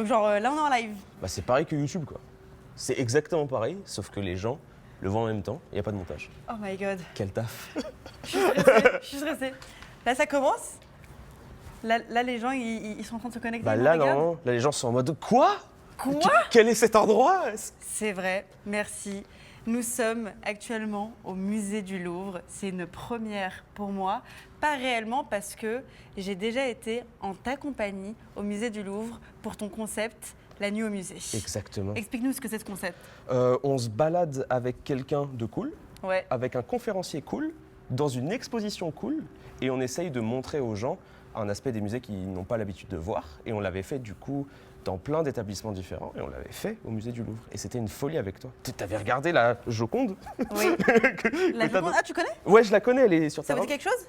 Donc genre là on est en live. Bah, c'est pareil que YouTube, quoi. C'est exactement pareil, sauf que les gens le voient en même temps, il n'y a pas de montage. Oh my god. Quel taf. Je suis stressée. Là ça commence. Là les gens ils sont en train de se connecter. Bah ils nous là, regardent. non, là les gens sont en mode quoi? Quoi? Quel est cet endroit? C'est vrai, merci. Nous sommes actuellement au musée du Louvre. C'est une première pour moi. Pas réellement parce que j'ai déjà été en ta compagnie au musée du Louvre pour ton concept La nuit au musée. Exactement. Explique-nous ce que c'est ce concept. On se balade avec quelqu'un de cool, Ouais. avec un conférencier cool, dans une exposition cool, et on essaye de montrer aux gens un aspect des musées qu'ils n'ont pas l'habitude de voir. Et on l'avait fait du coup dans plein d'établissements différents, et on l'avait fait au musée du Louvre. Et c'était une folie avec toi. T'avais regardé la Joconde? Oui. La Joconde, ah tu connais? Ouais, je la connais, elle est sur Ça ta vous dit robe. quelque chose?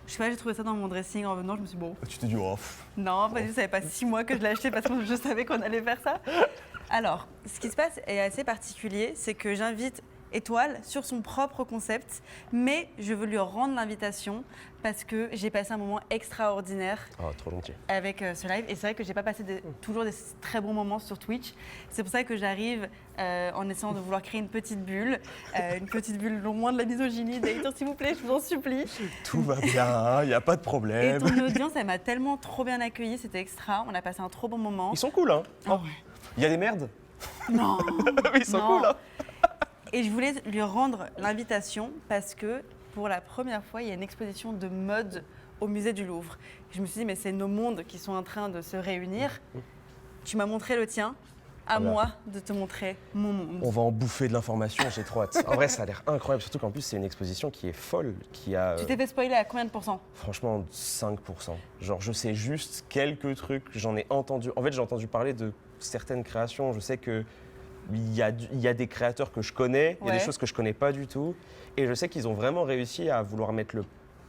Je sais pas, j'ai trouvé ça dans mon dressing en venant, je me suis dit bon. Tu t'es dit, oh, Non, pas du tout, ça fait pas 6 mois que je l'ai acheté parce que je savais qu'on allait faire ça. Alors, ce qui se passe est assez particulier, c'est que j'invite Étoile sur son propre concept, mais je veux lui rendre l'invitation parce que j'ai passé un moment extraordinaire oh, trop gentil. avec ce live. Et c'est vrai que j'ai pas passé toujours des très bons moments sur Twitch. C'est pour ça que j'arrive en essayant de vouloir créer une petite bulle loin de la misogynie. Des haters, s'il vous plaît, je vous en supplie. Tout va bien, il n'y a pas de Et problème. ton audience, elle m'a tellement trop bien accueillie, c'était extra. On a passé un trop bon moment. Ils sont cool, hein? Ah ouais. Il y a des merdes? Non. Ils sont Non. cool, hein? Et je voulais lui rendre l'invitation parce que pour la première fois, il y a une exposition de mode au musée du Louvre. Je me suis dit, mais c'est nos mondes qui sont en train de se réunir. Tu m'as montré le tien, à Voilà. moi de te montrer mon monde. On va en bouffer de l'information, j'ai trop hâte. En vrai, ça a l'air incroyable, surtout qu'en plus, c'est une exposition qui est folle, qui a Tu t'es fait spoiler à combien de pourcents? franchement 5%. Genre, je sais juste quelques trucs, j'en ai entendu. En fait, j'ai entendu parler de certaines créations. Je sais que il y a des créateurs que je connais, il y a Ouais. des choses que je connais pas du tout. Et je sais qu'ils ont vraiment réussi à vouloir mettre le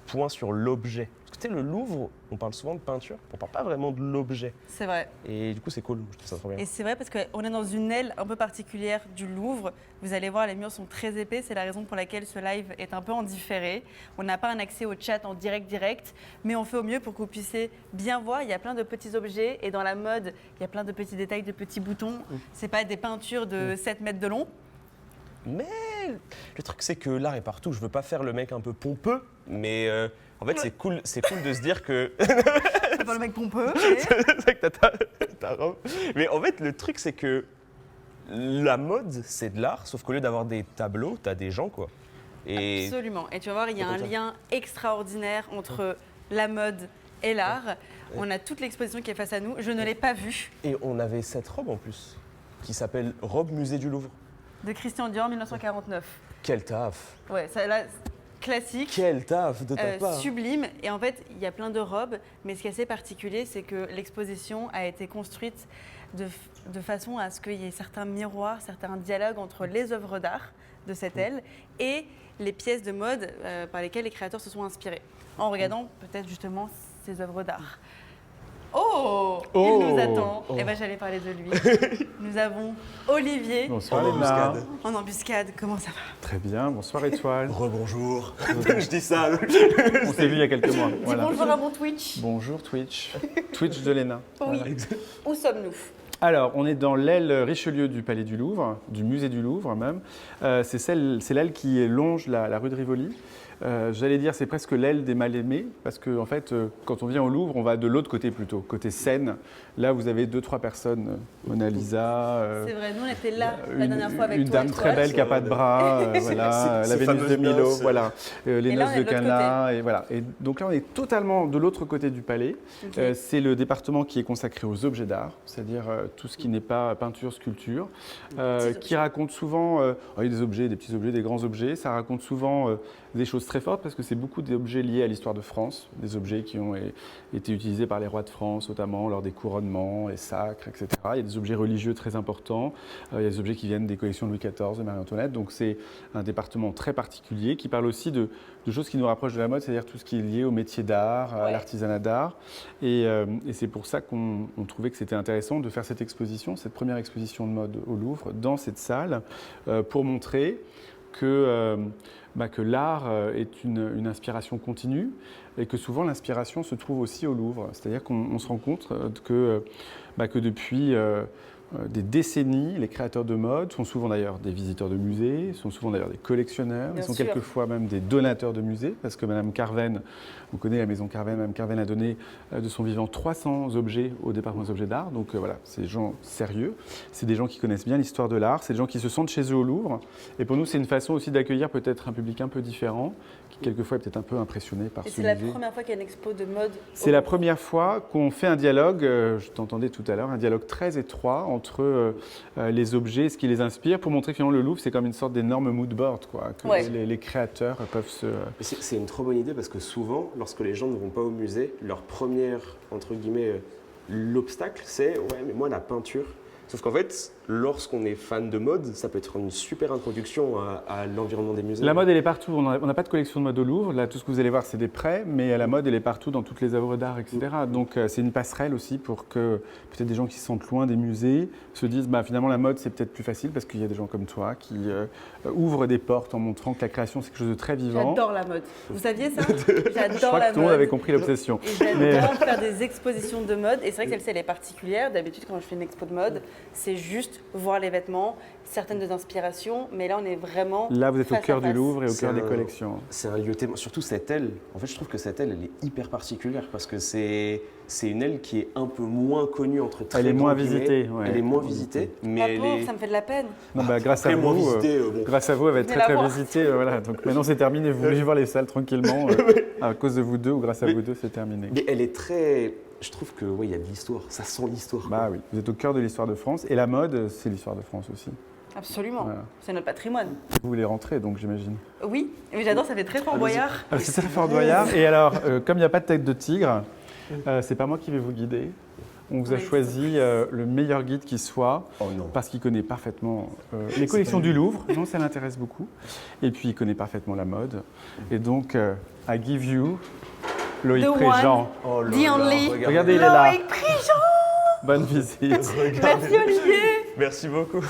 point sur l'objet. Parce que tu sais, le Louvre, on parle souvent de peinture, on parle pas vraiment de l'objet. C'est vrai. Et du coup, c'est cool, je trouve ça trop bien. Et c'est vrai parce qu'on est dans une aile un peu particulière du Louvre. Vous allez voir, les murs sont très épais. C'est la raison pour laquelle ce live est un peu en différé. On n'a pas un accès au chat en direct, mais on fait au mieux pour que vous puissiez bien voir. Il y a plein de petits objets et dans la mode, il y a plein de petits détails, de petits boutons. C'est pas des peintures de 7 mètres de long. Mais le truc, c'est que l'art est partout. Je veux pas faire le mec un peu pompeux, mais en fait, c'est cool de se dire que. C'est pas le mec pompeux. mais- C'est vrai que t'as ta robe. Mais en fait, le truc, c'est que la mode, c'est de l'art, sauf qu'au lieu d'avoir des tableaux, t'as des gens, quoi. Et Absolument. Et tu vas voir, il y a C'est un comme ça. lien extraordinaire entre la mode et l'art. On a toute l'exposition qui est face à nous. Je ne l'ai pas vue. Et on avait cette robe en plus, qui s'appelle Robe Musée du Louvre. De Christian Dior, 1949. Quel taf! Ouais, ça là, classique. Quel taf de ta part! Sublime. Et en fait, il y a plein de robes, mais ce qui est assez particulier, c'est que l'exposition a été construite de façon à ce qu'il y ait certains miroirs, certains dialogues entre les œuvres d'art de cette aile et les pièces de mode par lesquelles les créateurs se sont inspirés, en regardant peut-être justement ces œuvres d'art. Oh, Oh. il nous attend. Oh. Eh ben, j'allais parler de lui. Nous avons Olivier Bonsoir En Léna. embuscade. en embuscade. Comment ça va? Très bien, bonsoir Étoile. Rebonjour! Je dis ça! On s'est vu il y a quelques mois. Dis Voilà. bonjour à mon Twitch. Bonjour Twitch. Twitch de Léna. Oui. Voilà. Où sommes-nous? Alors, on est dans l'aile Richelieu du Palais du Louvre, du musée du Louvre même. C'est l'aile qui longe la rue de Rivoli. J'allais dire c'est presque l'aile des mal-aimés, parce que en fait, quand on vient au Louvre, on va de l'autre côté plutôt, côté Seine. Là, vous avez 2-3 personnes, Mona Lisa, C'est vrai, nous on était là la dernière fois avec une toi. dame Étoile. très belle qui n'a pas de bras, voilà, ces la Vénus de fameuses Milo, noces. voilà, les Et là, noces on est de de l'autre Cana, et voilà. Et donc là, on est totalement de l'autre côté du palais. Ok. C'est le département qui est consacré aux objets d'art, c'est-à-dire tout ce qui n'est pas peinture, sculpture, Petits qui raconte souvent, il y a des objets, des petits objets, des grands objets, ça raconte souvent des choses très fortes parce que c'est beaucoup d'objets liés à l'histoire de France, des objets qui ont été utilisés par les rois de France, notamment lors des couronnements, les sacres, etc. Il y a des objets religieux très importants, il y a des objets qui viennent des collections de Louis XIV, de Marie-Antoinette, donc c'est un département très particulier qui parle aussi de choses qui nous rapprochent de la mode, c'est-à-dire tout ce qui est lié au métier d'art, à Ouais. l'artisanat d'art. Et c'est pour ça qu'on trouvait que c'était intéressant de faire cette exposition, cette première exposition de mode au Louvre, dans cette salle, pour montrer que l'art est une inspiration continue, et que souvent l'inspiration se trouve aussi au Louvre. C'est-à-dire qu'on se rend compte que depuis des décennies, les créateurs de mode sont souvent d'ailleurs des visiteurs de musées, sont souvent d'ailleurs des collectionneurs, Bien ils sont sûr. quelquefois même des donateurs de musées, parce que Madame Carven, on connaît la maison Carven, Madame Carven a donné de son vivant 300 objets au département des objets d'art, donc voilà, c'est des gens sérieux, c'est des gens qui connaissent bien l'histoire de l'art, c'est des gens qui se sentent chez eux au Louvre, et pour nous c'est une façon aussi d'accueillir peut-être un public un peu différent, qui quelquefois est peut-être un peu impressionné par Et ce c'est la musée. première fois qu'il y a une expo de mode. C'est la première fois qu'on fait un dialogue, je t'entendais tout à l'heure, un dialogue très étroit entre les objets et ce qui les inspire, pour montrer que finalement le Louvre, c'est comme une sorte d'énorme mood board, quoi, que Ouais. les créateurs peuvent se... C'est une trop bonne idée parce que souvent, lorsque les gens ne vont pas au musée, leur première, entre guillemets, l'obstacle, c'est « ouais, mais moi, la peinture ». Sauf qu'en fait, lorsqu'on est fan de mode, ça peut être une super introduction à l'environnement des musées. La mode, elle est partout. On n'a pas de collection de mode au Louvre. Là, tout ce que vous allez voir, c'est des prêts, mais la mode, elle est partout dans toutes les œuvres d'art, etc. Donc, c'est une passerelle aussi pour que peut-être des gens qui se sentent loin des musées se disent, finalement, la mode, c'est peut-être plus facile parce qu'il y a des gens comme toi qui ouvrent des portes en montrant que la création, c'est quelque chose de très vivant. J'adore la mode. Vous saviez ça? Je J'adore crois la que tout le monde avait mode. compris l'obsession. Et j'adore Mais- faire des expositions de mode. Et c'est vrai que celle-ci, elle est particulière. D'habitude, quand je fais une expo de mode, c'est juste voir les vêtements, certaines des inspirations. Mais là, on est vraiment. Là, vous êtes au face à cœur du face. Louvre et au C'est cœur des un- collections. C'est un lieu tellement... Surtout cette aile. En fait, je trouve que cette aile, elle est hyper particulière parce que c'est une aile qui est un peu moins connue entre très Elle est moins grands guillemets. visitée, ouais. Elle est moins visitée, mais La elle pauvre, est... ça me fait de la peine. Non, grâce à Après, moins vous, visitée, bon. grâce à vous, elle va être Venez très la très voir. visitée. Voilà. Donc maintenant c'est terminé. Vous voulez voir les salles tranquillement à cause de vous deux ou grâce à vous deux, c'est terminé. Mais elle est très... Je trouve que il y a de l'histoire. Ça sent l'histoire. quoi. Bah oui, vous êtes au cœur de l'histoire de France et la mode, c'est l'histoire de France aussi. Absolument. Voilà. C'est notre patrimoine. Vous voulez rentrer donc j'imagine. Oui, mais j'adore, ça fait très Fort Boyard. Alors c'est très Fort Boyard. Et alors, comme il n'y a pas de tête de tigre, c'est pas moi qui vais vous guider. On vous a Oui, choisi le meilleur guide qui soit, Oh non. parce qu'il connaît parfaitement les collections du Louvre. Non, ça l'intéresse beaucoup. Et puis il connaît parfaitement la mode. Et donc, I give you Loïc The Préjean. Oh là The là, only. Regardez, il est là. Loïc Prigent. Bonne visite. Merci Olivier. Merci beaucoup.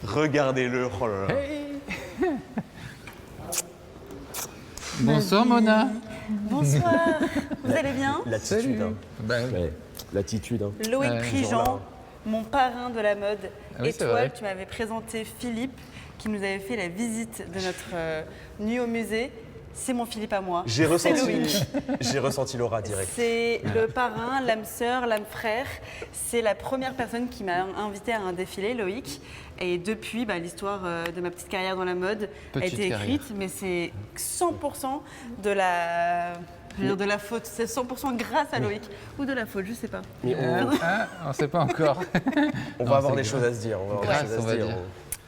Regardez-le. Oh là là. Bonsoir Mona. Bonsoir. Vous allez bien? L'attitude. Salut. hein. Bah, Ouais, l'attitude. hein. Loïc Ouais, Prigent, mon parrain de la mode. Ah oui, Et c'est toi, vrai. tu m'avais présenté Philippe, qui nous avait fait la visite de notre nuit au musée. C'est mon Philippe à moi. J'ai C'est ressenti, Loïc. j'ai ressenti l'aura direct. C'est le parrain, l'âme sœur, l'âme frère. C'est la première personne qui m'a invité à un défilé, Loïc. Et depuis, l'histoire de ma petite carrière dans la mode a Petite été carrière. écrite, mais c'est 100% de la... je veux dire de la faute, c'est 100% grâce à Loïc. Ou de la faute, je sais pas. Mais on ne sait pas encore. on Non, va avoir c'est des choses à se dire. On va avoir Grâce, des choses à on se va dire. dire.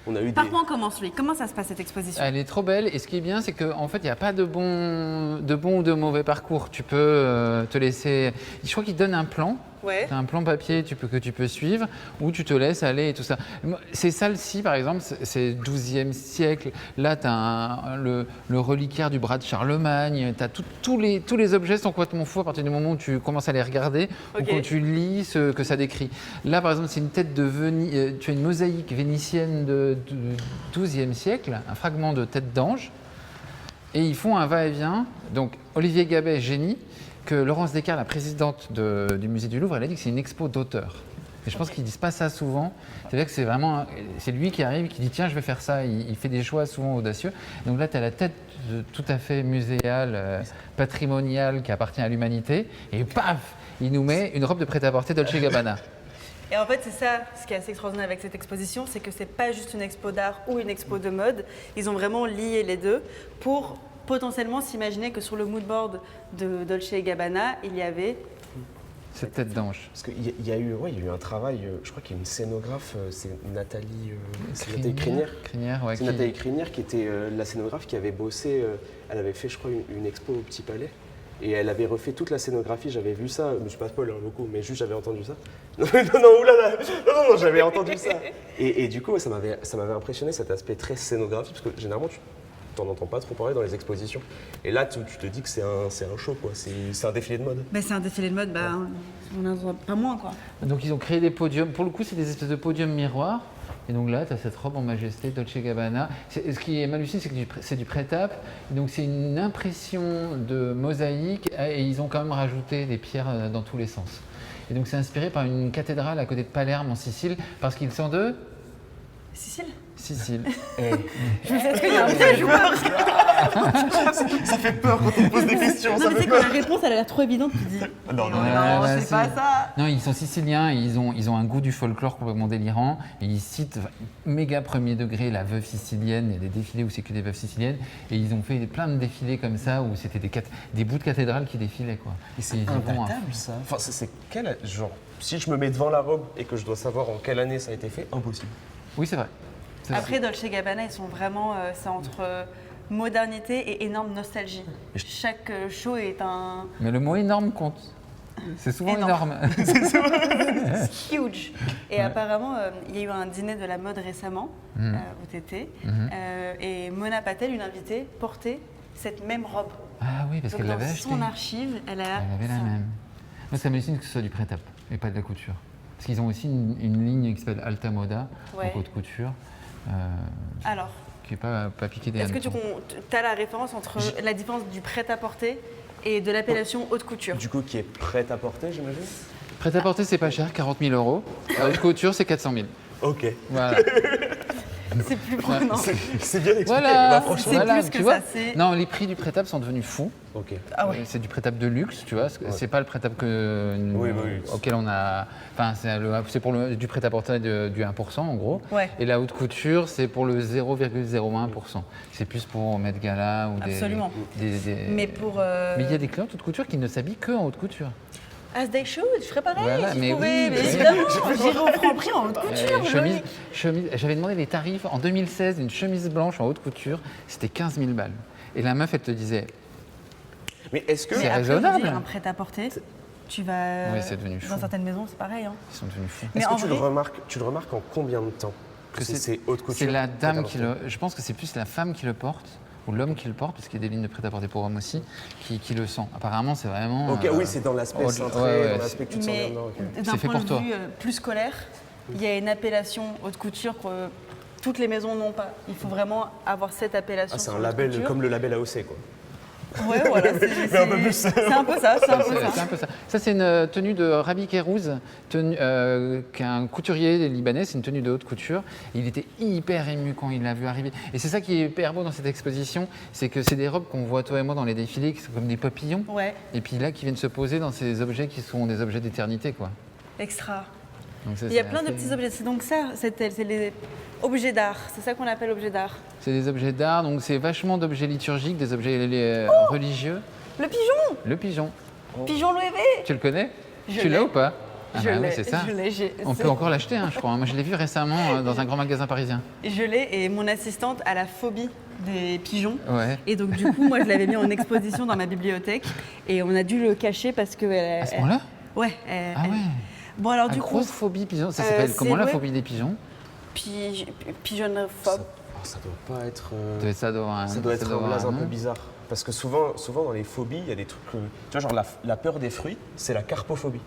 On a eu des... Par quoi on commence, Loïc? Comment ça se passe cette exposition? Elle est trop belle et ce qui est bien, c'est qu'en fait, il n'y a pas de bon ou de mauvais parcours. Tu peux te laisser. Je crois qu'il donne un plan. Ouais. Tu as un plan papier que tu peux suivre ou tu te laisses aller et tout ça. Ces salles-ci, par exemple, c'est 12e siècle. Là, tu as le reliquaire du bras de Charlemagne. T'as tous les objets sont complètement fous à partir du moment où tu commences à les regarder Ok. ou quand tu lis ce que ça décrit. Là, par exemple, c'est une tête de Venise. Tu as une mosaïque vénitienne du 12e siècle, un fragment de tête d'ange. Et ils font un va-et-vient. Donc, Olivier Gabet, génie, que Laurence Descartes, la présidente du musée du Louvre, elle a dit que c'est une expo d'auteur. Et je pense qu'ils ne disent pas ça souvent. C'est-à-dire que c'est lui qui arrive, qui dit tiens, je vais faire ça. Il fait des choix souvent audacieux. Donc là, tu as la tête tout à fait muséale, patrimoniale, qui appartient à l'humanité. Et paf, il nous met une robe de prêt-à-porter Dolce & Gabbana. Et en fait, c'est ça ce qui est assez extraordinaire avec cette exposition, c'est que c'est pas juste une expo d'art ou une expo de mode. Ils ont vraiment lié les deux pour potentiellement s'imaginer que sur le mood board de Dolce & Gabbana, il y avait... Cette tête d'ange. Parce qu'il y a eu un travail, je crois qu'il y a une scénographe, c'est Nathalie Crinière. Crinière, ouais. C'est Nathalie Crinière qui était la scénographe qui avait bossé, elle avait fait je crois une expo au Petit Palais et elle avait refait toute la scénographie, j'avais vu ça, je ne suis pas spoil beaucoup, mais juste j'avais entendu ça. Non, j'avais entendu ça. Et du coup, ouais, ça m'avait impressionné cet aspect très scénographique, parce que généralement tu t'en entends pas trop parler dans les expositions. Et là, tu te dis que c'est un show, quoi. C'est un défilé de mode. c'est un défilé de mode, on n'en voit pas moins, quoi. Donc ils ont créé des podiums. Pour le coup, c'est des espèces de podiums miroirs Et donc là, tu as cette robe en majesté Dolce Gabbana. Ce qui est hallucinant, c'est que c'est du prêt-à-porter. Donc c'est une impression de mosaïque et ils ont quand même rajouté des pierres dans tous les sens. Et donc c'est inspiré par une cathédrale à côté de Palerme en Sicile, parce qu'ils sont de Sicile. Sicile. Je sais qu'il y a un vrai joueur. Ça fait peur quand on pose des questions. Non, mais c'est quand la réponse elle a l'air trop évidente, tu dis. Non, non, non, Ouais, c'est pas ça. Non, ils sont siciliens, et ils ont un goût du folklore complètement délirant. Et ils citent méga premier degré la veuve sicilienne. Il y a des défilés où c'est que des veuves siciliennes. Et ils ont fait plein de défilés comme ça où c'était des bouts de cathédrale qui défilaient, quoi. Mais c'est Et ils vont à imbattable ça. Enfin, c'est quel genre si je me mets devant la robe et que je dois savoir en quelle année ça a été fait, impossible. Oui, c'est vrai. C'est Après, Dolce Gabbana, ils sont vraiment. C'est entre modernité et énorme nostalgie. Chaque show est un. Mais le mot énorme compte. C'est souvent Énorme. énorme. Huge. Et apparemment, il y a eu un dîner de la mode récemment, où tu étais, et Mona Patel, une invitée, portait cette même robe. Ah oui, parce Donc qu'elle dans l'avait acheté. son archive, elle a. Elle avait la même. Moi, ça m'hallucine que ce soit du prêt-à-porter et pas de la couture. Parce qu'ils ont aussi une ligne qui s'appelle Alta Moda, Ouais. donc haute couture, Alors, qui n'est pas piqué des est-ce que hannetons. tu as la référence entre la différence du prêt-à-porter et de l'appellation haute couture? Du coup, qui est prête à porter, j'imagine. Prêt-à-porter, c'est pas cher, 40 000 €. La haute couture, c'est 400 000. Ok. Voilà. C'est plus prenant. C'est bien expliqué. Voilà. Bah, franchement. C'est Voilà, plus tu que vois. ça, c'est- Non, les prix du prêt-à-porter sont devenus fous. Ok. Ah ouais. C'est du prêt-à-porter de luxe, tu vois. C'est pas le prêt-à-porter Oui, oui. auquel on a. Enfin, c'est pour du prêt-à-porter du 1% en gros. Ouais. Et la haute couture, c'est pour le 0,01%. C'est plus pour Met Gala ou Absolument. des. Mais pour. Mais il y a des clients de haute couture qui ne s'habillent que en haute couture. As they should, je ferais pareil. Voilà, si mais je pouvais, oui, mais mais- évidemment, j'irais au Franprix en haute couture. Chemise, j'avais demandé les tarifs en 2016, une chemise blanche en haute couture, c'était 15 000 balles. Et la meuf, elle te disait, Mais est-ce que. Mais C'est après, raisonnable. je veux dire, un prêt-à-porter, tu vas. Oui, c'est devenu fou. Dans certaines maisons, c'est pareil. Hein. ils sont devenus fous. Mais Est-ce en que vrai- tu le remarques en combien de temps que c'est- c'est haute couture C'est la dame qui prêt-à-porter le. Je pense que c'est plus la femme qui le porte, ou l'homme qui le porte, parce qu'il y a des lignes de prêt-à-porter pour hommes aussi, qui le sent. Apparemment, c'est vraiment. Ok, oui, c'est dans l'aspect ouais, cintré, ouais, dans l'aspect que tu te sens bien Mais dedans. ok. d'un C'est fait point pour de toi. vue plus scolaire, il y a une appellation haute couture que toutes les maisons n'ont pas. Il faut vraiment avoir cette appellation. Ah, c'est sur un haute label couture. comme le label AOC, quoi. Ouais, voilà. C'est un peu plus. c'est un peu ça. C'est un peu C'est ça. un peu ça. Ça, c'est une tenue de Rabi Kairouz, qui est un couturier libanais. C'est une tenue de haute couture. Il était hyper ému quand il l'a vu arriver. Et c'est ça qui est hyper beau dans cette exposition, c'est que c'est des robes qu'on voit toi et moi dans les défilés, qui sont comme des papillons. Ouais, Et puis là, qui viennent se poser dans ces objets qui sont des objets d'éternité, quoi. extra. Donc ça, Il y a c'est plein de assez- petits objets. C'est donc ça, c'est les objets d'art. C'est ça qu'on appelle objets d'art. C'est des objets d'art, donc c'est vachement d'objets liturgiques, des objets religieux. Le pigeon, Le pigeon, pigeon Louis V. tu le connais Je Tu l'as l'ai. ou pas Ah Je bah oui, l'ai, c'est ça. je l'ai, On peut encore l'acheter, hein, je crois. Moi, je l'ai vu récemment dans un grand magasin parisien. Je l'ai et mon assistante a la phobie des pigeons. Ouais. Et donc du coup, moi, je l'avais mis en exposition dans ma bibliothèque et on a dû le cacher parce que. À ce point-là Ouais. Ah ouais. Bon alors du coup, Acrophobie pigeon. Ça s'appelle c'est comment la ouais. phobie des pigeons pigeonophobe. Ça doit pas être. Ça doit Ça doit être un blaze un peu nom. bizarre. Parce que souvent dans les phobies, il y a des trucs. Tu vois, genre la peur des fruits, c'est la carpophobie.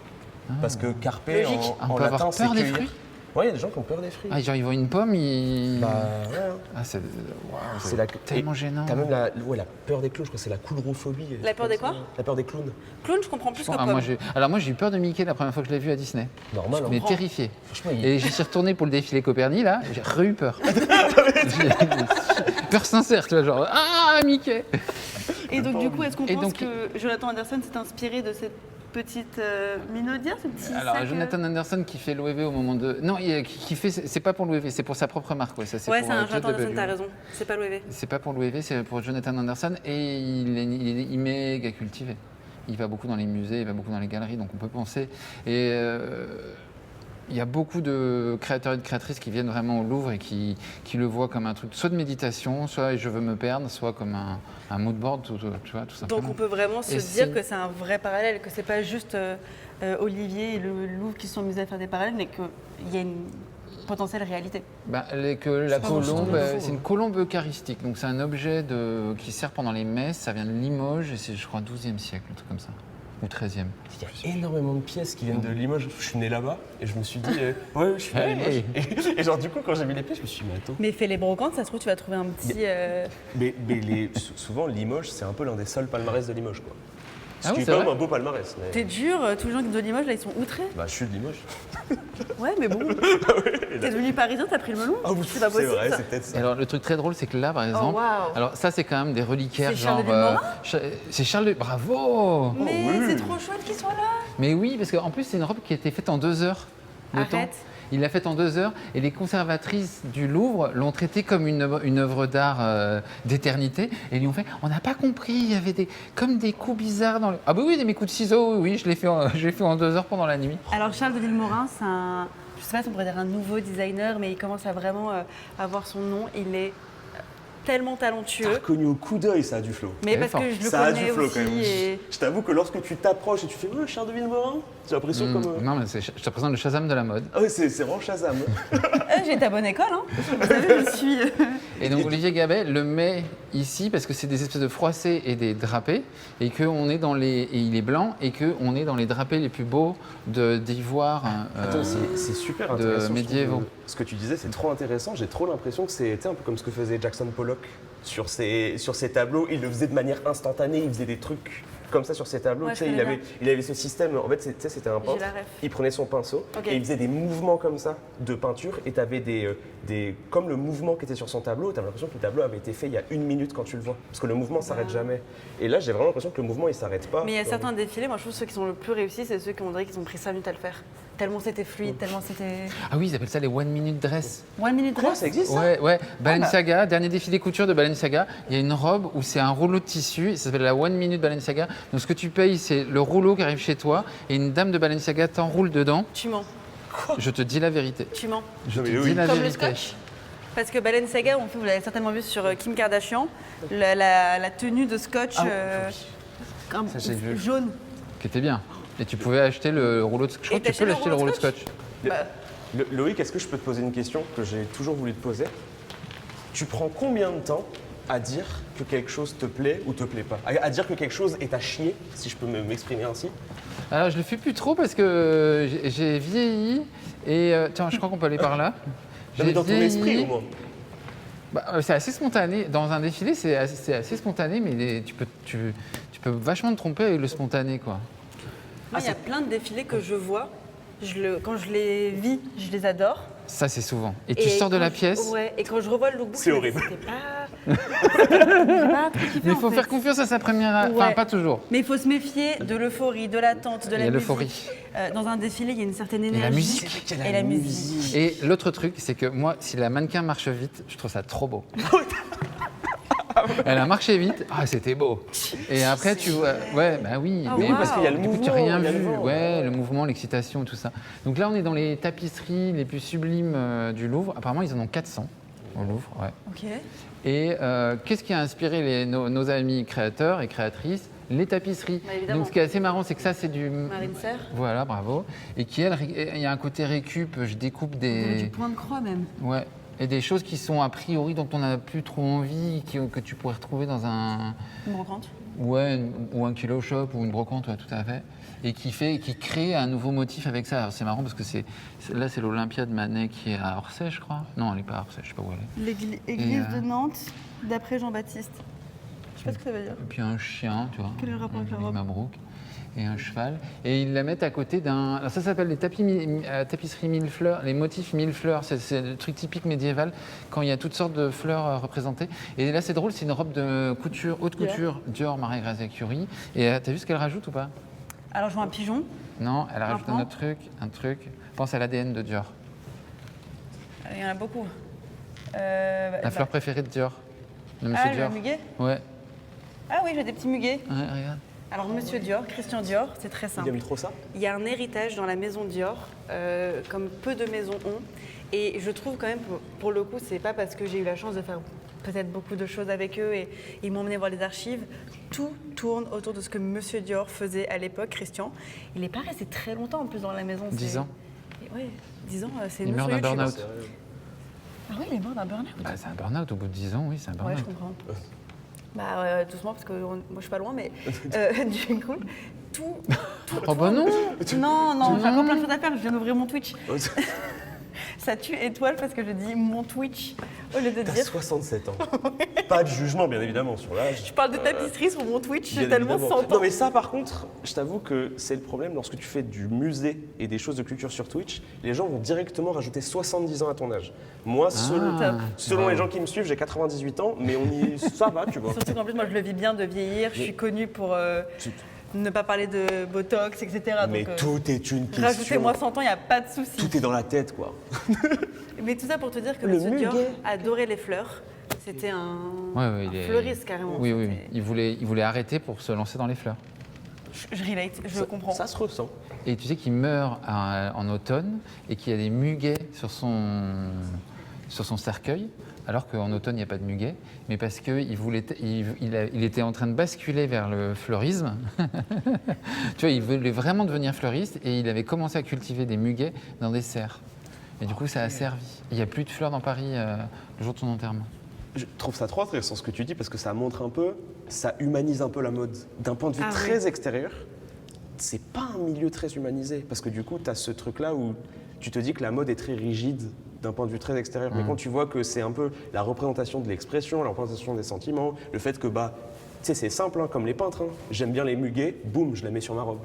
Parce que carper Logique. en, On en peut avoir latin, c'est peur des cueillir. fruits Ouais, il y a des gens qui ont peur des fruits. Ah, genre ils voient une pomme, ils. Bah ouais. hein. Ah, c'est C'est la- tellement et gênant. T'as même la peur des clowns, je crois que c'est la coulrophobie. La peur des quoi? La peur des clowns. Clown, je comprends plus que Ah, pomme. moi j'ai eu peur de Mickey la première fois que je l'ai vu à Disney. Normal, hein. Mais terrifié. Franchement, il- Et j'y suis retourné pour le défilé Copernic là, j'ai eu peur. Peur sincère, tu vois, genre ah Mickey. Et donc du coup, est-ce qu'on Et pense donc- que Jonathan Anderson s'est inspiré de cette petite minaudière, ce petit Alors sac Jonathan Anderson qui fait l'OEV au moment de. Non, qui fait. C'est pas pour l'OEV, c'est pour sa propre marque. Ouais, ça, Ouais, pour, c'est un Joe Jonathan Anderson, W. t'as raison. C'est pas l'OEV. C'est pas pour l'OEV, c'est pour Jonathan Anderson et il est méga cultivé. Il va beaucoup dans les musées, il va beaucoup dans les galeries, donc on peut penser. Et il y a beaucoup de créateurs et de créatrices qui viennent vraiment au Louvre et qui le voient comme un truc soit de méditation, soit je veux me perdre, soit comme un mood board, tu vois, tout simplement. Donc on peut vraiment se Et dire c'est- que c'est un vrai parallèle, que c'est pas juste Olivier et le Louvre qui se sont amusés à faire des parallèles, mais qu'il y a une potentielle réalité. Que la pas moi, je colombe, trouve le faux, c'est une colombe eucharistique, donc c'est un objet qui sert pendant les messes, ça vient de Limoges et c'est je crois 12e siècle, un truc comme ça. ou 13e. Il y a énormément de pièces qui viennent de Limoges. Je suis né là-bas et je me suis dit, ouais, je suis né à Limoges. Et genre, du coup, quand j'ai vu les pièces, je me suis dit, mais attends. Mais fais les brocantes, ça se trouve, tu vas trouver un petit. Mais souvent, Limoges, c'est un peu l'un des seuls palmarès de Limoges, quoi. Ce Ah qui oui, est c'est quand même vrai. un beau palmarès. Mais... T'es dur, tous les gens de Limoges, là, ils sont outrés. Bah, je suis de Limoges. Ouais, mais bon. T'es devenu parisien, t'as pris le melon. Ah oui, C'est pas possible. vrai, ça. c'est peut-être Et ça. alors, le truc très drôle, c'est que là, par exemple, waouh. alors ça, c'est quand même des reliquaires, C'est Charles genre. de Villemorin C'est Charles de. Bravo! Mais oui. c'est trop chouette qu'ils soient là. Mais oui, parce qu'en plus, c'est une robe qui a été faite en 2 heures. Le Arrête. temps. Il l'a faite en 2 heures et les conservatrices du Louvre l'ont traitée comme une œuvre d'art d'éternité et lui ont fait on n'a pas compris, il y avait comme des coups bizarres dans le. Ah, bah oui, mes coups de ciseaux, oui, je l'ai fait en 2 heures pendant la nuit. Alors Charles de Villemorin, c'est un, je sais pas si on pourrait dire un nouveau designer, mais il commence à vraiment avoir son nom. Il est tellement T'as talentueux. reconnu au coup d'œil, ça a du flow. Mais Elle est parce que je le Ça a du connais flow quand même. aussi. Et... Je t'avoue que lorsque tu t'approches et tu fais Charles de Villemorin, j'ai l'impression comme. Non, mais je te présente le Shazam de la mode. Ah oui, c'est vraiment Shazam. J'ai ta bonne école, hein. Vous savez, je suis. Et donc Olivier Gabet le met ici parce que c'est des espèces de froissés et des drapés et qu'on est dans les et il est blanc et qu'on est dans les drapés les plus beaux d'ivoire. Attends, c'est super intéressant. je trouve, médiévaux. Ce que tu disais, c'est trop intéressant. J'ai trop l'impression que c'était un peu comme ce que faisait Jackson Pollock sur ses tableaux. Il le faisait de manière instantanée, il faisait des trucs comme ça sur ses tableaux. Ouais, Tu sais, je il connais avait ce système. En fait, c'était un peintre. la ref. Il prenait son pinceau Ok. et il faisait des mouvements comme ça de peinture. Et tu avais comme le mouvement qui était sur son tableau, tu avais l'impression que le tableau avait été fait il y a 1 minute quand tu le vois. Parce que le mouvement s'arrête jamais. Et là, j'ai vraiment l'impression que le mouvement, il s'arrête pas. Mais il y a certains défilés, moi je trouve que ceux qui sont le plus réussis, c'est ceux qui on dirait qu'ils ont pris 5 minutes à le faire. Tellement c'était fluide, tellement c'était. Ah oui, ils appellent ça les 1 minute dress. 1 minute Quoi, dress. ça existe ça Ouais. Balenciaga, dernier défilé couture de Balenciaga, il y a une robe où c'est un rouleau de tissu, ça s'appelle la 1 minute Balenciaga. Donc ce que tu payes, c'est le rouleau qui arrive chez toi et une dame de Balenciaga t'enroule dedans. Tu mens. Je te dis la vérité. Tu mens. Je te mais oui. dis la Comme le vérité. scotch. Parce que Balenciaga, vous l'avez certainement vu sur Kim Kardashian, la tenue de scotch Ça, j'ai vu. jaune. Qui était bien. Et tu pouvais acheter le rouleau de scotch. Je crois Et que tu t'achètes peux l'acheter le rouleau de scotch. Bah, Loïc, est-ce que je peux te poser une question que j'ai toujours voulu te poser? Tu prends combien de temps à dire que quelque chose te plaît ou te plaît pas? À dire que quelque chose est à chier, si je peux m'exprimer ainsi? Alors je le fais plus trop parce que j'ai vieilli et tiens, je crois qu'on peut aller par là. Non, mais dans ton vieilli. esprit au moins. C'est assez spontané. Dans un défilé, c'est assez spontané, mais tu peux vachement te tromper avec le spontané, quoi. moi, il y a plein de défilés que je vois. Quand je les vis, je les adore. Ça, c'est souvent. Et tu sors de quand la pièce. Ouais, et quand je revois le lookbook, C'est je me dis, horrible. c'était pas un truc qui fait, Mais il en faut fait. faire confiance à sa première. Enfin, Ouais. pas toujours. Mais il faut se méfier de l'euphorie, de l'attente, de Il y la a musique. l'euphorie. Dans un défilé, il y a une certaine énergie. la musique. Et la musique. Et l'autre truc, c'est que moi, si la mannequin marche vite, je trouve ça trop beau. Elle a marché vite, c'était beau. Et après, tu vois, ouais, bah oui, Ah, mais wow. Parce qu'il y a le du coup, tu mouvement, n'as rien il y a le vu. vent. Ouais, le mouvement, l'excitation, tout ça. Donc là, on est dans les tapisseries les plus sublimes du Louvre. Apparemment, ils en ont 400 au Louvre, ouais. Ok. Et qu'est-ce qui a inspiré nos amis créateurs et créatrices? Les tapisseries. Bah, évidemment. Donc ce qui est assez marrant, c'est que ça, c'est du... Marine Serre. Voilà, bravo. Et il y a un côté récup, je découpe des... Du point de croix même. Ouais. Et des choses qui sont a priori dont on n'a plus trop envie, que tu pourrais retrouver dans un... Une brocante. Ouais, ou un kilo shop ou une brocante, ouais, tout à fait. Et qui crée un nouveau motif avec ça. Alors, c'est marrant parce que là, c'est l'Olympiade Manet qui est à Orsay, je crois. Non, elle n'est pas à Orsay, je sais pas où elle est. L'église Et, de Nantes, d'après Jean-Baptiste. Je sais pas ce que ça veut dire. Et puis un chien, tu vois. Quel est le rapport avec la joli robe? Mabrouk. Et un cheval. Et ils la mettent à côté d'un... Alors ça s'appelle les tapisseries 1000 fleurs, les motifs 1000 fleurs. C'est le truc typique médiéval, quand il y a toutes sortes de fleurs représentées. Et là, c'est drôle, c'est une robe de couture, haute couture, Dior, Marie-Grazia Curie. Et t'as vu ce qu'elle rajoute ou pas? Alors je vois un pigeon. Non, elle rajoute pan. un autre truc. Pense à l'ADN de Dior. Il y en a beaucoup. La fleur préférée de Dior. De Monsieur Ah, Dior. le muguet. Ouais. Ah oui, j'ai des petits muguets. Ouais, regarde. Alors Monsieur Dior, Christian Dior, c'est très Il simple. aime trop ça? Il y a un héritage dans la maison Dior, comme peu de maisons ont. Et je trouve quand même, pour le coup, c'est pas parce que j'ai eu la chance de faire peut-être beaucoup de choses avec eux et ils m'ont emmené voir les archives. Tout tourne autour de ce que Monsieur Dior faisait à l'époque, Christian. Il n'est pas resté très longtemps en plus dans la maison. 10 ans. Oui, 10 ans, c'est Il nous meurt sur d'un YouTube. burn-out. Ah oui, il est mort d'un burn-out. Bah, c'est un burn-out au bout de 10 ans, oui, c'est un Ouais, burn-out. je comprends. Bah, doucement, parce que moi je suis pas loin, mais du coup, tout. Oh bah non. Non, j'ai encore plein de choses à faire. Je viens d'ouvrir mon Twitch. Ça tue étoile parce que je dis mon Twitch au lieu de T'as dire. 67 ans. Pas de jugement, bien évidemment, sur l'âge. Je parle de tapisserie sur mon Twitch, j'ai Bien tellement évidemment. 100 ans. Non, mais ça, par contre, je t'avoue que c'est le problème lorsque tu fais du musée et des choses de culture sur Twitch. Les gens vont directement rajouter 70 ans à ton âge. Moi, selon les gens qui me suivent, j'ai 98 ans, mais ça va, tu vois. Surtout qu'en plus, moi, je le vis bien de vieillir. Je suis connue pour ne pas parler de Botox, etc. Mais Donc, tout est une question. rajoutez-moi 100 ans, il n'y a pas de souci. Tout est dans la tête, quoi. Mais tout ça pour te dire que Le Monsieur Dior muguet. adorait les fleurs. C'était un Il est- fleuriste carrément. Oui, oui, C'était- oui. Il voulait arrêter pour se lancer dans les fleurs. Je relate, je comprends. Ça se ressent. Et tu sais qu'il meurt en automne et qu'il y a des muguets sur son cercueil, alors qu'en automne, il n'y a pas de muguet, mais parce qu'il était en train de basculer vers le fleurisme. Tu vois, il voulait vraiment devenir fleuriste et il avait commencé à cultiver des muguets dans des serres. Et du coup, ça a servi. Il n'y a plus de fleurs dans Paris le jour de son enterrement. Je trouve ça trop intéressant ce que tu dis parce que ça montre un peu, ça humanise un peu la mode. D'un point de vue très extérieur, c'est pas un milieu très humanisé parce que du coup, tu as ce truc-là où tu te dis que la mode est très rigide d'un point de vue très extérieur. Mais quand tu vois que c'est un peu la représentation de l'expression, la représentation des sentiments, le fait que, tu sais, c'est simple, hein, comme les peintres. Hein. J'aime bien les muguets, boum, je la mets sur ma robe.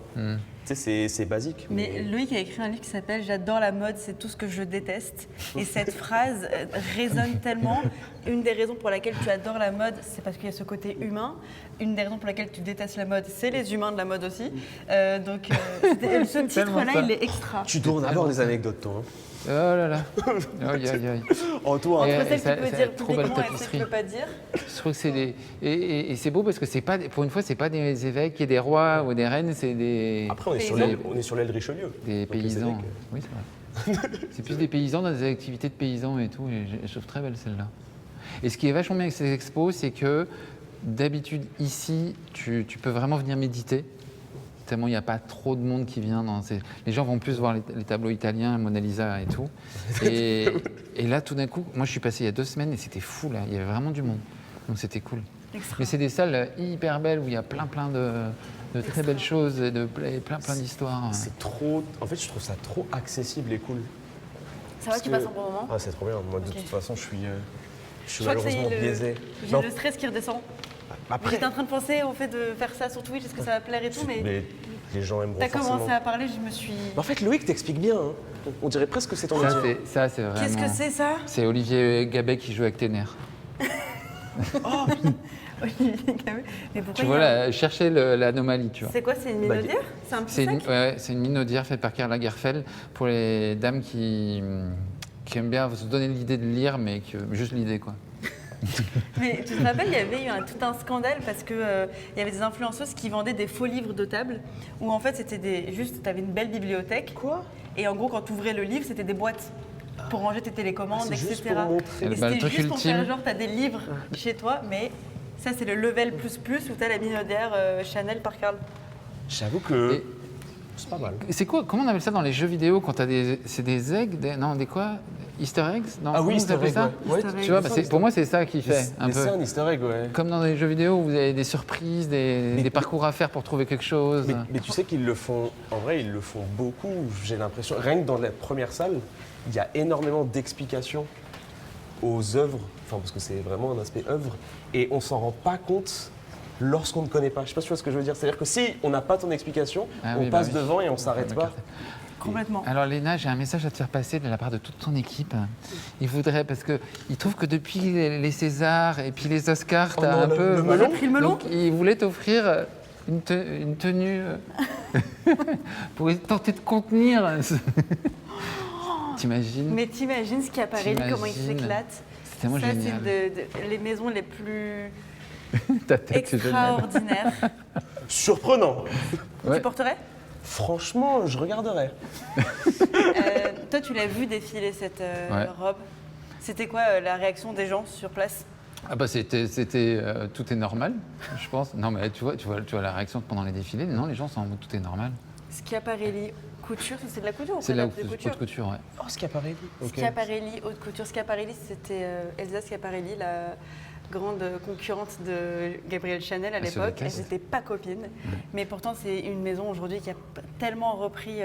Tu sais, c'est basique. Mais Loïc a écrit un livre qui s'appelle « J'adore la mode, c'est tout ce que je déteste ». Et cette phrase résonne tellement. Une des raisons pour laquelle tu adores la mode, c'est parce qu'il y a ce côté humain. Une des raisons pour laquelle tu détestes la mode, c'est les humains de la mode aussi. Ce titre-là, il est extra. Tu dois en avoir des anecdotes, toi. Hein. Oh là là. Aïe, aïe, aïe. Oh, toi, Et- hein. Entre celles ça- que tu peux ça- dire trop belle publiquement et celles que tu tapisserie. ne peux pas dire. Je trouve que c'est des... Et c'est beau parce que c'est pas, pour une fois, c'est pas des évêques et des rois ou des reines, c'est des, Après, on est sur l'aile Richelieu. des Donc, les paysans. évêques. Oui, c'est vrai. C'est plus des paysans dans des activités de paysans et tout, et je trouve très belle celle-là. Et ce qui est vachement bien avec ces expos, c'est que d'habitude, ici, tu peux vraiment venir méditer. Tellement il n'y a pas trop de monde qui vient. Les gens vont plus voir les tableaux italiens, Mona Lisa et tout. Et là, tout d'un coup, moi je suis passé il y a 2 semaines et c'était fou là, il y avait vraiment du monde. Donc c'était cool. Extra. Mais c'est des salles hyper belles où il y a plein de très belles choses et plein d'histoires. C'est trop. En fait, je trouve ça trop accessible et cool. Ça va, tu passes un bon moment? Ah, c'est trop bien. Moi, de Ok. toute façon, je suis Je crois que malheureusement c'est biaisé. j'ai Non, le stress qui redescend. après, J'étais en train de penser au fait de faire ça sur Twitch, est-ce que ça va plaire et tout, mais les gens aimeront t'as forcément. commencé à parler, je me suis... En fait, Loïc t'explique bien. Hein. On dirait presque que c'est ton métier. Ça, c'est vraiment... Qu'est-ce que c'est ça? C'est Olivier Gabet qui joue avec tes nerfs. Olivier Gabet. Mais pourquoi Tu il y vois, a- là, chercher l'anomalie, tu vois. C'est quoi, c'est une minaudière? C'est un petit C'est sac? c'est une minaudière faite par Karl Lagerfeld pour les dames qui aiment bien se donner l'idée de lire, mais juste l'idée, quoi. Mais tu te rappelles, il y avait eu tout un scandale parce que il y avait des influenceuses qui vendaient des faux livres de table où en fait c'était juste, tu avais une belle bibliothèque. Quoi? Et en gros, quand tu ouvrais le livre, c'était des boîtes pour ranger tes télécommandes, c'est juste etc. pour montrer. Et Bah, le c'était truc juste pour faire ultime. genre, t'as des livres chez toi, mais ça c'est le level plus où t'as la minaudière Chanel par Karl. J'avoue que Et- c'est pas mal. C'est quoi? Comment on appelle ça dans les jeux vidéo quand t'as c'est des eggs? Non, des quoi? Easter eggs? Non, Ah comment oui, vous Easter appelez egg, ça? ouais. Easter egg. Tu vois, pour moi, c'est ça qui fait un Mais c'est peu. un easter egg, ouais. Comme dans les jeux vidéo où vous avez des surprises, des parcours à faire pour trouver quelque chose. Mais tu sais qu'ils le font, en vrai, ils le font beaucoup, j'ai l'impression. Rien que dans la première salle, il y a énormément d'explications aux œuvres, enfin, parce que c'est vraiment un aspect œuvre, et on s'en rend pas compte lorsqu'on ne connaît pas. Je sais pas si tu vois ce que je veux dire. C'est-à-dire que si on n'a pas ton explication, Ah on oui, bah passe oui. devant et on s'arrête pas. Complètement. Alors Léna, j'ai un message à te faire passer de la part de toute ton équipe. Ils voudraient, parce qu'ils trouvent que depuis les Césars et puis les Oscars, Oh t'as non, un le peu... melon. Pris le melon. Donc ils voulaient t'offrir une tenue pour tenter de contenir. T'imagines? Mais t'imagines ce Schiaparelli, comment il T'imagines. s'éclate? C'est tellement Ça, génial. c'est les maisons les plus Ta tête, c'est génial. extraordinaires. Surprenant. Ouais. Tu porterais? Franchement, je regarderais. Toi, tu l'as vu défiler cette Ouais. robe. C'était quoi la réaction des gens sur place? Ah bah c'était tout est normal, je pense. Non mais tu vois la réaction pendant les défilés. Non, les gens sont en mode tout est normal. Schiaparelli, couture, ça, c'est de la couture ou C'est pas là de où la haute couture, ouais. Oh, Schiaparelli. Ok. Schiaparelli, haute couture. Schiaparelli, c'était Elsa Schiaparelli, grande concurrente de Gabrielle Chanel à Elle se l'époque. déteste. Elles n'étaient pas copines. Mais pourtant, c'est une maison aujourd'hui qui a tellement repris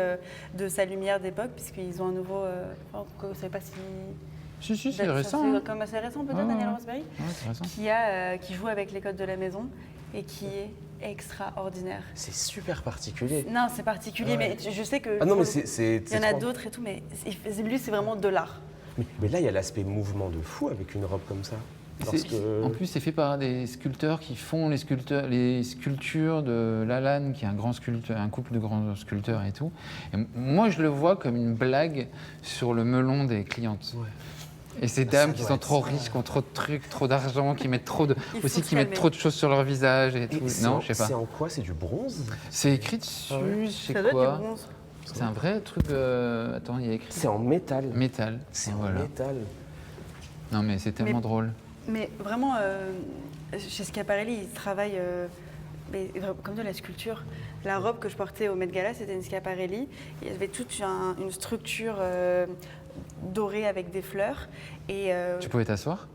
de sa lumière d'époque, puisqu'ils ont un nouveau. Vous ne savez pas si. Si, c'est récent. Hein. C'est comme assez récent, peut-être, Ouais, ouais. Daniel Roseberry, Ouais, c'est récent. qui joue avec les codes de la maison et qui est extraordinaire. C'est super particulier. Non, c'est particulier, Ouais. mais je sais que. Ah non, mais pour le- c'est. Il y en a d'autres et tout, mais lui, c'est vraiment de l'art. Mais là, il y a l'aspect mouvement de fou avec une robe comme ça. Lorsque... En plus, c'est fait par des sculpteurs qui font les sculptures de Lalanne, qui est un grand sculpteur, un couple de grands sculpteurs et tout. Et moi, je le vois comme une blague sur le melon des clientes. Ouais. Et ces Ça dames qui doit sont être trop ça. riches, qui ont trop de trucs, trop d'argent, qui mettent trop de, Il faut aussi se qui mettent calmer. trop de choses sur leur visage et tout. Non, je sais C'est pas. en quoi? C'est du bronze? C'est écrit dessus, Ah ouais. je sais Ça doit être quoi. du bronze. C'est un vrai truc. Attends, il y a écrit. C'est en métal. Métal. C'est en Voilà. métal. Non, mais c'est tellement Mais- drôle. Mais vraiment, chez Schiaparelli, ils travaillent comme de la sculpture. La robe que je portais au Met Gala, c'était une Schiaparelli. Il y avait toute une structure dorée avec des fleurs. Et Tu pouvais t'asseoir?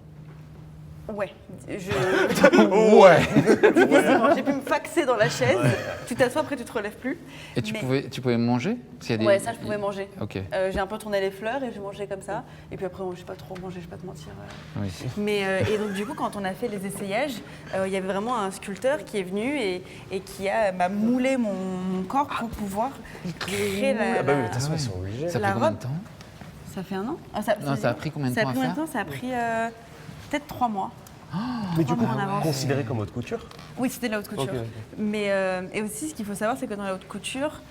ouais, Ouais. difficilement. J'ai pu me faxer dans la chaise. Tu t'assois, après tu te relèves plus. Et tu Mais- pouvais manger? Parce qu'il y a des- Ouais, ça je pouvais manger. Ok. J'ai un peu tourné les fleurs et j'ai mangé comme ça. Et puis après, je sais pas trop manger, je vais pas te mentir. Oui. Mais, et donc du coup, quand on a fait les essayages, il y avait vraiment un sculpteur qui est venu et qui m'a moulé mon corps pour pouvoir créer la... Ah bah oui, de la- toute façon, ouais. ils sont obligés. Ça La fait combien de robe. temps? Ça fait un an Non, ça a pris combien de Ça a temps pris à combien de faire temps Ça a pris peut-être 3 mois. Mais du coup, en avance. considéré comme haute couture? Oui, c'était de la haute couture. Ok, ok. Mais et aussi, ce qu'il faut savoir, c'est que dans la haute couture,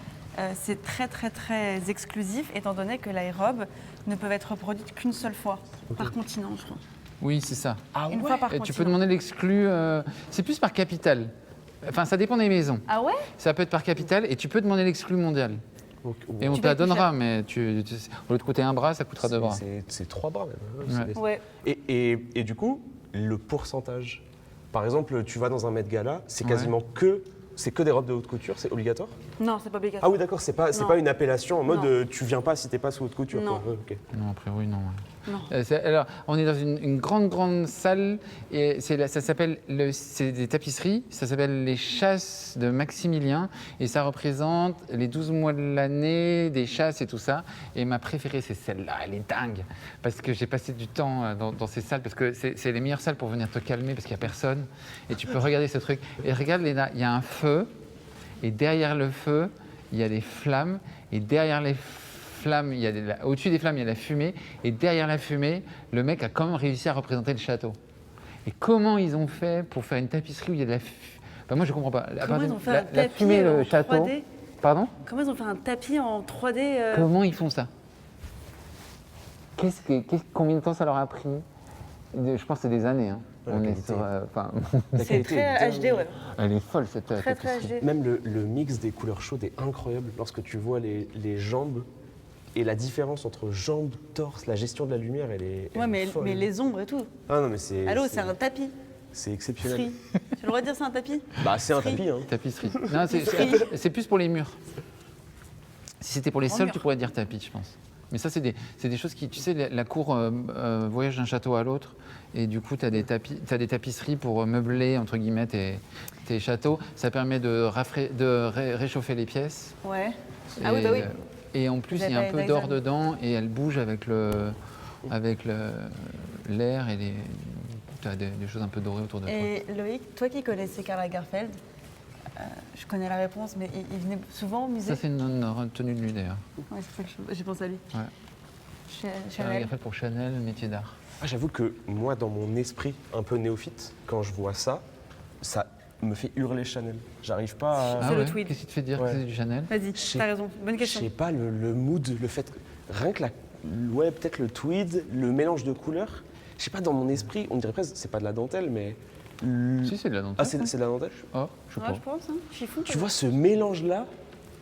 c'est très très très exclusif, étant donné que les robes ne peuvent être reproduites qu'une seule fois par continent, je crois. Oui, c'est ça. Ah Une fois par Et continent. tu peux demander l'exclu. C'est plus par capitale. Enfin, ça dépend des maisons. Ah ouais Ça peut être par capitale et tu peux demander l'exclu mondial. Et on Tu te la payes plus donnera, cher. mais au lieu de coûter un bras, ça coûtera 2 bras. C'est 3 bras même. Ouais. Ouais. Et du coup, le pourcentage. Par exemple, tu vas dans un Met Gala, c'est Ouais. quasiment que des robes de haute couture, c'est obligatoire? Non, c'est pas obligatoire. Ah oui, d'accord, c'est Non. pas une appellation en mode Non. tu viens pas si t'es pas sous haute couture. Non. Quoi. Ouais, ok. Non, a priori, non. Non. Alors, on est dans une grande salle et ça s'appelle, c'est des tapisseries, ça s'appelle les chasses de Maximilien et ça représente les 12 mois de l'année, des chasses et tout ça. Et ma préférée, c'est celle-là, elle est dingue parce que j'ai passé du temps dans ces salles parce que c'est les meilleures salles pour venir te calmer parce qu'il n'y a personne et tu peux regarder ce truc. Et regarde, Léna, il y a un feu et derrière le feu, il y a des flammes et derrière les flammes, au-dessus des flammes, il y a la fumée, et derrière la fumée, le mec a quand même réussi à représenter le château. Et comment ils ont fait pour faire une tapisserie où il y a de la fumée? Moi, je comprends pas. Comment ils ont fait un la tapis fumée, en le château. 3D? Pardon? Comment ils ont fait un tapis en 3D Comment ils font ça? Combien de temps ça leur a pris? Je pense que c'est des années. Hein. La On est qualité. sur, enfin, La C'est qualité est très dingue. HD, ouais. elle est folle cette Très très tapisserie. HD. Même le mix des couleurs chaudes est incroyable lorsque tu vois les jambes et la différence entre jambes, torse, la gestion de la lumière, elle est. Ouais, elle mais, est folle. mais les ombres et tout. Ah non, mais c'est. Allô, c'est un tapis. C'est exceptionnel. Free. Tu as le droit de dire c'est un tapis? Bah, c'est un Free. tapis, hein. Tapisserie. Non, c'est plus pour les murs. Si c'était pour les En sols, mur. tu pourrais dire tapis, je pense. Mais ça, c'est des choses qui, tu sais, la cour voyage d'un château à l'autre, et du coup, tu as des tapisseries pour meubler, entre guillemets, tes châteaux. Ça permet de réchauffer les pièces. Ouais. Ah oui, bah oui. Et en plus, Vous il y a avez un pas peu d'or Dyson. dedans, et elle bouge avec l'air et tu as des choses un peu dorées autour de toi. Et Loïc, toi qui connaissais Karl Lagerfeld, je connais la réponse, mais il venait souvent au musée. Ça, c'est une tenue de nuit, d'ailleurs. Ouais, c'est ça que j'ai pensé à lui. Ouais. Chanel. Chanel. Fait pour Chanel, métier d'art. Ah, j'avoue que moi, dans mon esprit un peu néophyte, quand je vois ça, ça me fait hurler Chanel. J'arrive pas à. C'est le tweed. Qu'est-ce qui te fait dire Ouais. que c'est du Chanel? Vas-y, Je sais- t'as raison. Bonne Je question. sais pas, le mood, le fait. Rien que ouais, peut-être le tweed, le mélange de couleurs. Je sais pas, dans mon esprit, on dirait presque, c'est pas de la dentelle, mais. Si, c'est de la dentelle. Ah, c'est de la dentelle? Oh, je sais Ouais, pas. je pense, hein. Je suis fou. Tu vois ce mélange-là?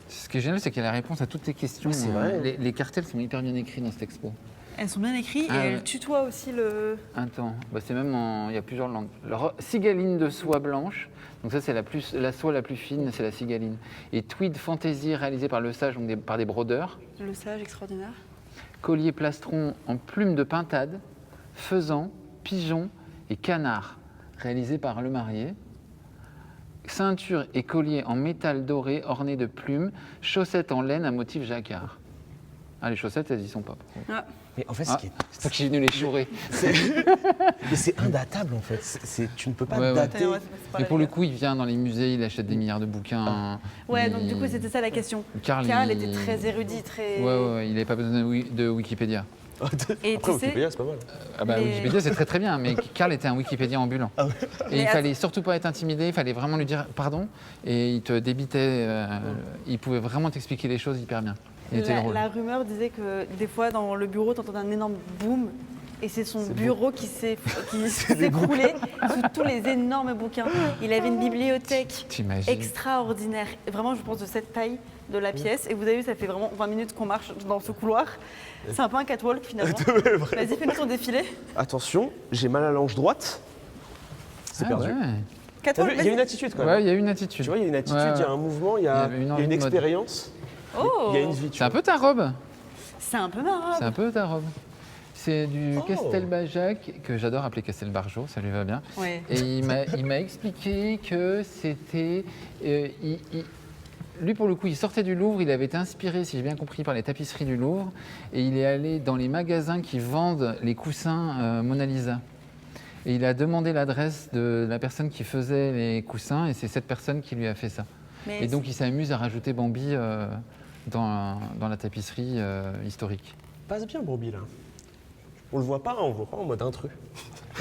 Ce qui est génial, c'est qu'il y a la réponse à toutes tes questions. Ouais, c'est vrai. Les cartels sont hyper bien écrits dans cette expo. Elles sont bien écrites Ah et ouais. elles tutoient aussi le. Attends, c'est même il y a plusieurs langues. Alors, cigaline de soie blanche, donc ça c'est la soie la plus fine, c'est la cigaline. Et tweed fantasy réalisé par Le Sage, donc par des brodeurs. Le sage extraordinaire. Collier plastron en plumes de pintade, faisan, pigeon et canard. réalisé par le marié. Ceinture et collier en métal doré orné de plumes, chaussettes en laine à motif jacquard. Ah, les chaussettes, elles y sont pas. Ah. Mais en fait, ce Ah, qui est... c'est toi qui es venu les chourer. Mais c'est indatable en fait. Tu ne peux pas Ouais, ouais. dater. Ouais, c'est pas Mais la pour le rigueur. coup, il vient dans les musées, il achète des milliards de bouquins. Ouais, donc Il- du coup, c'était ça la question. Karl, Karl il- était très érudit, très. Ouais, il n'avait pas besoin de Wikipédia. Et Après, tu sais, Wikipédia, c'est pas mal. Ah bah, Mais- Wikipédia, c'est très très bien, mais Karl était un Wikipédia ambulant. Et Mais il fallait surtout pas être intimidé, il fallait vraiment lui dire pardon, et il te débitait, il pouvait vraiment t'expliquer les choses hyper bien. Il était drôle. la rumeur disait que des fois, dans le bureau, tu entendais un énorme boom. Et c'est son bureau qui s'écroulait sous tous les énormes bouquins. Il avait une bibliothèque T'imagines. extraordinaire. Vraiment, je pense, de cette taille de la pièce. Et vous avez vu, ça fait vraiment 20 minutes qu'on marche dans ce couloir. C'est un peu un catwalk finalement. Vas-y, fais-nous ton défilé. Attention, j'ai mal à l'ange droite. C'est Ah perdu. ouais. T'as Catwalk, vu, il y a une vas-y. attitude quand même. Ouais, il y a une attitude. Tu vois, il y a une attitude, Ouais, il y a ouais. un mouvement, il y Il y a, avait une il y a envie une de mode. expérience, Oh, il y a une vie. tu C'est un vois. peu ta robe. c'est un peu marrant. C'est un peu ta robe. C'est du Oh. Castelbajac, que j'adore appeler Castelbarjo, ça lui va bien. Ouais. Et il m'a expliqué que c'était... lui, pour le coup, il sortait du Louvre, il avait été inspiré, si j'ai bien compris, par les tapisseries du Louvre, et il est allé dans les magasins qui vendent les coussins Mona Lisa. Et il a demandé l'adresse de la personne qui faisait les coussins, et c'est cette personne qui lui a fait ça. Mais Et donc, il s'amuse à rajouter Bambi dans la tapisserie historique. Passe bien, Bambi, là. On le voit pas, on le voit pas en mode intrus.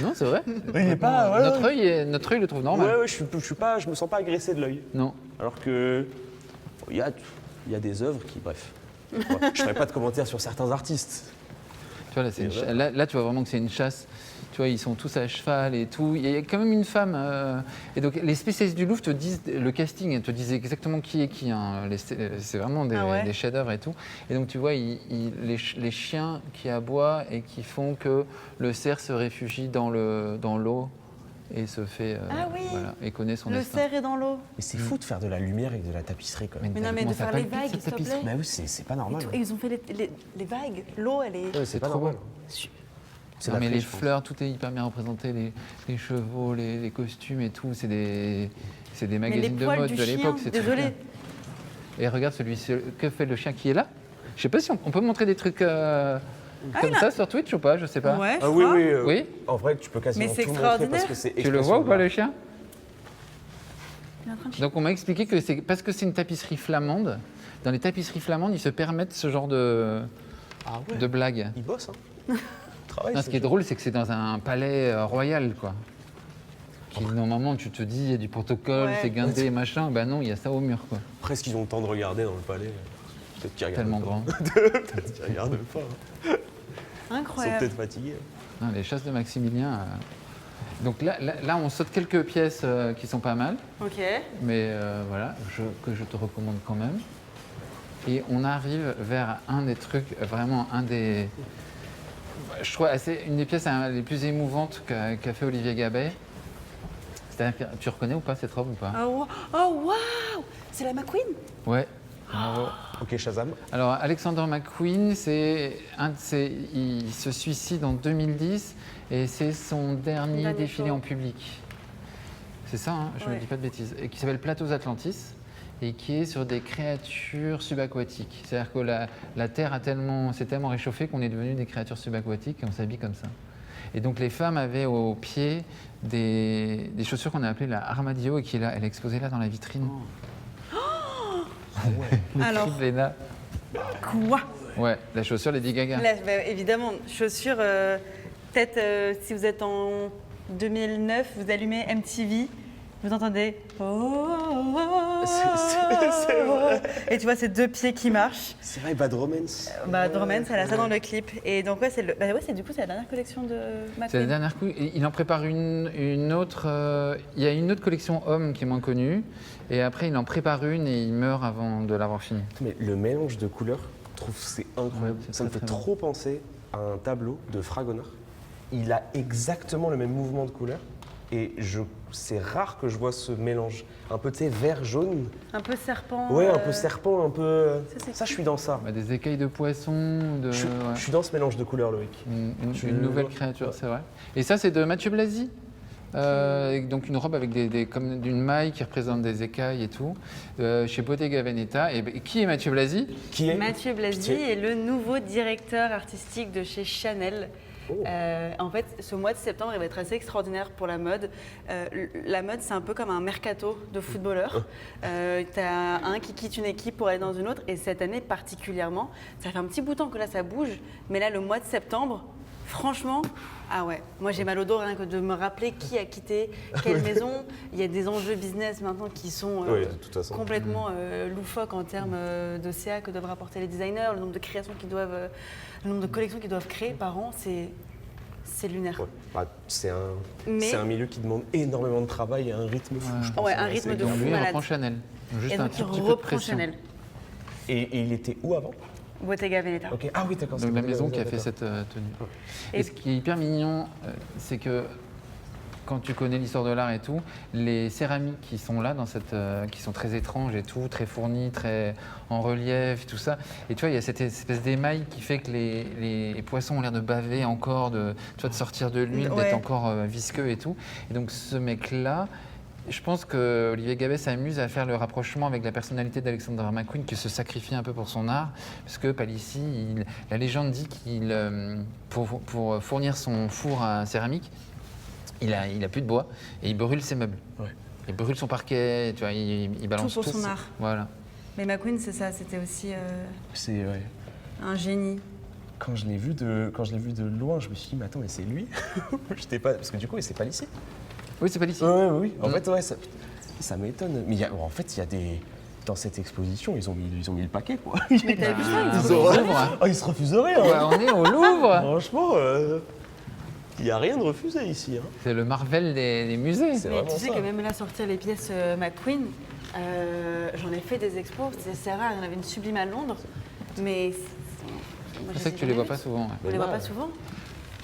Non, c'est vrai. Il est pas. Notre œil le trouve normal. Ouais, je me sens pas agressé de l'œil. Non. Alors que il y a des œuvres qui, bref. Ouais, je ferai pas de commentaires sur certains artistes. Tu vois, là, c'est une C'est vrai. là, tu vois vraiment que c'est une chasse. Tu vois, ils sont tous à cheval et tout. Il y a quand même une femme. Et donc, les spécialistes du Louvre te disent, le casting te disent exactement qui est qui. Hein. C'est vraiment des, Ah ouais. des chefs-d'œuvre et tout. Et donc, tu vois, les chiens qui aboient et qui font que le cerf se réfugie dans l'eau et se fait. Ah oui. Voilà, et connaît son le destin. cerf est dans l'eau. Mais c'est fou de faire de la lumière avec de la tapisserie, quand même. Mais non, mais comment de ça faire les palpite, vagues, cette s'il te plaît. tapisserie. Bah oui, c'est pas Et, normal. tout- et ils ont fait les vagues. L'eau, elle est. Ouais, C'est pas trop normal. beau. C'est Non, la mais clé, les je pense. fleurs, tout est hyper bien représenté, les chevaux, les costumes et tout, c'est des Mais les magazines de poils mode du de chien, l'époque. C'est très désolé. bien. Et regarde celui-ci, que fait le chien qui est là? Je sais pas si on peut montrer des trucs comme ça sur Twitch ou pas, je sais pas. Ouais, je Ah oui, crois. oui. Oui. En vrai, tu peux quasiment Mais c'est tout montrer parce extraordinaire. que c'est Tu le vois ou pas le expression chien? Il est en train de Donc on m'a expliqué que c'est parce que c'est une tapisserie flamande. Dans les tapisseries flamandes, ils se permettent ce genre de d'art. Ah ouais. de blagues. Il bosse, hein. Travaille, Non, ce qui est drôle, c'est que c'est dans un palais royal, quoi. Qui, normalement, tu te dis, il y a du protocole, Ouais. c'est guindé et machin. Ben non, il y a ça au mur, quoi. Presque ils ont le temps de regarder dans le palais. Peut-être qu'ils regardent Tellement pas. grand. Peut-être qu'ils regardent pas. Ils sont Incroyable. peut-être fatigués. Non, les chasses de Maximilien. Donc là, on saute quelques pièces qui sont pas mal, Ok. mais voilà, que je te recommande quand même. Et on arrive vers un des trucs, vraiment un des. Je trouve une des pièces les plus émouvantes qu'a fait Olivier Gabet. C'est-à-dire que tu reconnais ou pas cette robe ou pas? Oh waouh. C'est la McQueen. Ouais. Bravo. Ok, Shazam. Alors Alexander McQueen, il se suicide en 2010 et c'est son dernier Dernier défilé show. en public. C'est ça, hein, je ne Ouais. dis pas de bêtises. Et qui s'appelle Plateaux Atlantis et qui est sur des créatures subaquatiques. C'est-à-dire que la Terre s'est tellement réchauffée qu'on est devenu des créatures subaquatiques et on s'habille comme ça. Et donc les femmes avaient au pied des chaussures qu'on a appelées la Armadillo et qui est là, elle est exposée là dans la vitrine. Le Alors. cri de Léna. Quoi? Ouais, la chaussure Lady Gaga. Là, bah, évidemment, chaussures. Peut-être si vous êtes en 2009, vous allumez MTV, vous entendez. C'est vrai. Et tu vois ces deux pieds qui marchent. C'est vrai, Bad Romance. Bah, Romance, elle a ça dans le clip. Et donc, ouais, du coup, c'est la dernière collection de C'est la McQueen. dernière coup. Il en prépare une autre. Il y a une autre collection homme qui est moins connue. Et après, il en prépare une et il meurt avant de l'avoir fini. Mais le mélange de couleurs, je trouve que c'est incroyable. Ouais, c'est ça me très, fait très trop penser à un tableau de Fragonard. Il a exactement le même mouvement de couleurs. Et c'est rare que je vois ce mélange. Un peu, tu sais, vert, jaune. Un peu serpent. Ouais, un peu serpent, un peu. c'est Ça, je suis dans ça. Bah, des écailles de poisson, Je suis- ouais. je suis dans ce mélange de couleurs, Loïc. Une Je- nouvelle créature, c'est vrai. Et ça, c'est de Mathieu Blasi. Donc une robe avec comme d'une maille qui représente des écailles et tout, chez Bottega Veneta. Et qui est Mathieu Blasi? Qui est Mathieu Blasi Pitié. est le nouveau directeur artistique de chez Chanel. En fait, ce mois de septembre, il va être assez extraordinaire pour la mode. La mode, c'est un peu comme un mercato de footballeurs. Tu as un qui quitte une équipe pour aller dans une autre. Et cette année particulièrement, ça fait un petit bout de temps que là, ça bouge. Mais là, le mois de septembre, franchement, ah ouais, moi j'ai mal au dos rien que de me rappeler qui a quitté quelle maison. Il y a des enjeux business maintenant qui sont Oui, de toute façon. complètement loufoques en termes de CA que doivent rapporter les designers, le nombre de créations qu'ils doivent, le nombre de collections qu'ils doivent créer par an, c'est lunaire. Ouais. Bah, c'est Mais- un milieu qui demande énormément de travail et un rythme fou, je pense. Ouais, un rythme de C'est- fou. Lui, il malade. reprend Chanel. Juste Et un donc tout il petit peu de reprend pression. Chanel, Et il était où avant? Bottega Veneta. Ok. Ah oui, d'accord. Donc c'est la Bottega maison qui a Veneta, fait cette tenue. Et- Et ce qui est hyper mignon, c'est que quand tu connais l'histoire de l'art et tout, les céramiques qui sont là, qui sont très étranges et tout, très fournies, très en relief, tout ça. Et tu vois, il y a cette espèce d'émail qui fait que les poissons ont l'air de baver encore, de sortir de l'huile, Ouais. d'être encore visqueux et tout. Et donc ce mec-là, je pense que Olivier Gabet s'amuse à faire le rapprochement avec la personnalité d'Alexander McQueen, qui se sacrifie un peu pour son art, parce que Palissy, la légende dit qu'il, pour fournir son four à céramique, il a plus de bois et il brûle ses meubles. Ouais. Il brûle son parquet, tu vois, il balance Tout pour son art. Voilà. Mais McQueen, c'est ça, c'était aussi C'est ouais. un génie. Quand je l'ai vu de loin, je me suis dit mais attends, mais c'est lui. J'étais pas parce que du coup, c'est pas ici. Oui, c'est Palissy. Oui. En fait, ouais, ça m'étonne. Mais en fait, il y a des dans cette exposition, ils ont mis le paquet quoi. Mais t'as vu ça, Ils ils ont- ont- ils se refusent rien. Ouais, on est au Louvre. Franchement, il n'y a rien de refusé ici. Hein. C'est le Marvel des musées. C'est Mais vraiment tu sais ça. que même là, sortir les pièces McQueen, j'en ai fait des expos, c'est rare, il y en avait une sublime à Londres, mais... moi, C'est ça que tu les vois pas souvent. Ouais. On les voit pas souvent.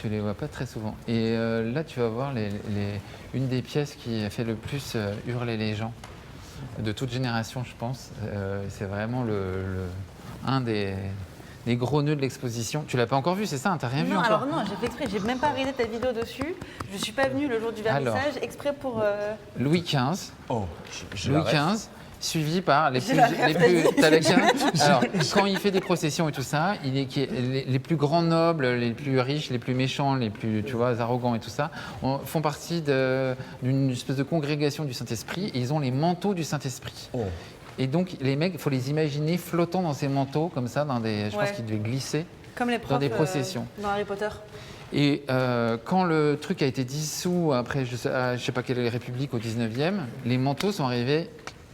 Tu les vois pas très souvent. Et là, tu vas voir une des pièces qui a fait le plus hurler les gens, de toute génération, je pense. C'est vraiment un des gros nœuds de l'exposition. Tu l'as pas encore vu, c'est ça? T'as rien vu Non, encore? alors non, j'ai fait exprès, j'ai même pas regardé ta vidéo dessus. Je suis pas venue le jour du vernissage exprès pour... Louis XV. Oh, je Louis la rêve. XV, suivi par les J'ai plus... la rêve, t'as la carte. Alors, quand il fait des processions et tout ça, les plus grands nobles, les plus riches, les plus méchants, les plus, tu vois, arrogants et tout ça, font partie d'une espèce de congrégation du Saint-Esprit et ils ont les manteaux du Saint-Esprit. Oh. Et donc, les mecs, il faut les imaginer flottant dans ces manteaux, comme ça, je pense Ouais. qu'ils devaient glisser. Comme les profs des processions. dans Harry Potter. Et quand le truc a été dissous, après, je sais pas quelle république, au 19e, les manteaux sont arrivés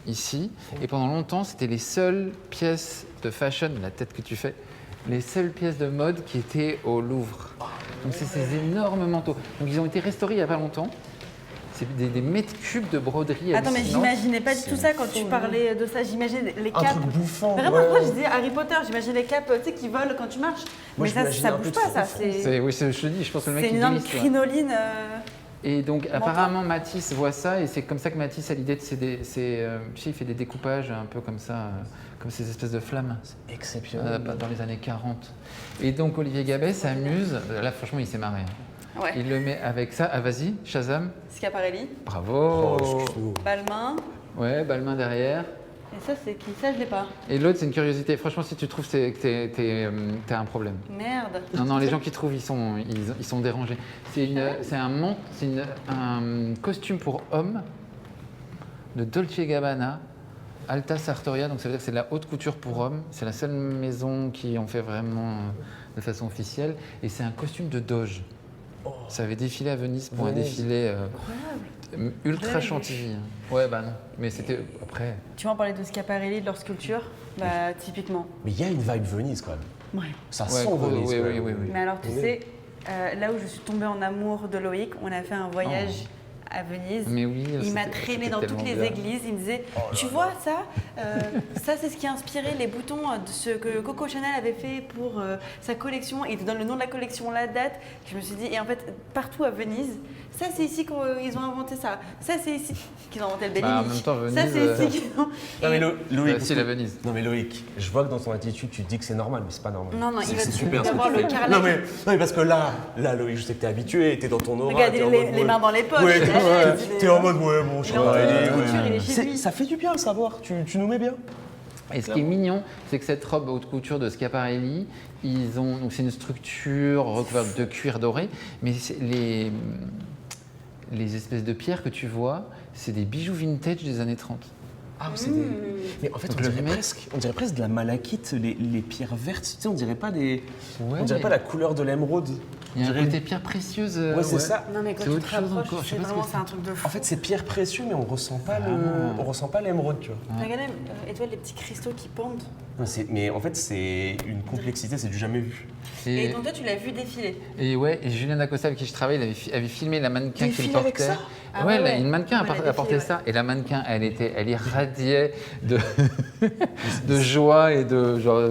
ici. Et pendant longtemps, c'était les seules pièces de fashion, la tête que tu fais, les seules pièces de mode qui étaient au Louvre. Donc c'est ces énormes manteaux. Donc ils ont été restaurés il n'y a pas longtemps. C'est des mètres cubes de broderie. Attends, mais hallucinante. j'imaginais pas du tout ça quand tu parlais de ça. J'imaginais les Un capes. truc bouffant. Vraiment, ouais. moi je disais Harry Potter, j'imagine les capes tu sais, qui volent quand tu marches. Moi, mais je ça, m'imagine ça un bouge peu pas, trop ça. fond. Oui, je te dis, je pense que le mec C'est il une énorme glisse, ouais. crinoline. Et donc apparemment Matisse voit ça et c'est comme ça que Matisse a l'idée de tu sais, il fait des découpages un peu comme ça, comme ces espèces de flammes Exceptionnel. dans les années 40. Et donc Olivier Gabet s'amuse, là franchement il s'est marré. Hein. Ouais. Il le met avec ça, ah vas-y, Shazam, Schiaparelli, bravo. Oh, excuse-nous. Balmain. Ouais, Balmain derrière. Et ça, c'est qui? Ça, je l'ai pas. Et l'autre c'est une curiosité, franchement si tu trouves t'as un problème. Merde. Non, les gens qui trouvent, ils sont dérangés. C'est un costume pour homme de Dolce & Gabbana, Alta Sartoria, donc ça veut dire que c'est de la haute couture pour hommes. C'est la seule maison qui en fait vraiment de façon officielle. Et c'est un costume de doge. Ça avait défilé à Venise pour un Venise. défilé ultra Ouais. chantilly. Ouais, bah non. Mais c'était après. Tu vas en parler de Schiaparelli, de leur sculpture? Bah, typiquement. Mais il y a une vibe Venise quand même. Ouais. Ça Ouais, sent gros, Venise. oui, quand oui, même. oui, oui. Mais alors, tu Oui. sais, là où je suis tombée en amour de Loïc, on a fait un voyage à Venise. Mais oui, Il m'a c'était- traîné c'était dans toutes tellement les bien. églises. Il me disait, tu vois ça ça c'est ce qui a inspiré les boutons de ce que Coco Chanel avait fait pour sa collection. Et il te donne le nom de la collection, la date. Je me suis dit, et en fait, partout à Venise, ça c'est ici qu'ils ont inventé ça. Ça c'est ici qu'ils ont inventé le Bellini. Bah, en même temps, ça Venise, c'est ici qu'ils ont... Non mais Et- Loïc, Si, la Venise. non mais Loïc, je vois que dans ton attitude tu dis que c'est normal, mais c'est pas normal. Non, non, il C'est- va c'est te super. ce que d'avoir tu le fais. carrelage. Non mais parce que là Loïc, je sais que t'es habitué, t'es dans ton aura. Regardez t'es en les mode- mains dans les poches. Ouais, Eh, T'es en mode, ouais, bon, je Il est en crois. couture, il est chez lui. Ça fait du bien à savoir, tu nous mets bien. Et ce qui est mignon, c'est que cette robe haute couture de Schiaparelli, donc c'est une structure recouverte de cuir doré, mais les espèces de pierres que tu vois, c'est des bijoux vintage des années 30. Ah, c'est des... Mais en fait, Donc on le dirait, mec- presque de la malachite, les pierres vertes. Tu sais, on dirait pas Ouais, mais pas la couleur de l'émeraude. il y a On un dirait- côté pierre précieuse. Ouais, c'est ça. Non, mais quand C'est tu autre te chose rapproches, encore, je sais c'est pas ce que vraiment c'est. c'est un truc de fou. En fait, c'est pierre précieux, mais on ressent pas l'émeraude, tu vois. Regardez, étoile, les petits cristaux qui pendent. Non, mais en fait, c'est une complexité, c'est du jamais vu. Et Et, donc toi, tu l'as vu défiler. et ouais, et Julien Dacosta avec qui je travaille, avait filmé la mannequin qui le Défilé avec portait. ça Ah ouais, ouais. une mannequin Ouais, elle a a porté défilé, ça, et la mannequin, elle irradiait de joie et de genre,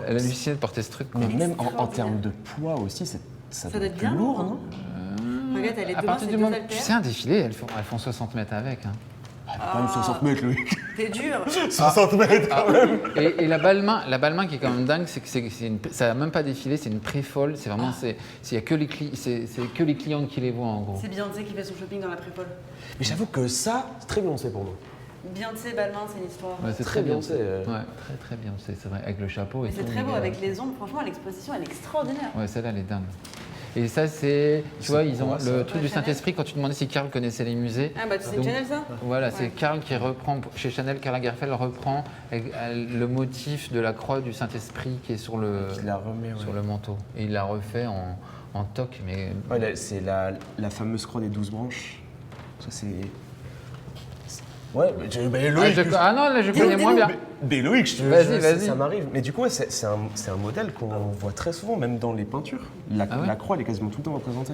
elle hallucinait de porter ce truc. quoi. Mais même en Extraordinaire. termes de poids aussi, ça doit doit être être plus bien lourd, lourd, non Regarde, elle est À devant, partir c'est du deux moment, haltères. tu sais, un défilé, elles font 60 mètres avec. Hein. Quand même 60 mètres, Loïc. T'es dur. 60 mètres quand même. Et la balle-main qui est quand même dingue, c'est que ça n'a même pas défilé, c'est une pré-folle. C'est vraiment, il y a que c'est que les clientes qui les voient en gros. C'est Beyoncé qui fait son shopping dans la pré-pole. Mais j'avoue que ça, c'est très Beyoncé pour moi. Beyoncé, Balmain, c'est une histoire. Ouais, c'est très bien, Beyoncé, Ouais, très bien, c'est vrai, avec le chapeau et Mais c'est tout, très beau mais, avec les ombres. Franchement, l'exposition, elle est extraordinaire. Ouais, celle-là, elle est dingue. Et ça, c'est, tu vois, ils ont quoi, ça le truc du Chanel. Saint-Esprit. Quand tu demandais si Karl connaissait les musées, Ah bah tu sais Donc, Chanel ça voilà, c'est Ouais. Karl qui reprend chez Chanel. Karl Lagerfeld reprend le motif de la croix du Saint-Esprit qui est sur le Qui la remet, ouais. sur le manteau. Et il l'a refait en toque, mais Ouais, c'est la fameuse croix des 12 branches. Ça, c'est. Ouais, mais Loïc. non, là je connais moins bien. Mais Loïc, Vas-y. ça m'arrive. Mais du coup, ouais, c'est un modèle qu'on voit très souvent, même dans les peintures. Ah ouais La croix, elle est quasiment tout le temps représentée.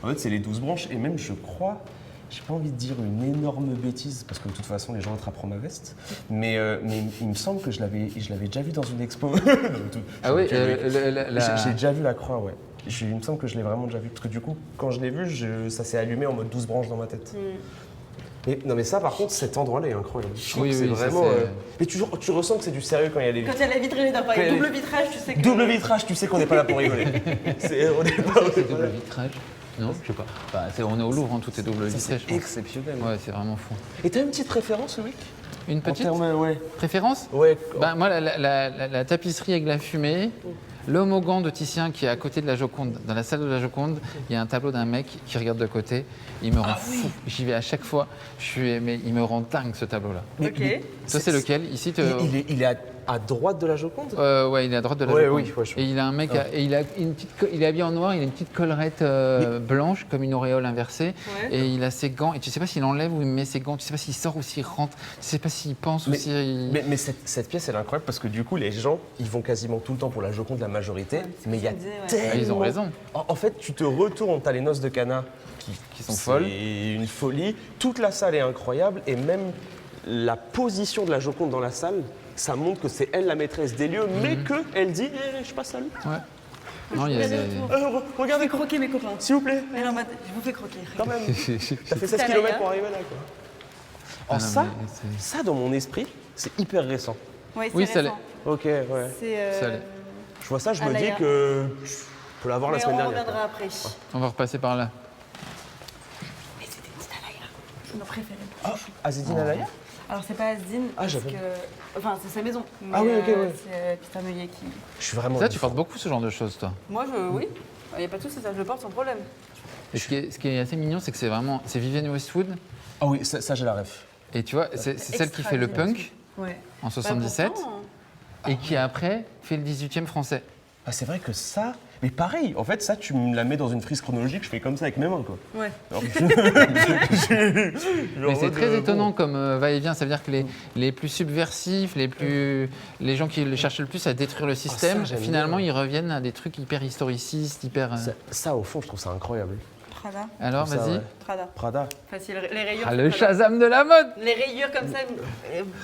En fait, c'est les 12 branches. Et même, je crois, j'ai pas envie de dire une énorme bêtise, parce que de toute façon, les gens attraperont ma veste. Mais il me semble que je l'avais déjà vu dans une expo. Ah oui, J'ai déjà vu la croix, ouais. Il me semble que je l'ai vraiment déjà vu. Parce que du coup, quand je l'ai vu, ça s'est allumé en mode 12 branches dans ma tête. Mais ça, par contre, cet endroit-là est incroyable. Je trouve Oui, que c'est oui, ça, vraiment. c'est- Mais tu ressens que c'est du sérieux quand il y a les Quand il y a la vitre et les Quand pas. il y a Double les- vitrage, tu sais que. double vitrage, tu sais qu'on n'est pas là pour rigoler. On n'est pas. c'est double vitrage. Non, je sais pas. Bah, on est au Louvre, hein, tout est double Ça, vitrage. c'est je pense. exceptionnel. Ouais, c'est vraiment fou. Et t'as une petite référence, Loïc Une En petite termes, ouais. préférence Ouais. Bah, moi, la tapisserie avec la fumée, l'homme au gant de Titien qui est à côté de la Joconde. Dans la salle de la Joconde, il y a un tableau d'un mec qui regarde de côté. Il me rend fou. J'y vais à chaque fois. Mais il me rend dingue ce tableau-là. Ok. Toi, c'est lequel Ici, Il est à droite de la Joconde ouais, il est à droite de la Ouais, Joconde. oui, ouais, je vois. Et il a un mec, et il est habillé en noir, il a une petite collerette blanche, comme une auréole inversée. Ouais. Et il a ses gants. Et tu sais pas s'il enlève ou il met ses gants. Tu sais pas s'il sort ou s'il rentre. Tu sais pas s'il pense ou Mais- s'il. Mais cette pièce, elle est incroyable parce que du coup, les gens, ils vont quasiment tout le temps pour la Joconde, la majorité. c'est Mais il y a ce que je disais, ouais. tellement... Ah, ils ont raison. En fait, tu te retournes, t'as les noces de Cana Qui sont folles. C'est une folie. Toute la salle est incroyable et même la position de la Joconde dans la salle, ça montre que c'est elle la maîtresse des lieux, mais qu'elle dit je suis pas seule. Ouais. Non, il y a Regardez des. autour. Regardez, Je fais croquer mes copains. s'il vous plaît, Mais non, je vous fais croquer. quand même. T'as fait 16 T'as km l'air. pour arriver là, quoi. Ah non, ça, mais c'est- ça, dans mon esprit, c'est hyper récent. Ouais, Oui, c'est ça récent. Ok, ouais. C'est. Ça l'est. Je vois ça, je me dis Alaya. que je peux l'avoir la Mais semaine on dernière. reviendra après. On va repasser par là. Mais c'était une petite Alaya. Nos préférés. Ah, Azedine Alaya Alors c'est pas Asdine, Ah, parce j'avais- que... Enfin, c'est sa maison. Mais, Ah oui, ok, ouais. C'est Peter Meunier qui... Je suis vraiment. Ça, une tu fan. portes beaucoup ce genre de choses, toi. Moi, oui. Il n'y a pas de souci, ça, je le porte sans problème. Et ce qui est assez mignon, c'est que c'est Vivienne Westwood. Ah oui, ça j'ai la ref. Et tu vois, c'est celle qui fait le punk Ouais. en 77 Bah, pourtant, et qui après fait le 18e français. Ah, c'est vrai que ça. Mais pareil, en fait, ça, tu me la mets dans une frise chronologique, je fais comme ça avec mes mains, quoi. Ouais. Alors, Mais c'est très étonnant comme va-et-vient. Ça veut dire que les plus subversifs, les gens qui cherchent le plus à détruire le système, j'aime finalement, bien. ils reviennent à des trucs hyper historicistes, hyper. Ça, au fond, je trouve ça incroyable. Prada. Alors, Ça, vas-y. ouais. Prada. Prada. Facile. Les rayures. Ah, c'est le Prada. Shazam de la mode. Les rayures comme ça,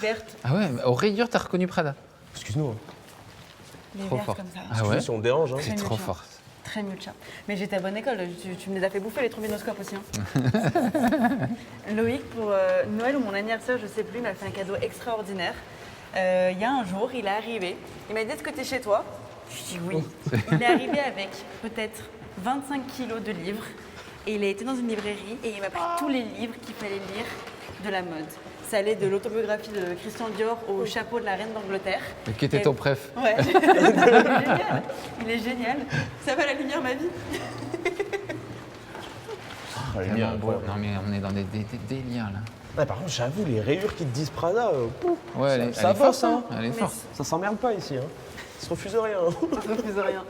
vertes. Ah ouais, mais aux rayures, t'as reconnu Prada. Excuse-nous. Les Trop vertes fort. comme ça. Ah ouais. Si on te dérange, hein. C'est trop Mucha. fort. Très mucha. Mais j'étais à bonne école. Tu me les as fait bouffer les trombinoscopes aussi. Hein. Loïc, pour Noël ou mon anniversaire, je sais plus, m'a fait un cadeau extraordinaire. Il y a un jour, il est arrivé. Il m'a dit est-ce que tu es chez toi Je dis oui. Il est arrivé avec peut-être 25 kilos de livres Et il a été dans une librairie et il m'a pris tous les livres qu'il fallait lire de la mode. Ça allait de l'autobiographie de Christian Dior au chapeau de la reine d'Angleterre. Et qui était ton préf? Ouais, il est génial. Il est génial. Ça va la lumière, ma vie. Ah, les Tellement miens, beau. incroyable. Non mais on est dans des délires là. Ouais, par contre, j'avoue, les rayures qui te disent Prada, Ouais, elle est ça forte, bosse, hein. Elle est Mais forte. Ça s'emmerde pas ici. Hein. Ils se refusent rien. Je refuse rien.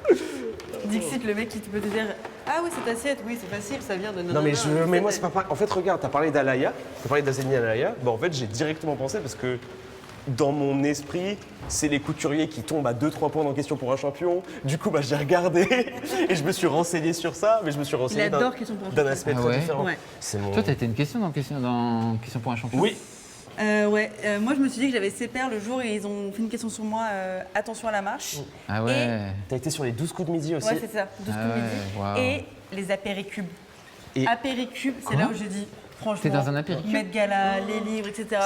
Dixit, le mec qui peut te dire ah oui, cette assiette, oui, c'est facile, ça vient de Non, mais moi, c'est pas pareil. En fait, regarde, t'as parlé d'Alaya, t'as parlé d'Azeni Alaya. Bah, en fait, j'ai directement pensé parce que dans mon esprit, c'est les couturiers qui tombent à 2-3 points en question pour un champion. Du coup, bah, j'ai regardé et je me suis renseigné sur ça, mais je me suis Il renseigné adore Question pour un d'un champion. aspect Ah très ouais différent. Ouais. C'est mon... Toi, t'as été une question dans Question pour un champion? Oui. Moi je me suis dit que j'avais CPR le jour et ils ont fait une question sur moi, attention à la marche. Ah ouais. T'as été sur les 12 coups de midi aussi. Ouais, c'est ça, 12 Ah coups de ouais, midi. waouh. Et les apéricubes. Et- Apéricubes, c'est Quoi là où je dis, franchement. T'es dans un apéricube? Met Gala, les livres, etc.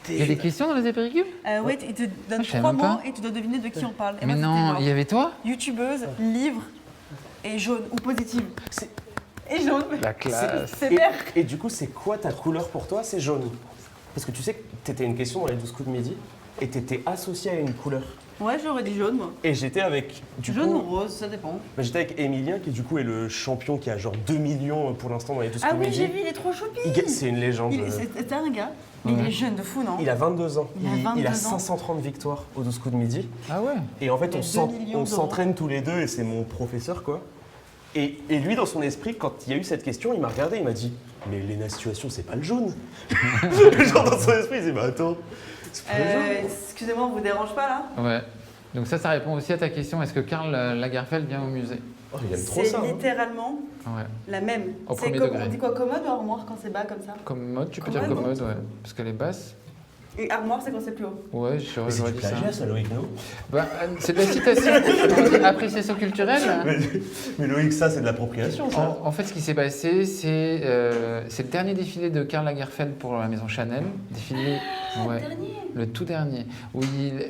Il y a des questions dans les apéricubes? Ouais, ils te donnent je savais 3 même pas. mots et tu dois deviner de qui on parle. Et Mais moi, c'était non, genre il y avait toi? youtubeuse, livre et jaune ou positive. C'est- Et jaune. La classe. C'est Et, vert. et du coup, c'est quoi ta couleur pour toi? C'est jaune. Parce que tu sais que t'étais une question dans les 12 coups de midi et t'étais associé à une couleur. Ouais, j'aurais dit jaune, moi. Et j'étais avec, du Jaune ou coup, rose, ça dépend. bah, j'étais avec Emilien qui du coup est le champion qui a genre 2 millions pour l'instant dans les 12 Ah coups de oui, midi. j'ai vu, il est trop choupi. C'est une légende. C'est un gars, mais il est jeune de fou, non? Il a 22 ans. Il a 22 a ans. 530 victoires aux 12 coups de midi. Ah ouais. Et en fait, Il a 2 millions on d'euros. s'entraîne tous les deux et c'est mon professeur quoi. Et lui, dans son esprit, quand il y a eu cette question, il m'a regardé, il m'a dit mais Léna Situation, c'est pas le jaune. Genre dans son esprit, il s'est dit mais attends, c'est pas le jaune. Excusez-moi, on vous dérange pas là? Ouais. Donc ça répond aussi à ta question. Est-ce que Karl Lagerfeld vient au musée? Oh, il aime trop C'est ça. hein. littéralement Ouais. la même. Au C'est premier comme, degré. on dit quoi, commode ou armoire quand c'est bas comme ça? Commode, tu peux dire Commode. commode, ouais. Parce qu'elle est basse. Et armoire, c'est quand c'est plus haut. Ouais, Mais j'aurais c'est du dit ça. plagiat, ça, Loïc, non? Bah, c'est de la citation. On dit appréciation culturelle. Mais Loïc, ça, c'est de l'appropriation, ça. En fait, ce qui s'est passé, c'est le dernier défilé de Karl Lagerfeld pour la maison Chanel. Défilé, ouais, le tout dernier. Où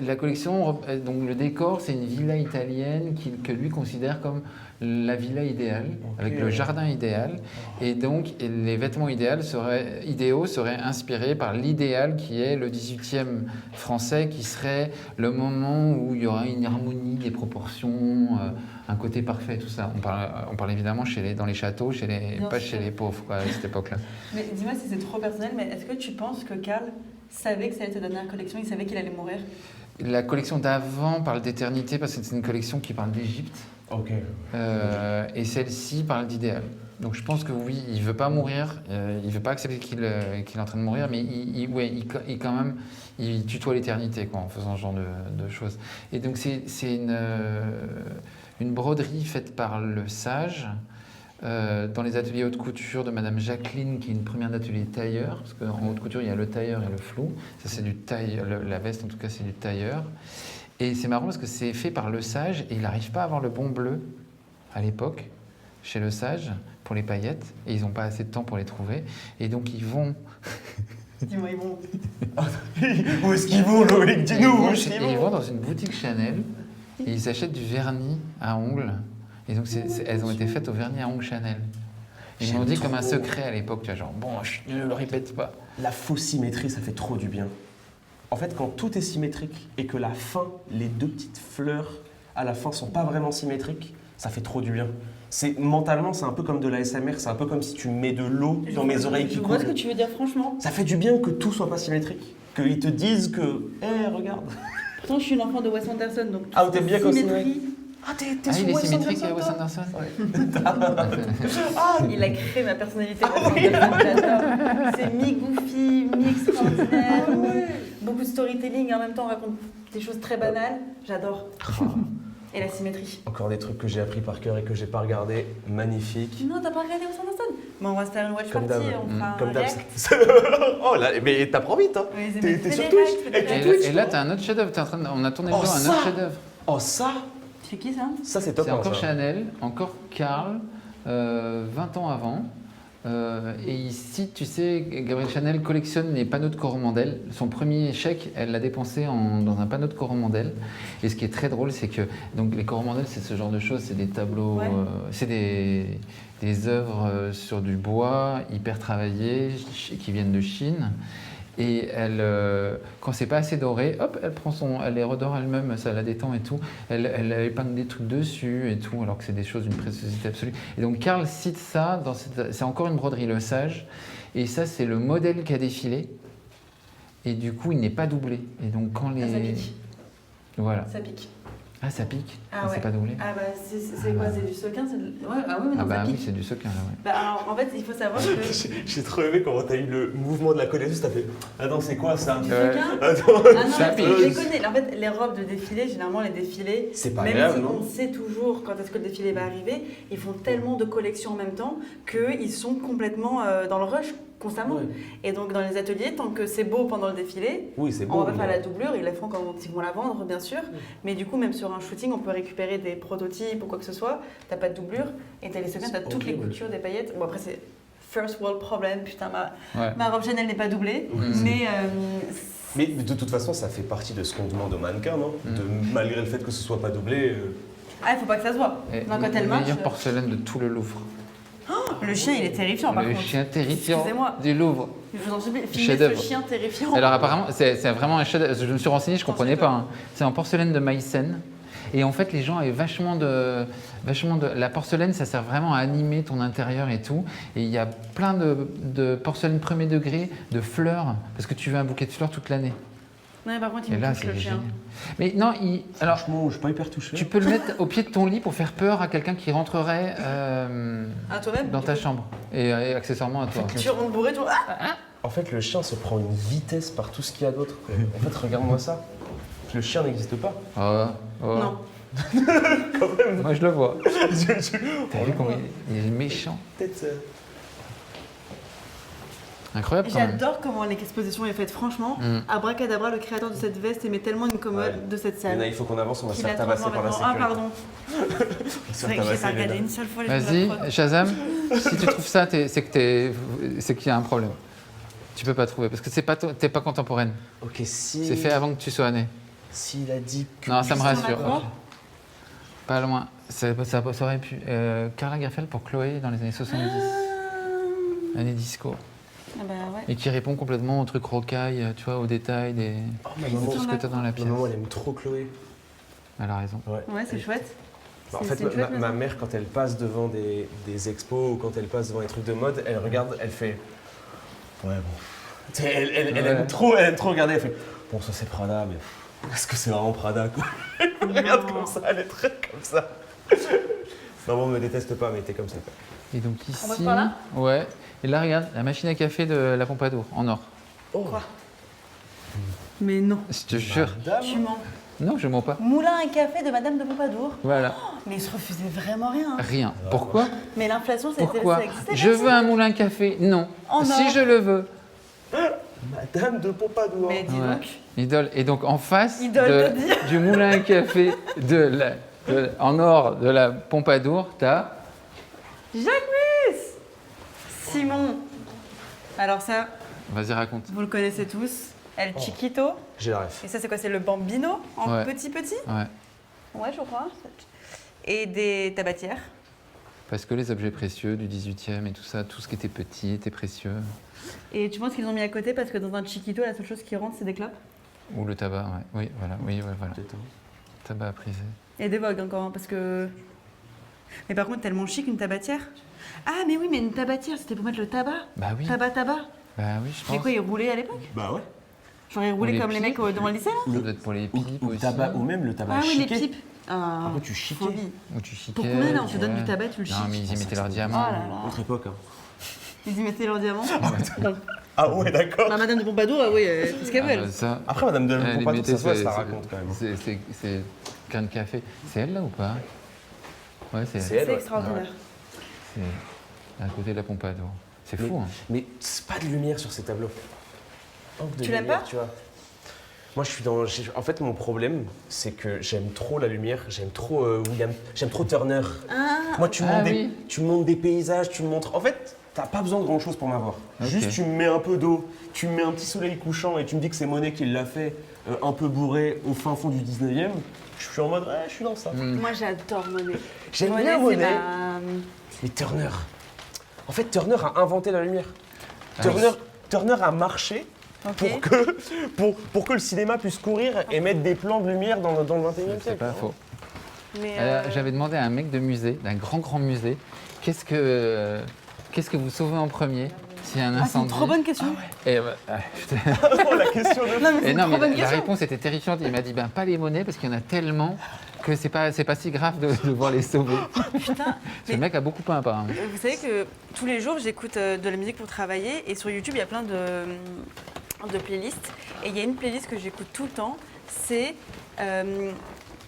la collection, donc le décor, c'est une villa italienne que lui considère comme la villa idéale, avec le jardin idéal. Et donc, les vêtements idéaux seraient inspirés par l'idéal qui est le 18e français, qui serait le moment où il y aura une harmonie des proportions, un côté parfait, tout ça. On parle évidemment dans les châteaux, Bien pas sûr. chez les pauvres quoi, à cette époque-là. Mais dis-moi si c'est trop personnel, mais est-ce que tu penses que Karl savait que ça allait être sa dernière collection? Il savait qu'il allait mourir? La collection d'avant parle d'éternité parce que c'est une collection qui parle d'Égypte. Ok. Et celle-ci parle d'idéal. Donc je pense que oui, il veut pas mourir, il veut pas accepter qu'il est en train de mourir, mais quand même, il tutoie l'éternité quoi, en faisant ce genre de choses. Et donc c'est une broderie faite par le Sage dans les ateliers haute couture de Madame Jacqueline, qui est une première d'atelier tailleur, parce qu'en haute couture il y a le tailleur et le flou. Ça c'est du taille, la veste en tout cas c'est du tailleur. Et c'est marrant parce que c'est fait par Le Sage et il n'arrive pas à avoir le bon bleu à l'époque chez Le Sage pour les paillettes et ils n'ont pas assez de temps pour les trouver. Et donc ils vont. Dis-moi, ils vont. Où est-ce qu'ils vont, Loïc? Dis-nous, où est-ce qu'ils ils vont? vont dans une boutique Chanel et ils s'achètent du vernis à ongles. Et donc elles ont été faites au vernis à ongles Chanel. Ils m'ont J'aime dit comme un trop. secret à l'époque, tu vois, genre bon, je ne le répète pas. La fausse symétrie, ça fait trop du bien. En fait, quand tout est symétrique et que la fin, les deux petites fleurs à la fin sont pas vraiment symétriques, ça fait trop du bien. Mentalement, c'est un peu comme de la SMR, c'est un peu comme si tu mets de l'eau dans mes oreilles qui Je vois ce que coulent. tu veux dire, franchement. Ça fait du bien que tout soit pas symétrique, qu'ils te disent que, regarde. Pourtant, je suis une enfant de Wes Anderson, donc. Ah, t'aimes bien comme symétrie. Ah, t'es Ah, sous il est Wes symétrique, Anderson, Wes toi Anderson. Il a créé ma personnalité. J'adore. C'est mi-goofy, mi-extraordinaire. Beaucoup de storytelling et en même temps on raconte des choses très banales. J'adore. Et la symétrie. Encore des trucs que j'ai appris par cœur et que j'ai pas regardé. Magnifique. Non, t'as pas regardé Wes Anderson? Bon, on va se faire une watch Comme party, d'hab. on fera Comme un d'hab. react. Oh là, mais t'apprends vite, hein. Oui, T'es fais sur des Twitch. reacts, fais des Et reacts. Twitch. Et là, tu as un autre chef-d'œuvre. On a tourné le Oh, dos à un ça autre chef-d'œuvre. Oh, ça C'est qui ça? Ça, c'est top. C'est hein, encore ça. Chanel, encore Karl, 20 ans avant. Et ici, tu sais, Gabrielle Chanel collectionne les panneaux de Coromandel. Son premier chèque, elle l'a dépensé dans un panneau de Coromandel. Et ce qui est très drôle, c'est que donc, les Coromandel, c'est ce genre de choses, c'est des tableaux, Ouais. c'est des œuvres sur du bois hyper travaillées qui viennent de Chine. Et elle, quand c'est pas assez doré, hop, elle les redore elle-même, ça la détend et tout. Elle épingle des trucs dessus et tout, alors que c'est des choses d'une préciosité absolue. Et donc Karl cite ça, c'est encore une broderie Le Sage, et ça c'est le modèle qui a défilé. Et du coup, il n'est pas doublé. Et donc quand les, ça pique. voilà, Ça pique. ah ça pique, Ah c'est ouais. pas doublé. Ah bah c'est quoi? C'est du sequin? Ouais, ah oui, mais non, Ah bah ça oui, pique. c'est du sequin là, ouais. Bah, alors, en fait, il faut savoir que J'ai trop aimé comment t'as eu le mouvement de la connaisseuse, t'as fait « Attends, c'est quoi ça du Ouais. sequin. Attends, Ah non, Ça mais pique. je les connais. En fait, les robes de défilé, généralement les défilés, c'est pas même grave, si non on sait toujours quand est-ce que le défilé va arriver, ils font tellement de collections en même temps qu'ils sont complètement dans le rush constamment. Ouais. Et donc dans les ateliers, tant que c'est beau pendant le défilé, Oui, c'est on beau. va pas faire mais- la doublure, ils la font quand ils vont la vendre, bien sûr. Mais du coup, même sur un shooting, on peut récupérer des prototypes ou quoi que ce soit. T'as pas de doublure et t'as les sequins, t'as C'est toutes les horrible. coutures, des paillettes. Bon, après, c'est first world problem. Putain, Ouais. ma robe Chanel n'est pas doublée. Oui, Mais Mais de toute façon, ça fait partie de ce qu'on demande aux mannequins, non Mm. Malgré le fait que ce soit pas doublé. ah, il faut pas que ça se voit. Et Non, quand la elle marche, meilleure porcelaine de tout le Louvre. le chien, il est terrifiant par Le contre. chien terrifiant Excusez-moi. du Louvre. Je vous en supplie, filmez Chef-d'œuvre. ce chien terrifiant. Alors apparemment, c'est vraiment un chef. Je me suis renseigné, je comprenais pas. Hein. C'est en porcelaine de Meissen. Et en fait, les gens avaient vachement de. La porcelaine, ça sert vraiment à animer ton intérieur et tout. Et il y a plein de porcelaine premier degré, de fleurs, parce que tu veux un bouquet de fleurs toute l'année. Non, par contre, il Et me là, touche c'est le chien. génial. Mais non, alors, Franchement, je suis pas hyper touché. tu peux le mettre au pied de ton lit pour faire peur à quelqu'un qui rentrerait À toi-même dans ta chambre. Et accessoirement à toi. Tu rentres bourré, toi. Ah, En fait, le chien se prend une vitesse par tout ce qu'il y a d'autre. En fait, regarde-moi ça. Le chien n'existe pas. Oh. non. Moi, je le vois. T'as T'as vu comment il est méchant. Peut-être. Incroyable quand même. J'adore comment l'exposition est faite, franchement. Mm. Abracadabra, le créateur de cette veste, aimait tellement une commode Ouais. de cette Léna, salle. il faut qu'on avance, on va se qu'il faire a tabasser transformé par la maintenant- sécurité. Ah, pardon. On va se C'est faire vrai que j'ai tabasser, pas regardé Léna. une seule fois les films de la Vas-y, prod. Shazam, si tu trouves ça, c'est qu'il y a un problème. Tu peux pas trouver parce que t'es pas contemporaine. Ok, si. C'est fait avant que tu sois né. S'il a dit que. Non, ça me Christian rassure. Lacroix. Pas loin. Ça aurait pu. Karl Lagerfeld pour Chloé dans les années 70, années disco. Ah bah ouais. Et qui répond complètement au truc rocaille, tu vois, aux détails, Oh, ma Christian maman, tout ce que t'as dans la ma pièce. maman, elle aime trop Chloé. Elle a raison. Ouais, c'est chouette. Bah, en C'est fait, une chouette ma maison. mère, quand elle passe devant des expos ou quand elle passe devant des trucs de mode, elle regarde, elle fait. Ouais, bon. Tu sais, elle Ouais. aime trop regarder, elle fait. Bon, ça c'est Prada, mais est-ce que c'est vraiment Prada quoi? Elle me regarde comme ça, elle est très comme ça. Maman me déteste pas, mais t'es comme ça. Quoi. Et donc On passe ici, par là ouais. Et là, regarde, la machine à café de la Pompadour en or. Oh, Quoi Mais non. Je te jure. Madame. Tu mens. Non, je mens pas. Moulin à café de Madame de Pompadour. Voilà, Mais il se refusait vraiment rien. rien. Pourquoi? Mais l'inflation, Pourquoi? ça existait. Je veux un moulin à café. Non. En Si or. je le veux. Madame de Pompadour. Mais dis Ouais. donc. Idole. Et donc en face Idole de dire. du moulin à café en or de la Pompadour, t'as. Jacques Simon. Alors ça, Vas-y, raconte. vous le connaissez tous. El Chiquito. J'ai la ref. Et ça, c'est quoi? C'est le Bambino en Ouais. petit. Ouais. Ouais, je crois. Et des tabatières. Parce que les objets précieux du 18e et tout ça, tout ce qui était petit était précieux. Et tu penses qu'ils ont mis à côté parce que dans un Chiquito, la seule chose qui rentre, c'est des clopes? Ou le tabac, ouais. Oui, voilà. Oui, ouais, voilà. Tabac à priser. Et des vogues encore, hein, parce que... Mais par contre, tellement chic, une tabatière. Ah, mais oui, mais une tabatière, c'était pour mettre le tabac. Bah oui. Tabac. Bah oui, je Mais pense. quoi, ils roulaient à l'époque? Bah ouais. Genre, ils roulaient les comme les mecs pipes. devant le lycée, là? Ça doit être pour les pipes Ou, aussi. tabac, ou même le tabac Ah oui, les chiqué. pipes. Ah, Après, tu chiquais. phobie. Ou tu chiquais. Pour combien, là, on te tu donne vois. du tabac, tu le Non, mais chiques? ils y mettaient leurs Oh diamants. là là. Autre époque. Hein. Ils y mettaient leurs diamants. Ah ouais, d'accord. Bah, Madame de Pompadour, ah oui, c'est ce qu'elle Ah, veut, bah, elle. ça, Après, Madame de elle les Pompadour, mettait, ça se voit, c'est- ça raconte quand même. C'est grain de café. C'est elle là ou pas? Ouais, c'est C'est elle. elle, C'est ouais. extraordinaire. C'est à côté de la Pompadour. C'est fou, hein. Mais c'est pas de lumière sur ces tableaux. Manque de Tu l'aimes lumière, pas tu vois. Moi, je suis dans. En fait, mon problème, c'est que j'aime trop la lumière, j'aime trop William, j'aime trop Turner. Ah, Moi, tu me Ah montres oui. tu me montres des paysages, tu me montres. En fait, t'as pas besoin de grand chose pour m'avoir. Ok. Juste tu me mets un peu d'eau, tu me mets un petit soleil couchant et tu me dis que c'est Monet qui l'a fait un peu bourré au fin fond du 19e. Je suis en mode, ouais, je suis dans ça. Moi, j'adore Monet. J'aime bien Monet. c'est ma- Mais Turner. En fait, Turner a inventé la lumière. Ah Turner a marché Ok. pour que le cinéma puisse courir et mettre des plans de lumière dans le 21e C'est siècle. pas faux. Mais, J'avais demandé à un mec de musée, d'un grand musée, qu'est-ce que vous sauvez en premier s'il y a un c'est une incendie? trop bonne question. Et, putain. Oh, la question de... Non, mais c'est Et une non, trop mais bonne la question. réponse était terrifiante. Il m'a dit pas les monnaies parce qu'il y en a tellement que c'est pas si grave de devoir les sauver. Putain. Ce mec a beaucoup peint apparemment. Vous savez que tous les jours, j'écoute de la musique pour travailler et sur YouTube, il y a plein de playlists. Et il y a une playlist que j'écoute tout le temps, c'est,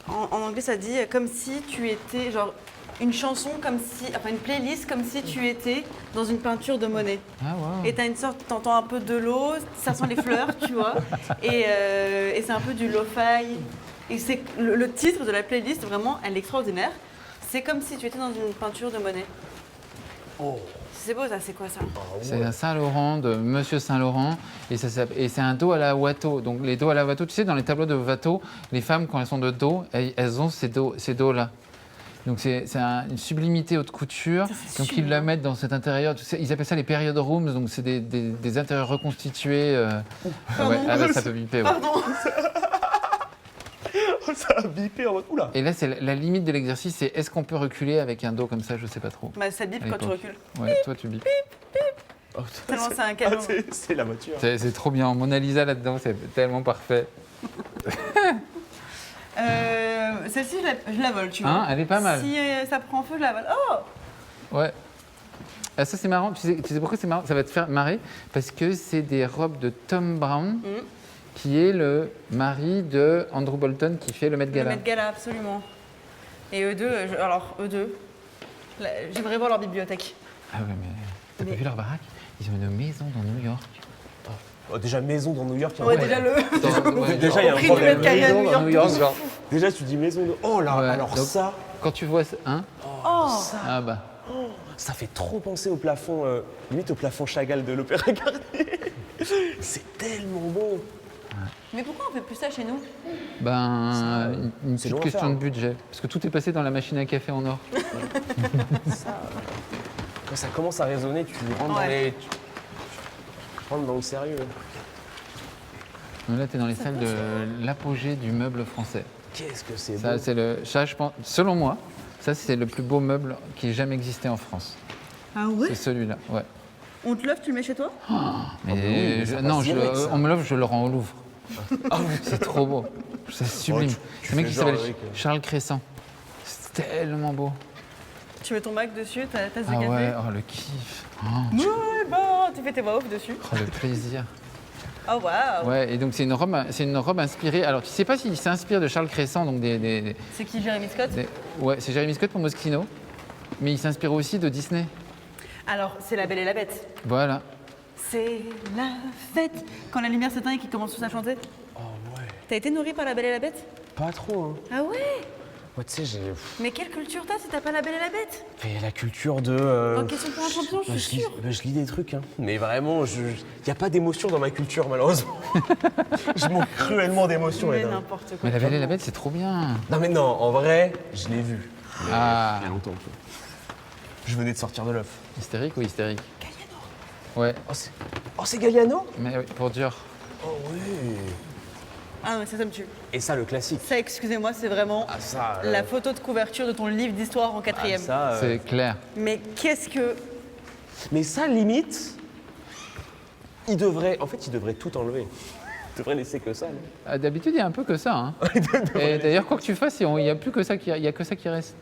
en anglais ça dit comme si tu étais, genre une chanson comme si, enfin une playlist comme si tu étais dans une peinture de Monet. Ah wow. Et t'as une sorte, t'entends un peu de l'eau, ça sent les fleurs, tu vois. Et c'est un peu du lo-fi. Et c'est le titre de la playlist, vraiment, elle est extraordinaire. C'est comme si tu étais dans une peinture de Monet. Oh. C'est beau ça, c'est quoi ça? C'est un Saint-Laurent de Monsieur Saint-Laurent et c'est un dos à la Watteau. Donc les dos à la Watteau, tu sais, dans les tableaux de Watteau, les femmes quand elles sont de dos, elles ont ces dos-là. Donc c'est une sublimité haute couture. c'est Donc ils sublime. la mettent dans cet intérieur. Tu sais, ils appellent ça les period rooms. Donc c'est des intérieurs reconstitués. Ouais, ça peut biper. Ouais. Pardon. Ça a bipé en mode, oula. Et là, c'est la limite de l'exercice, c'est est-ce qu'on peut reculer avec un dos comme ça? Je sais pas trop. Bah ça bip À quand tu l'époque. recules. Ouais, toi tu bipes. Oh, Tellement c'est un ah, cadeau. c'est la voiture. C'est trop bien. Mona Lisa là-dedans, c'est tellement parfait. Celle-ci, je la vole, tu vois. Hein, elle est pas mal. Si ça prend feu, je la vole. Oh! Ouais. Ah, ça c'est marrant. Tu sais pourquoi c'est marrant? Ça va te faire marrer parce que c'est des robes de Tom Brown, qui est le mari de Andrew Bolton qui fait le Met Le Gala. Met Gala, absolument. Et eux deux, eux deux, là, j'aimerais voir leur bibliothèque. Ah ouais, mais t'as pas Mais- vu leur baraque? Ils ont une maison dans New York. Oh, déjà, maison dans New York. il y a un Ouais, problème. déjà le. Ouais, Déjà, il y a un Au prix du problème. mètre carré à maison New dans York. New York, genre. Déjà, tu dis maison de. Oh là, Ouais, alors donc- ça, Quand tu vois ça, hein? Oh! Ah bah. ça fait trop penser au plafond, limite au plafond Chagall de l'Opéra Garnier. C'est tellement beau. Mais pourquoi on fait plus ça chez nous? Ben, une c'est petite long à question faire, de hein. budget. Parce que tout est passé dans la machine à café en or. Quand ça commence à résonner, tu rentres dans Ouais. les. Tu rentres dans le sérieux. Là, t'es dans les salles de l'apogée du meuble français. Qu'est-ce que c'est Ça, beau. c'est ça, je pense, selon moi, ça, c'est le plus beau meuble qui ait jamais existé en France. Ah C'est celui-là, ouais. On te l'offre, tu le mets chez toi? Mais oui, mais ça non, passe direct, ça. on me l'offre, je le rends au Louvre. C'est trop beau. C'est sublime. tu C'est un mec fais qui genre s'appelle avec, Charles Crescent. C'est tellement beau. Tu mets ton bac dessus, ta tasse de Ah café. ouais, oh le kiff. Oh, Ouais, bah, tu fais tes voix off dessus. le plaisir. Oh waouh! Ouais, et donc c'est une robe inspirée. Alors tu sais pas s'il s'inspire de Charles Crescent, donc C'est qui, Jérémy Scott? ouais, c'est Jérémy Scott pour Moschino, mais il s'inspire aussi de Disney. Alors, c'est La Belle et la Bête. Voilà. C'est la fête. Quand la lumière s'éteint et qu'ils commencent tous à chanter. Oh ouais. T'as été nourri par La Belle et la Bête? Pas trop, hein. Ah ouais? Moi, tu sais, j'ai. Mais quelle culture t'as si t'as pas La Belle et la Bête? Fait la culture de. Dans Question pour un champion, je suis sûre. Je lis des trucs, hein. Mais vraiment, il n'y a pas d'émotion dans ma culture, malheureusement. Je manque cruellement d'émotion. Mais Edda. n'importe quoi. Mais La Belle et la Bête, c'est trop bien. Non, mais non, en vrai, je l'ai vu. Mais Ah. il y a longtemps. quoi. Je venais de sortir de l'œuf. Hystérique ou hystérique? Ouais, Oh, c'est Galliano? mais oui, pour dur. Oh, oui. Ah, mais ça me tue. Et ça, le classique. Ça, excusez-moi, c'est vraiment Ah, ça. la photo de couverture de ton livre d'histoire en quatrième. C'est clair. Mais qu'est-ce que. Mais ça, limite, il devrait tout enlever. Il devrait laisser que ça. non Ah, d'habitude, il y a un peu que ça. Hein. Et d'ailleurs, quoi que tu fasses, il n'y a plus que ça il y a que ça qui reste.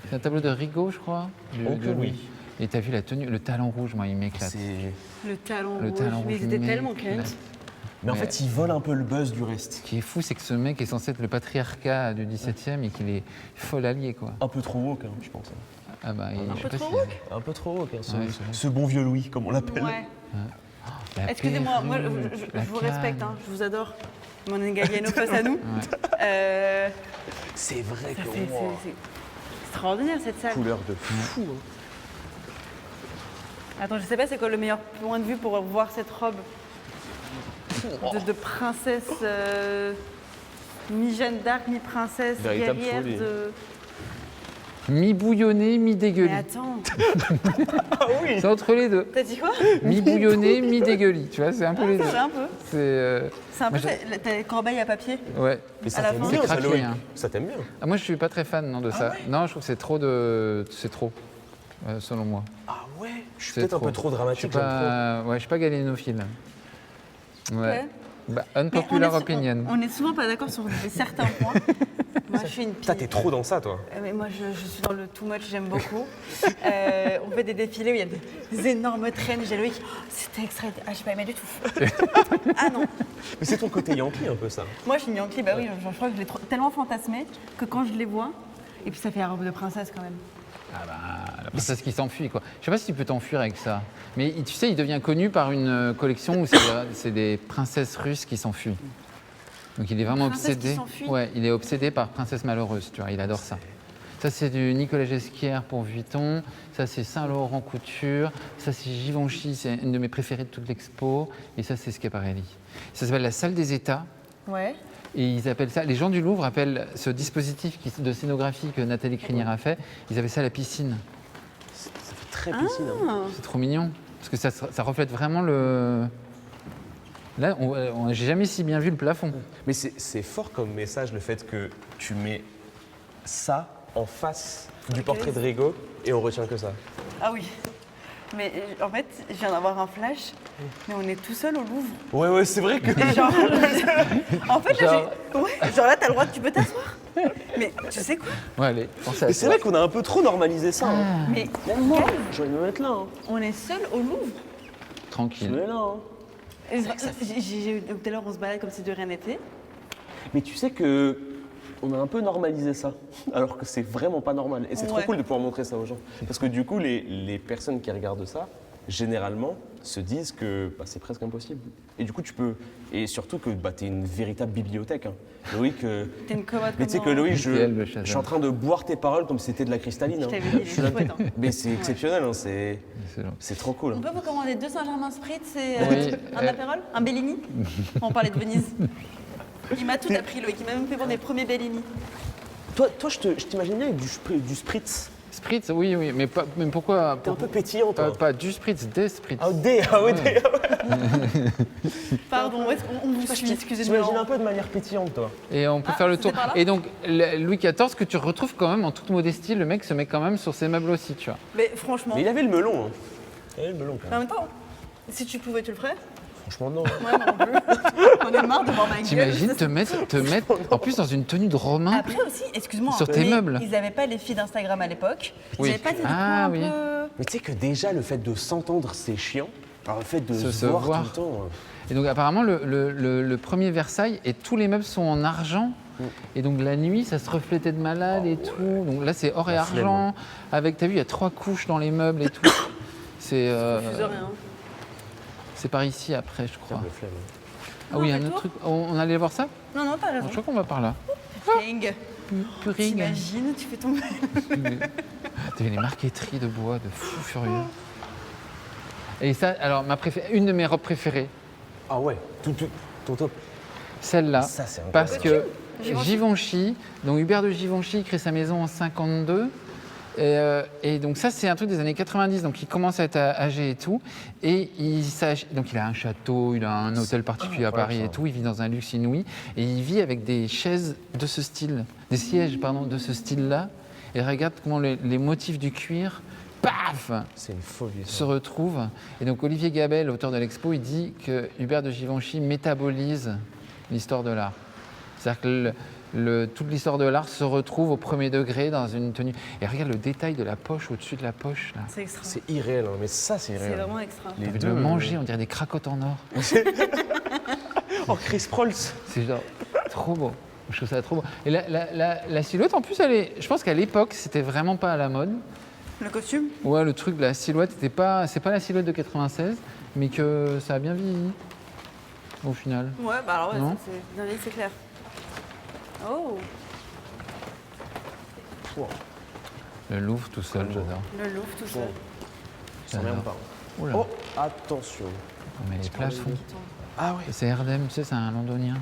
C'est un tableau de Rigaud, je crois. Oh que oui. Et t'as vu la tenue, le talon rouge, moi, il m'éclate. C'est- Le talon Le rouge. talon Mais rouge ils étaient tellement m'éclate. cunt. Mais en Ouais. fait, il vole un peu le buzz du reste. Ce qui est fou, c'est que ce mec est censé être le patriarcat du 17e et qu'il est fol allié, quoi. Un peu trop woke, hein, je pense. Ah bah, je sais peu pas trop si- woke Un peu trop woke, hein, Ouais. ce bon vieux Louis, comme on l'appelle. Ouais. La Excusez-moi, moi, perruque, je la vous canne. respecte, hein, je vous adore. Mon Galliano face à nous. Ouais. C'est vrai que C'est extraordinaire cette salle. couleur de fou. hein. Attends, je sais pas c'est quoi le meilleur point de vue pour voir cette robe de princesse, mi-Jeanne d'Arc, mi-princesse, Véritable guerrière folie. Mi-bouillonné, Mais mi-dégueulis. attends, Ah oui. C'est entre les deux. t'as dit quoi? Mi-bouillonné, mi-dégueulis. Tu vois, c'est un peu les deux. C'est un peu. C'est un peu Moi, ta corbeille à papier. Ouais. Mais ça À la t'aime fin. bien, C'est ça, craqué, Loïc. hein. Ça t'aime bien. Ah, moi, je suis pas très fan non, de ça. Non, je trouve que c'est trop C'est trop, selon moi. Ah ouais. Je suis C'est peut-être un peu trop Je suis dramatique. j'aime pas, ouais, je suis pas galénophile. Ouais. Ouais. Bah, Mais unpopular opinion. on est souvent pas d'accord sur certains points. Moi, je suis une trop. Toi, t'es pile. trop dans ça, toi. Mais moi, je suis dans le too much, j'aime beaucoup. On fait des défilés où il y a des énormes traînes. J'ai Loïc, oh, c'était extrait. Ah, je sais pas aimé du tout. Ah non. Mais c'est ton côté Yankee un peu ça. Moi, je suis Yankee, bah oui, je crois que je l'ai tellement fantasmé que quand je les vois, et puis ça fait la robe de princesse quand même. Ah bah, la princesse qui s'enfuit, quoi. Je sais pas si tu peux t'enfuir avec ça. Mais tu sais, il devient connu par une collection où c'est des princesses russes qui s'enfuient. Donc il est vraiment Princesse qui obsédé. s'enfuit. Ouais, il est obsédé par Princesse Malheureuse, tu vois, il adore ça. Ça, c'est du Nicolas Ghesquière pour Vuitton. Ça, c'est Saint-Laurent Couture. Ça, c'est Givenchy, c'est une de mes préférées de toute l'expo. Et ça, c'est Schiaparelli. Ça s'appelle la salle des États. Ouais. Et ils appellent ça, les gens du Louvre appellent ce dispositif de scénographie que Nathalie Crinière a fait, ils appellent ça la piscine. Ça fait très piscine. Hein. C'est trop mignon, parce que ça reflète vraiment le... Là, j'ai jamais si bien vu le plafond. Mais c'est fort comme message le fait que tu mets ça en face du portrait de Rigaud et on retient que ça. Ah oui. Mais en fait, je viens d'avoir un flash, mais on est tout seul au Louvre. Ouais, c'est vrai que. Et genre, en fait, là, genre là, t'as le droit, tu peux t'asseoir. Mais tu sais quoi? Ouais, allez, pensez à Mais ça. c'est vrai qu'on a un peu trop normalisé ça. Hein. Mais Même moi, j'ai envie de me mettre là. Hein. on est seul au Louvre. Je Tranquille. me mets là. Hein. Et tout à l'heure, on se balade comme si de rien n'était. Mais tu sais que on a un peu normalisé ça, alors que c'est vraiment pas normal. Et c'est trop Ouais. cool de pouvoir montrer ça aux gens. Parce que du coup, les personnes qui regardent ça, généralement, se disent que bah, c'est presque impossible. Et du coup, tu peux. Et surtout que bah, tu es une véritable bibliothèque. Hein. Loïc. T'es une commode Mais tu sais comme que Loïc, C'est elle, le Shazam. je suis en train de boire tes paroles comme si c'était de la cristalline. Je hein. t'avais dit, il est chouette. Hein. Mais c'est exceptionnel, hein, c'est C'est trop cool. On hein. peut vous commander 2 Saint-Germain Spritz et Oui, un apérol? Un Bellini? On parlait de Venise. Il m'a tout appris, Loïc. Il m'a même fait voir mes premiers Bellini. Toi je t'imagine bien avec du spritz. Spritz, oui, mais pourquoi T'es un peu pétillant, toi. pas du Spritz, des Spritz. Ah, ouais. Pardon, est-ce qu'on vous suit? Excusez-moi. J'imagine un peu de manière pétillante, toi. Et on peut faire le c'était tour. par là Et donc, Louis XIV, que tu retrouves quand même en toute modestie, le mec se met quand même sur ses meubles aussi, tu vois. Mais franchement, Mais il avait le melon. Hein. Il avait le melon, quand en même. même temps, si tu pouvais, tu le ferais? Franchement, non. Ouais, moi non plus. On est marre de voir ma gueule. T'imagines te mettre en plus dans une tenue de Romain. Après aussi, excuse-moi, Sur hein, tes mais meubles. Ils n'avaient pas les filles d'Instagram à l'époque. Ils Oui. n'avaient pas des Ah, décors oui. un peu... Mais tu sais que déjà, le fait de s'entendre, c'est chiant. Alors, le fait de se voir tout le temps. Et donc apparemment le premier Versailles et tous les meubles sont en argent. Et donc la nuit ça se reflétait de malade et tout. Donc là c'est or et La flemme. argent. Avec, t'as vu, il y a 3 couches dans les meubles et tout. C'est Je sais rien. c'est par ici après je crois. Le flemme. Ah oui, Non, un mais autre toi truc. On allait voir ça? Non, non, t'as raison. Je crois qu'on va par là. Ring. Puring. T'imagines, tu fais tomber. T'as vu les marqueteries de bois de fou furieux. Et ça, alors une de mes robes préférées, Ah ouais, ton top. celle-là, Ça, c'est incroyable. parce que Givenchy. Givenchy, donc Hubert de Givenchy crée sa maison en 52. Et donc ça, c'est un truc des années 90, donc il commence à être âgé et tout. Et donc il a un château, il a un hôtel particulier à Paris et tout, il vit dans un luxe inouï. Et il vit avec des chaises de ce style, des sièges, pardon, de ce style-là. Et regarde comment les motifs du cuir, paf, C'est une folie. se Ça. retrouvent. Et donc Olivier Gabel, auteur de l'expo, il dit que Hubert de Givenchy métabolise l'histoire de l'art. C'est-à-dire que toute l'histoire de l'art se retrouve au premier degré dans une tenue. Et regarde le détail de la poche au-dessus de la poche. Là. C'est extra. C'est irréel, hein, mais ça, c'est C'est irréel. vraiment extra. Les T'as envie de deux, le manger, on dirait des cracottes en or. Oh, Chris Prolls. C'est genre trop beau. Je trouve ça trop beau. Et la silhouette, en plus, je pense qu'à l'époque, c'était vraiment pas à la mode. Le costume? Ouais, le truc de la silhouette, c'est pas la silhouette de 96, mais que ça a bien vieilli, au final. Ouais, bah alors ouais, Non. ça, c'est clair. Oh, Le Louvre tout seul, j'adore. le Louvre tout seul. Ça J'adore. même pas. Oula. Oh, attention. Mais les plafonds. Ah oui. Et c'est Erdem, tu sais, c'est un londonien.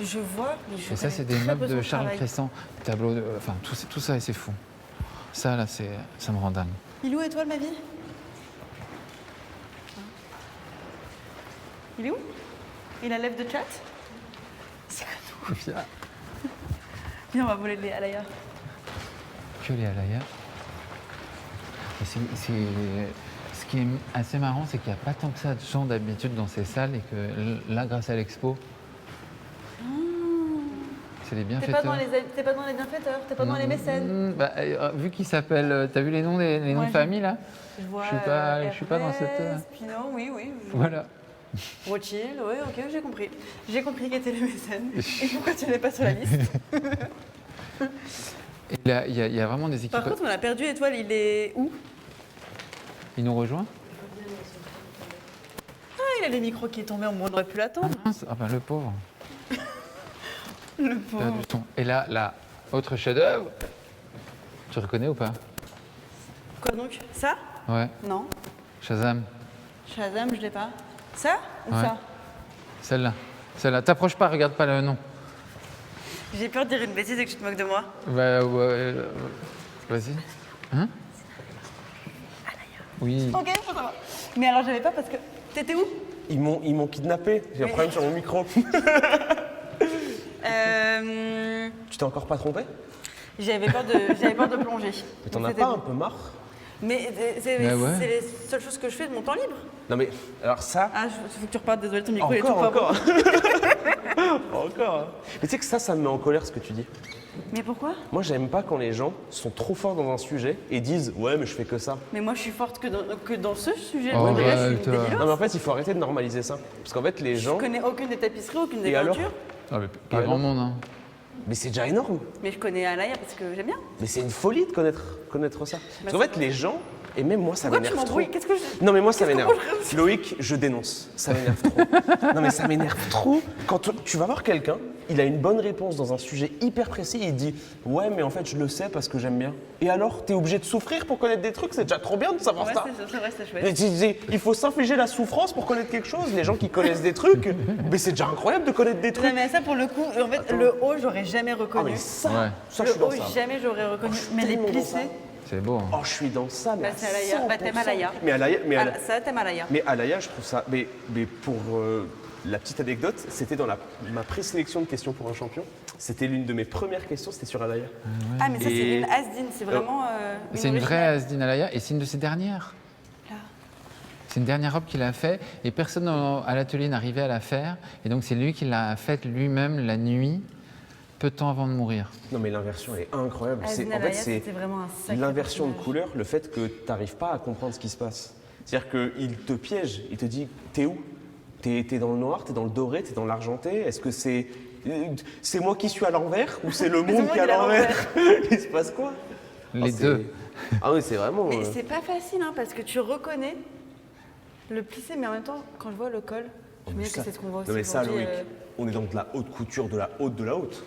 Je vois, mais je Et ça, connais c'est des très meubles peu de son Charles travail. Crescent. Tableau de. Enfin, tout ça, c'est fou. Ça, là, ça me rend dingue. Il est où, étoile, ma vie? Il est où? Il a lèvre de chat? C'est quoi tout? Viens, on va voler les Alaya. Que les Alaya. Et ce qui est assez marrant, c'est qu'il n'y a pas tant que ça de gens d'habitude dans ces salles et que là, grâce à l'expo, c'est les T'es bienfaiteurs. pas dans les bienfaiteurs, t'es pas dans les mécènes. Vu qu'ils s'appellent, t'as vu les noms les noms Ouais, de famille là? Je vois. Je suis pas dans cette. Pinot, oui. Voilà. Rothschild, oui, ok, j'ai compris. J'ai compris qui étaient les mécènes. Et pourquoi tu n'es pas sur la liste? Et là, il y a vraiment des équipes. Par contre, on a perdu Étoile, il est où? Il nous rejoint? Ah, il a les micros qui est tombé, on aurait pu l'attendre. Ah bah le pauvre. Le pauvre. Perdu son. Et là, autre chef-d'œuvre. Tu reconnais ou pas? Quoi donc? Ça? Ouais. Non. Shazam. Shazam, je l'ai pas. Ça ou Ouais. ça? Celle-là. T'approches pas, regarde pas le nom. J'ai peur de dire une bêtise et que tu te moques de moi. Bah ouais. Vas-y. Hein? Oui. Ok, faut savoir. Mais alors, j'avais pas parce que. T'étais où? Ils m'ont kidnappé. J'ai un problème sur mon micro. Tu t'es encore pas trompé? J'avais peur de plonger. Mais t'en Donc, as c'était pas bon. un peu marre? Mais c'est Bah ouais. les seules choses que je fais de mon temps libre. Non mais, alors ça... Ah, il faut que tu repartes, désolé, ton micro il est tout Encore, pas bon. encore. Mais tu sais que ça me met en colère ce que tu dis. Mais pourquoi? Moi, j'aime pas quand les gens sont trop forts dans un sujet et disent « Ouais, mais je fais que ça Mais moi, je suis forte que dans ce sujet. Oh, Donc, là, je suis bah, une toi. » débilos. Non mais en fait, il faut arrêter de normaliser ça. Parce qu'en fait, les Je gens... connais aucune des tapisseries, aucune des Et alors peintures. Ah, mais pas Et grand alors monde, hein. Mais c'est déjà énorme. Mais je connais Alaya parce que j'aime bien. Mais c'est une folie de connaître ça. Parce qu'en fait, les gens... Et même moi, ça Pourquoi tu m'énerve trop. m'embrouilles? Qu'est-ce que je... Non mais moi ça Qu'est-ce m'énerve. qu'on Loïc, je dénonce. Ça m'énerve trop. Non mais ça m'énerve trop. Quand tu vas voir quelqu'un, il a une bonne réponse dans un sujet hyper précis et il dit « Ouais mais en fait je le sais parce que j'aime bien ». Et alors, t'es obligé de souffrir pour connaître des trucs? C'est déjà trop bien de savoir Ouais, ça. c'est vrai, c'est chouette. Mais il faut s'infliger la souffrance pour connaître quelque chose. Les gens qui connaissent des trucs, mais c'est déjà incroyable de connaître des Non, trucs. mais ça, pour le coup, en fait, le haut, j'aurais jamais Ah reconnu. mais ça, Ouais. ça je Le suis dans haut, ça. jamais j'aurais reconnu. je suis Mais les tellement dans ça. plissés, C'est beau. Hein. Oh, je suis dans ça, mais bah, à c'est Alaya. Bah, t'aimes 100%. Alaya. Mais Alaya, Ça, t'aimes Alaya. Mais Alaya, je trouve ça. Mais pour la petite anecdote, c'était dans ma présélection de questions pour un champion. C'était l'une de mes premières questions, c'était sur Alaya. Ah, mais ça, c'est Et- une Asdine. C'est vraiment. C'est une vraie originale. Asdine Alaya et c'est une de ses dernières. Là. C'est une dernière robe qu'il a fait et personne à l'atelier n'arrivait à la faire. Et donc c'est lui qui l'a faite lui-même la nuit, peu de temps avant de mourir. Non, mais l'inversion, elle est incroyable. Asdine En fait, Alaya, c'est c'était vraiment un sacré l'inversion de personnage. couleur, le fait que tu n'arrives pas à comprendre ce qui se passe. C'est-à-dire qu'il te piège, il te dit t'es où? T'es dans le noir, t'es dans le doré, t'es dans l'argenté? Est-ce que c'est moi qui suis à l'envers ou c'est le monde qui est à l'envers? Il se passe quoi? Les c'est- deux. Ah oui, c'est vraiment. Mais c'est pas facile, hein, parce que tu reconnais le plissé, mais en même temps, quand je vois le col, je me dis que c'est ce qu'on voit aussi. Non, mais ça, aujourd'hui, Loïc, on est dans de la haute couture, de la haute de la haute.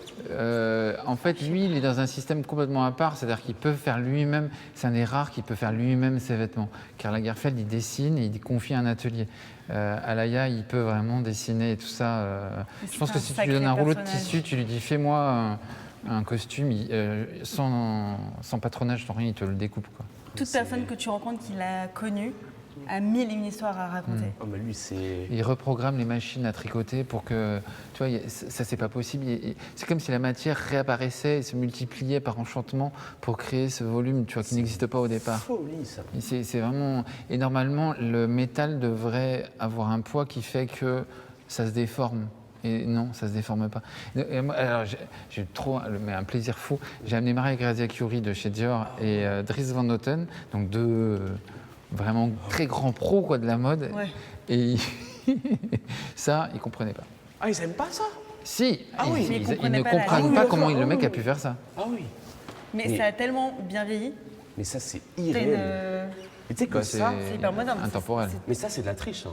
En fait, lui, il est dans un système complètement à part, c'est-à-dire qu'il peut faire lui-même, c'est un des rares qui peut faire lui-même ses vêtements. Karl Lagerfeld, il dessine et il confie un atelier. Alaya, il peut vraiment dessiner et tout ça. Mais Je pense c'est que un si tu lui sacré donnes un rouleau de personnage. tissu, tu lui dis fais-moi un costume, sans patronage, sans rien, il te le découpe. Quoi. Toute personne que tu rencontres qui l'a connu a mille et une histoires à raconter. Ah, mais lui, c'est. Il reprogramme les machines à tricoter pour que, tu vois, ça c'est pas possible. C'est comme si la matière réapparaissait et se multipliait par enchantement pour créer ce volume, tu vois, qui n'existe pas au départ. Folie, ça. Et c'est vraiment. Et normalement, le métal devrait avoir un poids qui fait que ça se déforme. Et non, ça se déforme pas. Et moi, alors, j'ai eu mais un plaisir fou. J'ai amené Maria Grazia Chiuri de chez Dior et Dries Van Noten, donc deux vraiment très grands pros quoi, de la mode. Ouais. Et ça, ils comprenaient pas. Ah, ils aiment pas ça? Si, Ah oui, mais ils ils comprenaient ne pas la comprennent langue. pas comment le mec a pu faire ça. Ah oui. Mais Mais- ça a tellement bien vieilli. Mais ça, c'est T'as irréel. Mais tu sais que Bah, ça. c'est hyper moderne. intemporel. Mais ça, c'est de la triche. Hein.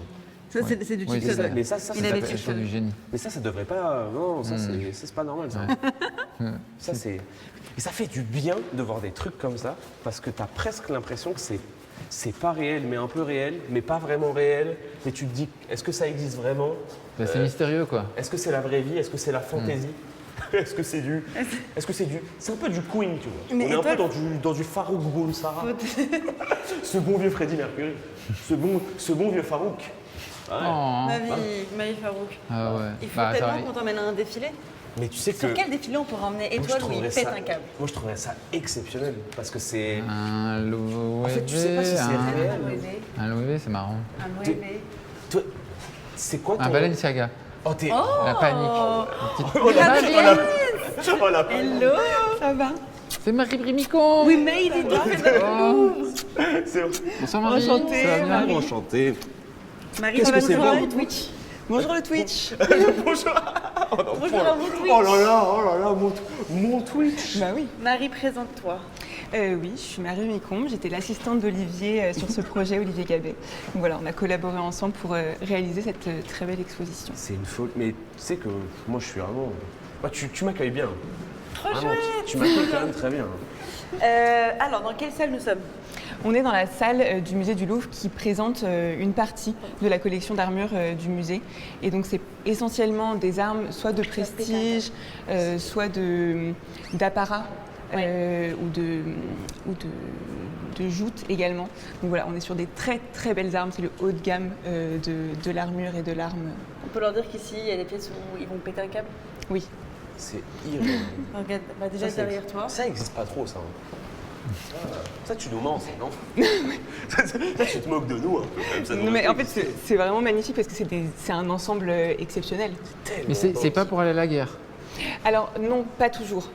Ça, c'est du Oui, cheat c'est code. ça. Mais ça, Il avait C'est cheat du génie. Mais ça devrait pas. Non, ça, c'est pas normal, ça. Ça, c'est. Et ça fait du bien de voir des trucs comme ça, parce que t'as presque l'impression que c'est c'est pas réel, mais un peu réel, mais pas vraiment réel. Mais tu te dis, est-ce que ça existe vraiment? Bah, c'est mystérieux, quoi. Est-ce que c'est la vraie vie? Est-ce que c'est la fantaisie? Est-ce que c'est du. C'est un peu du Queen, tu vois. Mais On est un toi, peu dans du Farouk Bulsara. Ce bon vieux Freddie Mercury. Ce bon vieux Farouk. Ouais. Oh. Marie Farouk. Ah ouais. Il faut Bah, tellement attends, qu'on t'emmène à un défilé. Mais tu sais que. Sur quel défilé on pourrait emmener moi, je Étoile où il trouverais pète ça- un câble? Moi, je trouverais ça exceptionnel. Parce que c'est. un loewe. En fait, tu sais pas si c'est réel. Un loewe, c'est marrant. Un Tu- Loewe. Toi, c'est quoi ton. Un Balenciaga. Oh, t'es. La panique. Une petite- Oh, la- Marie, oh, la- oh, la- Hello, ça va? c'est Marie Brimicon. We made it, Oh. C'est Bonsoir Marie. Enchantée, Ça va bien Marie. enchanté. Marie, Qu'est-ce ça va que c'est bonjour bon le Twitch. Bonjour le Twitch. Bonjour. Oh, non, Bonjour à mon Twitch. oh là là, mon Twitch. Bah oui. Marie, présente-toi. Oui, je suis Marie Micombe, j'étais l'assistante d'Olivier sur ce projet, Olivier Gabet. Donc voilà, on a collaboré ensemble pour réaliser cette très belle exposition. C'est une faute, mais tu sais que moi je suis vraiment. Moi, tu m'accueilles bien. Trop Vraiment, chouette. tu m'accueilles quand même très bien. Alors, dans quelle salle nous sommes? On est dans la salle du musée du Louvre qui présente une partie de la collection d'armures du musée. Et donc c'est essentiellement des armes soit de prestige, soit d'apparat. Ou de joutes également. Donc voilà, on est sur des très très belles armes, c'est le haut de gamme de l'armure et de l'arme. On peut leur dire qu'ici, il y a des pièces où ils vont péter un câble? Oui. C'est irréel. Regarde, bah déjà Ça, derrière toi. Ça existe pas trop, ça. Ça, tu nous mens, ça, non? Ça, tu te moques de nous un peu. Quand même, ça Non, mais en fait c'est vraiment magnifique parce que c'est un ensemble exceptionnel. Mais c'est pas pour aller à la guerre. Alors non, pas toujours.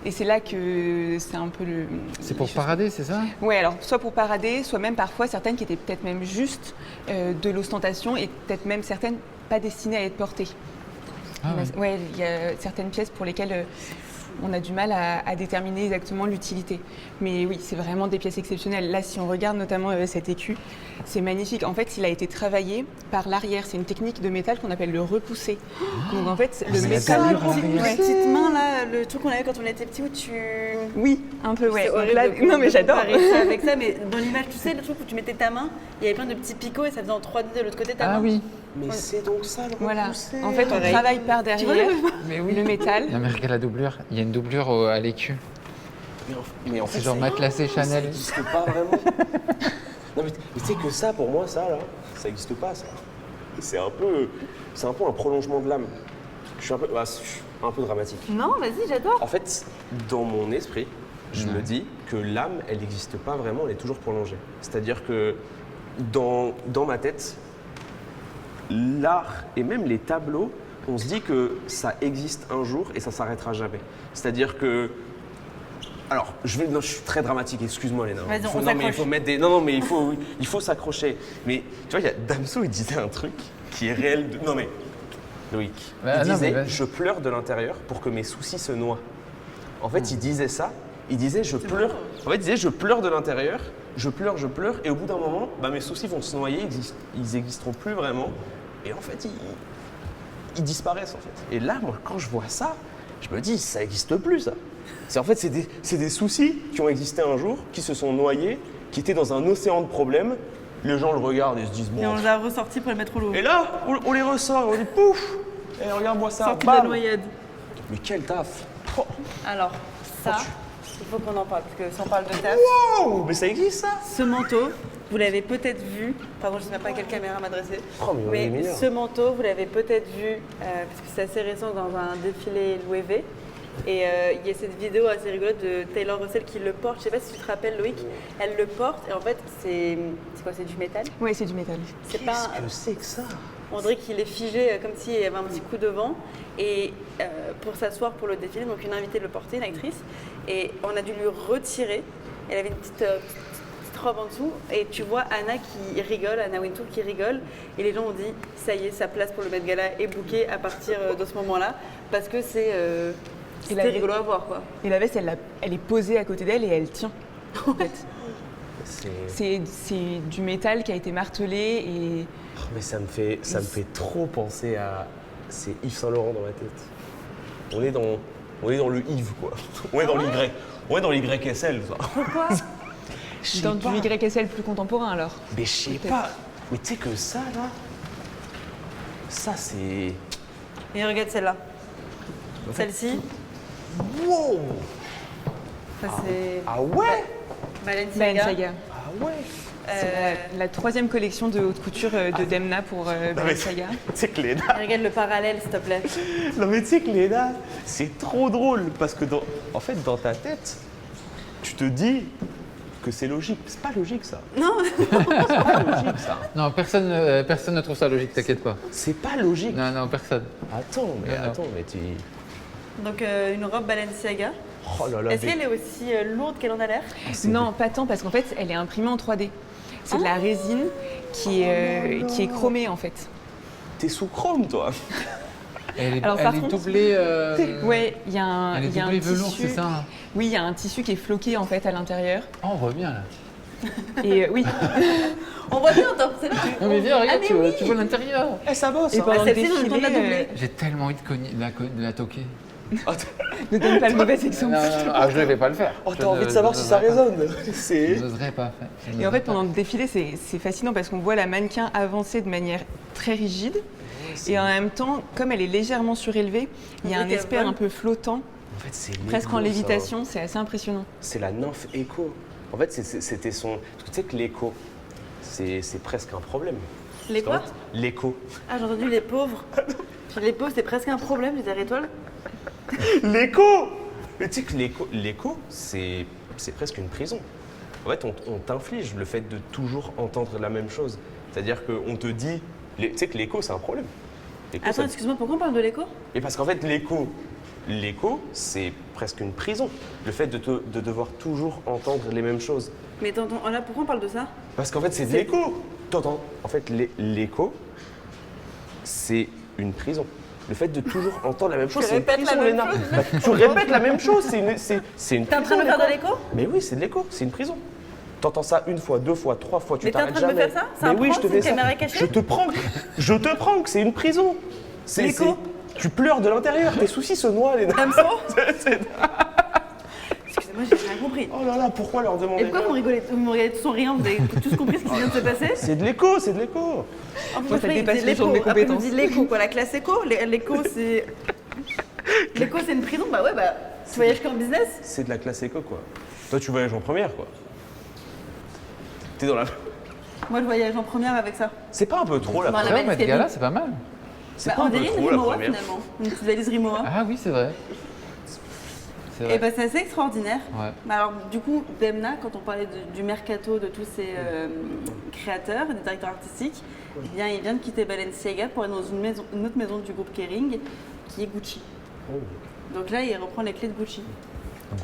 Et c'est là que c'est un peu le... C'est pour parader, c'est ça? Oui, alors soit pour parader, soit même parfois certaines qui étaient peut-être même juste de l'ostentation et peut-être même certaines pas destinées à être portées. Ah ouais. Ouais, il y a certaines pièces pour lesquelles on a du mal à déterminer exactement l'utilité. Mais oui, c'est vraiment des pièces exceptionnelles. Là, si on regarde notamment cet écu, c'est magnifique. En fait, il a été travaillé par l'arrière. C'est une technique de métal qu'on appelle le repoussé. Donc en fait, le c'est métal... la doublure à l'arrière. Ouais. Petite main là, le truc qu'on avait quand on était petit où tu. Oui, un peu, ouais. C'est horrible Là- de- non, mais de j'adore. comparer ça avec ça, mais dans l'image, tu sais, le truc où tu mettais ta main, il y avait plein de petits picots et ça faisait en 3D de l'autre côté ta main. Ah oui. Mais c'est donc ça, le Voilà. repoussé. En fait, on Pareil. travaille par derrière Mais oui. le métal. Non mais regarde la doublure. Il y a une doublure à l'écu. Mais en fait, C'est genre matelassé ça Chanel. n'existe pas vraiment. Non, mais tu sais que ça, pour moi, ça, là, ça n'existe pas, ça. C'est un peu un prolongement de l'âme. Je suis un peu dramatique. Non, vas-y, j'adore. En fait, dans mon esprit, je me dis que l'âme, elle n'existe pas vraiment, elle est toujours prolongée. C'est-à-dire que dans ma tête, l'art et même les tableaux, on se dit que ça existe un jour et ça s'arrêtera jamais. C'est-à-dire que... Alors, je suis très dramatique, excuse-moi Léna. Vas-y, on Non, mais il s'accroche. faut mettre des... Non, mais il faut s'accrocher. Mais tu vois, il y a Damso, il disait un truc qui est réel. Non, mais Loïc, Bah, il non, disait mais vas-y. je pleure de l'intérieur pour que mes soucis se noient. En fait, il disait ça. Il disait je pleure. En fait, il disait je pleure de l'intérieur, je pleure, et au bout d'un moment, bah, mes soucis vont se noyer, ils existeront plus vraiment. Et en fait, ils disparaissent en fait. Et là, moi, quand je vois ça, je me dis ça n'existe plus ça. En fait, c'est des soucis qui ont existé un jour, qui se sont noyés, qui étaient dans un océan de problèmes. Les gens le regardent et se disent Et on bon. les a ressortis pour les mettre au Louvre. Et là, on les ressort, on dit pouf. Et regarde-moi ça. Sortis de la Bam. noyade. Mais quel taf. Oh. Alors, ça, il faut qu'on en parle, parce que si on parle de taf, Wow, mais ça existe ça. ce manteau, vous l'avez peut-être vu, pardon, je ne sais même pas à quelle caméra m'adresser, Oh, mais on est mais meilleurs. ce manteau, vous l'avez peut-être vu, parce que c'est assez récent dans un défilé Loewe. Et il y a cette vidéo assez rigolote de Taylor Russell qui le porte. Je sais pas si tu te rappelles, Loïc. Elle le porte et en fait, c'est quoi? C'est du métal? Oui, c'est du métal. C'est pas. Qu'est-ce que c'est que ça? On dirait qu'il est figé comme s'il y avait un petit coup de vent. Et pour s'asseoir pour le défilé, donc une invitée le portait, une actrice. Et on a dû lui retirer. Elle avait une petite robe en dessous. Et tu vois Anna qui rigole, Anna Wintour qui rigole. Et les gens ont dit, ça y est, sa place pour le Met Gala est bookée à partir de ce moment-là. Parce que c'était rigolo à voir, quoi. Et la veste, elle est posée à côté d'elle et elle tient. En fait. C'est... C'est du métal qui a été martelé et Oh, mais ça me fait trop penser à... C'est Yves Saint Laurent dans ma tête. On est dans le Yves, quoi. On est dans l'Y. On est dans l'YSL, ça. Pourquoi? sais Dans pas. du YSL plus contemporain alors. Mais je sais Peut-être. pas. Mais tu sais que ça, là, ça, c'est... Et regarde celle-là. Celle-ci, Wow! ça c'est Ah ouais? Balenciaga. Balenciaga. Ah ouais? C'est la 3e collection de haute couture de Demna pour Balenciaga. Tu sais que Léna... Et regarde le parallèle, s'il te plaît. Non mais tu sais que Léna, c'est trop drôle parce que en fait, dans ta tête, tu te dis que c'est logique. C'est pas logique ça. Non, C'est pas logique ça. Non, personne ne trouve ça logique, t'inquiète pas. C'est pas logique. Non, non, personne. Attends, mais Non, non. attends, mais tu... donc une robe Balenciaga. Oh là là. Est-ce qu'elle est aussi lourde qu'elle en a l'air? Non, pas tant, parce qu'en fait, elle est imprimée en 3D. C'est de la résine qui est chromée en fait. T'es sous chrome toi. Elle est, Alors, elle par est contre- doublée. Ouais, il y a un, Elle est il y a un doublée velours, tissu. c'est ça hein. Oui, il y a un tissu qui est floqué en fait à l'intérieur. Oh, on voit bien là. Et oui. On voit bien, attends, c'est là. Non mais viens, regarde, mais tu, oui. tu vois l'intérieur. Eh ça bosse. Et hein. pendant le celle-ci, on a le temps de la défilé, doubler. J'ai tellement envie de la toquer. ne donne pas le mauvais Non, exemple. non, non, ah, je ne vais pas le faire. Oh, Je t'as envie ne- de savoir je si ça n'oserais résonne. pas. C'est... Je n'oserais pas faire. Je Et en n'oserais fait, pas. pendant le défilé, c'est fascinant parce qu'on voit la mannequin avancer de manière très rigide. Et en même temps, comme elle est légèrement surélevée, il y a On un dirait qu'elle aspect vole. un peu flottant, En fait, c'est presque l'écho, en ça. lévitation. C'est assez impressionnant. C'est la nymphe écho. En fait, c'était son... Parce que tu sais que l'écho, c'est presque un problème. Les quoi? L'écho. Ah, j'ai entendu les pauvres. Les pauvres, c'est presque un problème, je dirais étoile. L'écho. Mais tu sais que l'écho, c'est presque une prison. En fait, on t'inflige le fait de toujours entendre la même chose. C'est-à-dire qu'on te dit... Tu sais que l'écho, c'est un problème. L'écho, Attends, ça- excuse-moi, pourquoi on parle de l'écho? Et parce qu'en fait, l'écho, c'est presque une prison. Le fait de devoir toujours entendre les mêmes choses. Mais t'entends, là, pourquoi on parle de ça? Parce qu'en fait, c'est de C'est- l'écho. T'entends? En fait, l'écho, c'est une prison. Le fait de toujours entendre la même chose, Tu c'est une répètes la prison, même Léna. chose, Bah, tu répètes la même chose, c'est une T'es en train de me prison, faire de l'écho? Mais oui, c'est de l'écho, c'est une prison. T'entends ça une fois, deux fois, trois fois, tu Mais t'es en t'arrêtes train de me jamais. faire ça? C'est Mais un oui, prank, je te c'est fais une ça. caméra cachée? Je te prank, c'est une prison. L'écho. Tu pleures de l'intérieur, tes soucis se noient, Léna. Damso? Excusez-moi, j'ai rien compris. Oh là là, pourquoi leur demander Et pourquoi vous rigolez tous en riant? Vous avez tous compris ce qui vient de se passer? C'est de l'écho, c'est de l'écho. En plus, Moi, ça après, il dépasse dit le champ de mes l'écho. Après, il nous compétences. dit l'écho, quoi. La classe écho. L'écho, c'est. L'écho, c'est une prison? Bah ouais, bah. Tu voyages qu'en business? C'est de la classe éco, quoi. Toi, tu voyages en première, quoi. T'es dans la... Moi, je voyage en première avec ça. C'est pas un peu trop, la Bah, première la Ouais, valise Met Gala, Kevin. c'est pas mal. C'est Bah, pas on un peu dirait une trop, la Rimowa, première finalement. Une petite valise Rimowa. Ah oui, c'est vrai. C'est Et vrai. bah, c'est assez extraordinaire. Ouais. Bah, alors, du coup, Demna, quand on parlait du mercato de tous ces créateurs, des directeurs artistiques, eh bien, il vient de quitter Balenciaga pour aller dans une autre maison du groupe Kering, qui est Gucci. Donc là, il reprend les clés de Gucci.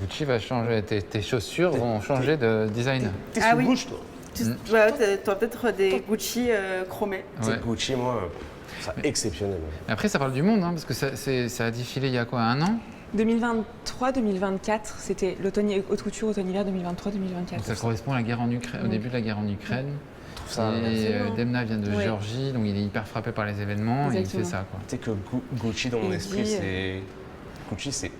Gucci va changer, tes chaussures vont changer de design. T'es Ah sous oui. bouche, toi. T'auras peut-être des Gucci chromés. C'est Ouais. Gucci, moi, c'est exceptionnel. Mais après, ça parle du monde, hein, parce que ça a défilé il y a quoi, un an? 2023-2024, c'était l'automne haute couture, automne-hiver 2023-2024. Donc ça correspond à la guerre en Ukraine, au début de la guerre en Ukraine. Ça, Et absolument. Demna vient de Oui. Géorgie, donc il est hyper frappé par les événements et il fait Exactement. ça, quoi. Tu sais que Gucci, dans mon Il esprit, dit, c'est... Gucci, c'est...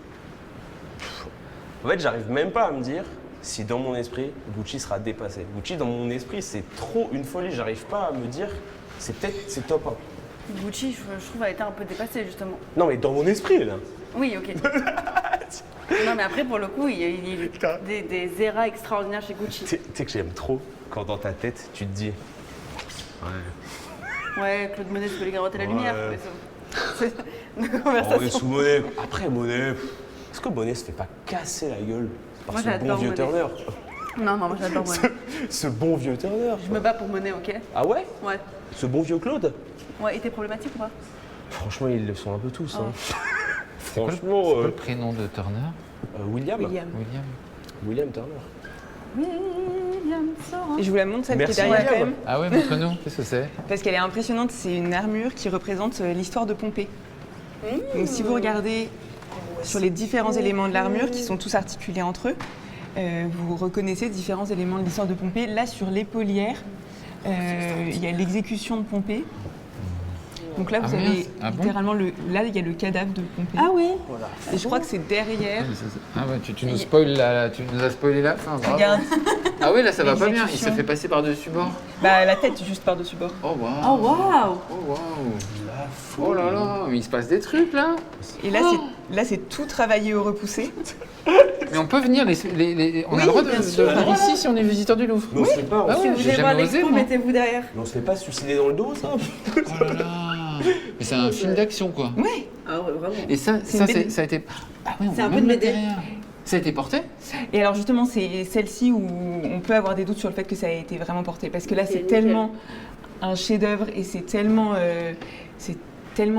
En fait, j'arrive même pas à me dire si dans mon esprit, Gucci sera dépassé. Gucci, dans mon esprit, c'est trop une folie. J'arrive pas à me dire, c'est top 1. Gucci, je trouve, a été un peu dépassé, justement. Non, mais dans mon esprit, là. Oui, ok. Non, mais après, pour le coup, il y a eu des eras extraordinaires chez Gucci. Tu sais que j'aime trop quand dans ta tête, tu te dis... Ouais. Ouais, Claude Monet, tu peux lui garotter la Ouais. lumière. Mais c'est une Oh, on est conversation. sous Monet. Après Monet, est-ce que Monet se fait pas casser la gueule par Moi, ce bon j'adore vieux Monet. Turner? Non, moi j'adore Monet. Ce bon vieux Turner. Je me bats pour Monet, ok? Ah ouais? Ouais. Ce bon vieux Claude? Ouais, et t'es problématique ou pas? Franchement, ils le sont un peu tous. Hein. C'est quoi Franchement, le prénom de Turner? William. William. William. William Turner. William Sorin. Et je vous la montre, celle Merci, qui est derrière William. quand même, Ah ouais, montre-nous, qu'est-ce que c'est? parce qu'elle est impressionnante. C'est une armure qui représente l'histoire de Pompée. Donc si vous regardez sur les différents éléments de l'armure qui sont tous articulés entre eux, vous reconnaissez différents éléments de l'histoire de Pompée. Là, sur l'épaulière, il y a l'exécution de Pompée. Donc là, vous Ah, avez mince. Ah bon littéralement, là, il y a le cadavre de Pompée. Ah oui. Et je crois que c'est derrière. Ah ouais, tu nous spoil tu nous as spoilé la fin. bravo. Regarde, Ah oui, là ça va pas bien. Il L'exécution. se fait passer par-dessus bord. bah, la tête juste par-dessus bord. Oh waouh. Oh waouh. Oh waouh. Oh là là, mais il se passe des trucs là. Et là, c'est tout travaillé au repoussé. Mais on peut venir, on a le droit de bien sûr. venir ici si on est visiteur du Louvre. Mais on se fait pas, Ah Si ouais, vous j'ai voulez voir jamais osé, l'expo, moi. mettez-vous derrière. mais on se fait pas suicider dans le dos, ça. Oh là là. Mais c'est un film d'action quoi. Ouais. Ah ouais, vraiment. Et ça, C'est une BD. ça a été. Ah oui, on C'est peut un peu même de mettre BD. derrière. Ça a été porté. Et alors justement, c'est celle-ci où on peut avoir des doutes sur le fait que ça a été vraiment porté. Parce que là, Ok, c'est nickel. tellement un chef-d'œuvre et c'est tellement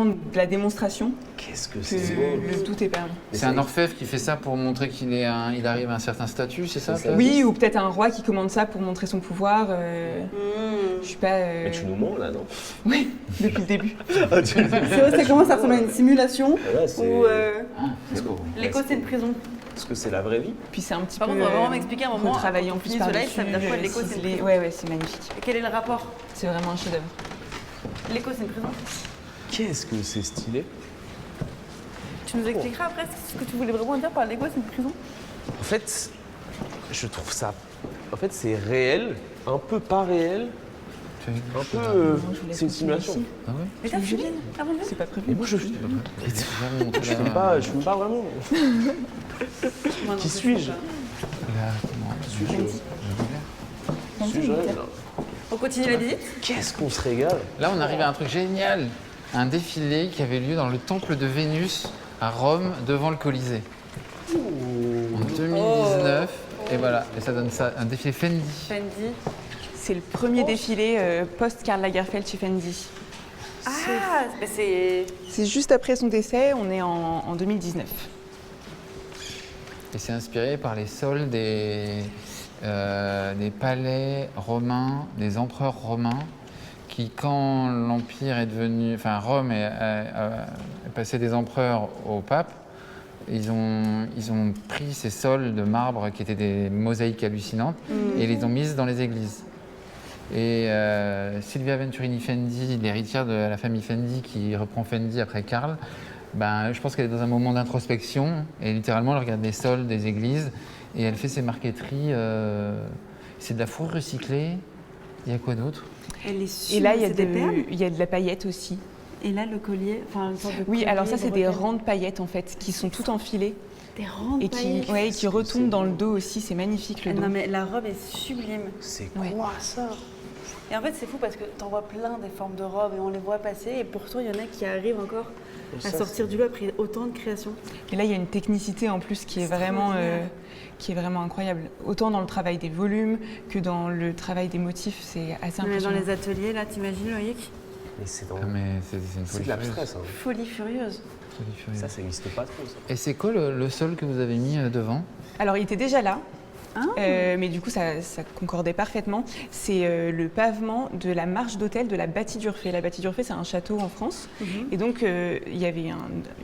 de la démonstration Qu'est-ce que que c'est beau. le doute est permis. Mais C'est un orfèvre qui fait ça pour montrer qu'il il arrive à un certain statut, c'est ça C'est ça. peut-être Oui, ou peut-être un roi qui commande ça pour montrer son pouvoir. Je suis pas. Mais tu nous mens là, non? Oui, depuis le début. C'est vrai, ça commence à ressembler à une simulation Là, c'est. où Let's go. l'écho c'est une prison. Est-ce que c'est la vraie vie? Puis c'est un petit Par peu. contre, on va vraiment m'expliquer un moment. Travailler quand en on plus finit par ce live, ça veut dire quoi l'écho c'est une ciselé. prison? Ouais, c'est magnifique. Et quel est le rapport? C'est vraiment un chef-d'œuvre. L'écho c'est une prison. Qu'est-ce que c'est stylé? Tu nous expliqueras après ce que tu voulais vraiment dire par l'écho c'est une prison? En fait, je trouve ça. En fait, c'est réel, un peu pas réel, un peu. je vous laisse C'est une continuer simulation. ici. Ah ouais. Mais t'as filmé avant de C'est pas prévu. Mais moi, je Je filme pas vraiment. Moi, non, Qui je suis-je? sais pas. Suis-je réel, là? On continue la visite? Qu'est-ce qu'on se régale? Là, on arrive à un truc génial. Un défilé qui avait lieu dans le temple de Vénus à Rome, devant le Colisée. En 2019. Et voilà, et ça donne ça, un défilé Fendi. Fendi. C'est le premier défilé post-Karl Lagerfeld chez Fendi. Ah, mais c'est. C'est juste après son décès, on est en 2019. Et c'est inspiré par les sols des palais romains, des empereurs romains, qui, quand l'Empire est devenu. Enfin, Rome est passé des empereurs au pape, ils ont pris ces sols de marbre qui étaient des mosaïques hallucinantes et les ont mises dans les églises. Et Silvia Venturini Fendi, l'héritière de la famille Fendi qui reprend Fendi après Karl, ben, je pense qu'elle est dans un moment d'introspection et littéralement elle regarde les sols des églises et elle fait ses marqueteries. C'est de la fourrure recyclée. Il y a quoi d'autre? Elle est Et là, il y a des perles. il y a de la paillette aussi. Et là, le collier, enfin, une sorte de Oui, collier, alors ça, c'est des bretelles. rangs de paillettes en fait, qui sont tout enfilés Des rangs de et qui, paillettes. ouais, qui retombent dans le dos aussi. C'est magnifique le dos. Non, mais la robe est sublime. C'est Ouais. quoi ça? Et en fait, c'est fou parce que t'en vois plein des formes de robes et on les voit passer. Et pourtant, il y en a qui arrivent encore à Ça, sortir du lot après autant de créations. Et là, il y a une technicité en plus qui est vraiment incroyable. Autant dans le travail des volumes que dans le travail des motifs, c'est assez On est dans impressionnant. les ateliers, là, t'imagines, Loïc? Mais c'est dans. Ah, mais c'est une C'est folie de furieuse. l'abstrait, ça. Folie furieuse. Folie furieuse. Ça n'existe pas trop, ça. Et c'est quoi le sol que vous avez mis devant? Alors, il était déjà là. Ah. Mais du coup, ça concordait parfaitement. C'est le pavement de la marche d'hôtel de la Bâtie d'Urfé. La Bâtie d'Urfé, c'est un château en France. Et donc, il y avait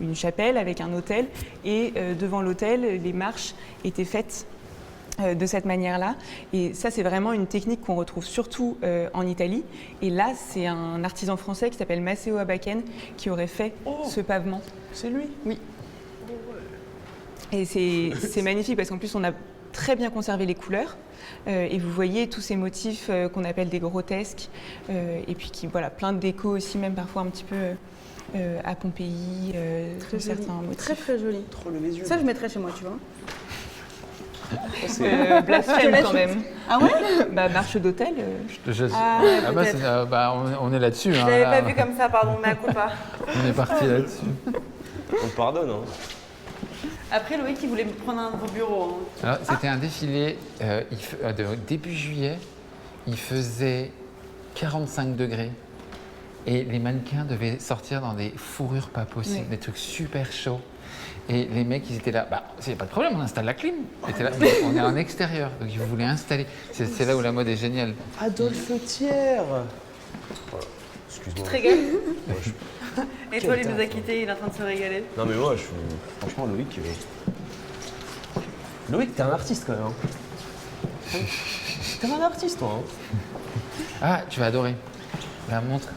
une chapelle avec un hôtel. Et devant l'hôtel, les marches étaient faites de cette manière-là. Et ça, c'est vraiment une technique qu'on retrouve surtout en Italie. Et là, c'est un artisan français qui s'appelle Matteo Abaken qui aurait fait ce pavement. C'est lui? Oui. Et c'est magnifique parce qu'en plus, on a très bien conservé les couleurs. Et vous voyez tous ces motifs qu'on appelle des grotesques. Et puis, voilà, plein de déco aussi, même parfois un petit peu à Pompéi, certains motifs. Très, très joli. Trop les yeux. Ça, je mettrais chez moi, tu vois. Blasphème quand même. Ah ouais? Bah, marche d'hôtel. Ah, ouais, Ah bah, peut-être. on est là-dessus. Je hein, l'avais là. pas vu comme ça, pardon, mais à coup pas. On est parti là-dessus. On te pardonne, hein. Après, Loïc, il voulait me prendre un nouveau bureau. Hein. Alors, c'était un défilé de début juillet. Il faisait 45 degrés. Et les mannequins devaient sortir dans des fourrures pas possibles, Oui. des trucs super chauds. Et les mecs, ils étaient là, bah, c'est pas de problème, on installe la clim. Ils étaient là, on est en extérieur, donc ils voulaient installer. C'est là où la mode est géniale. Adolphe Thiers. Voilà. Excuse-moi. Tu te régales? Ouais, Et toi, il nous a quittés, il est en train de se régaler. Non mais moi, je suis... franchement, Loïc... Loïc, t'es un artiste quand même. T'es un artiste, toi. Hein. Ah, tu vas adorer. La montre,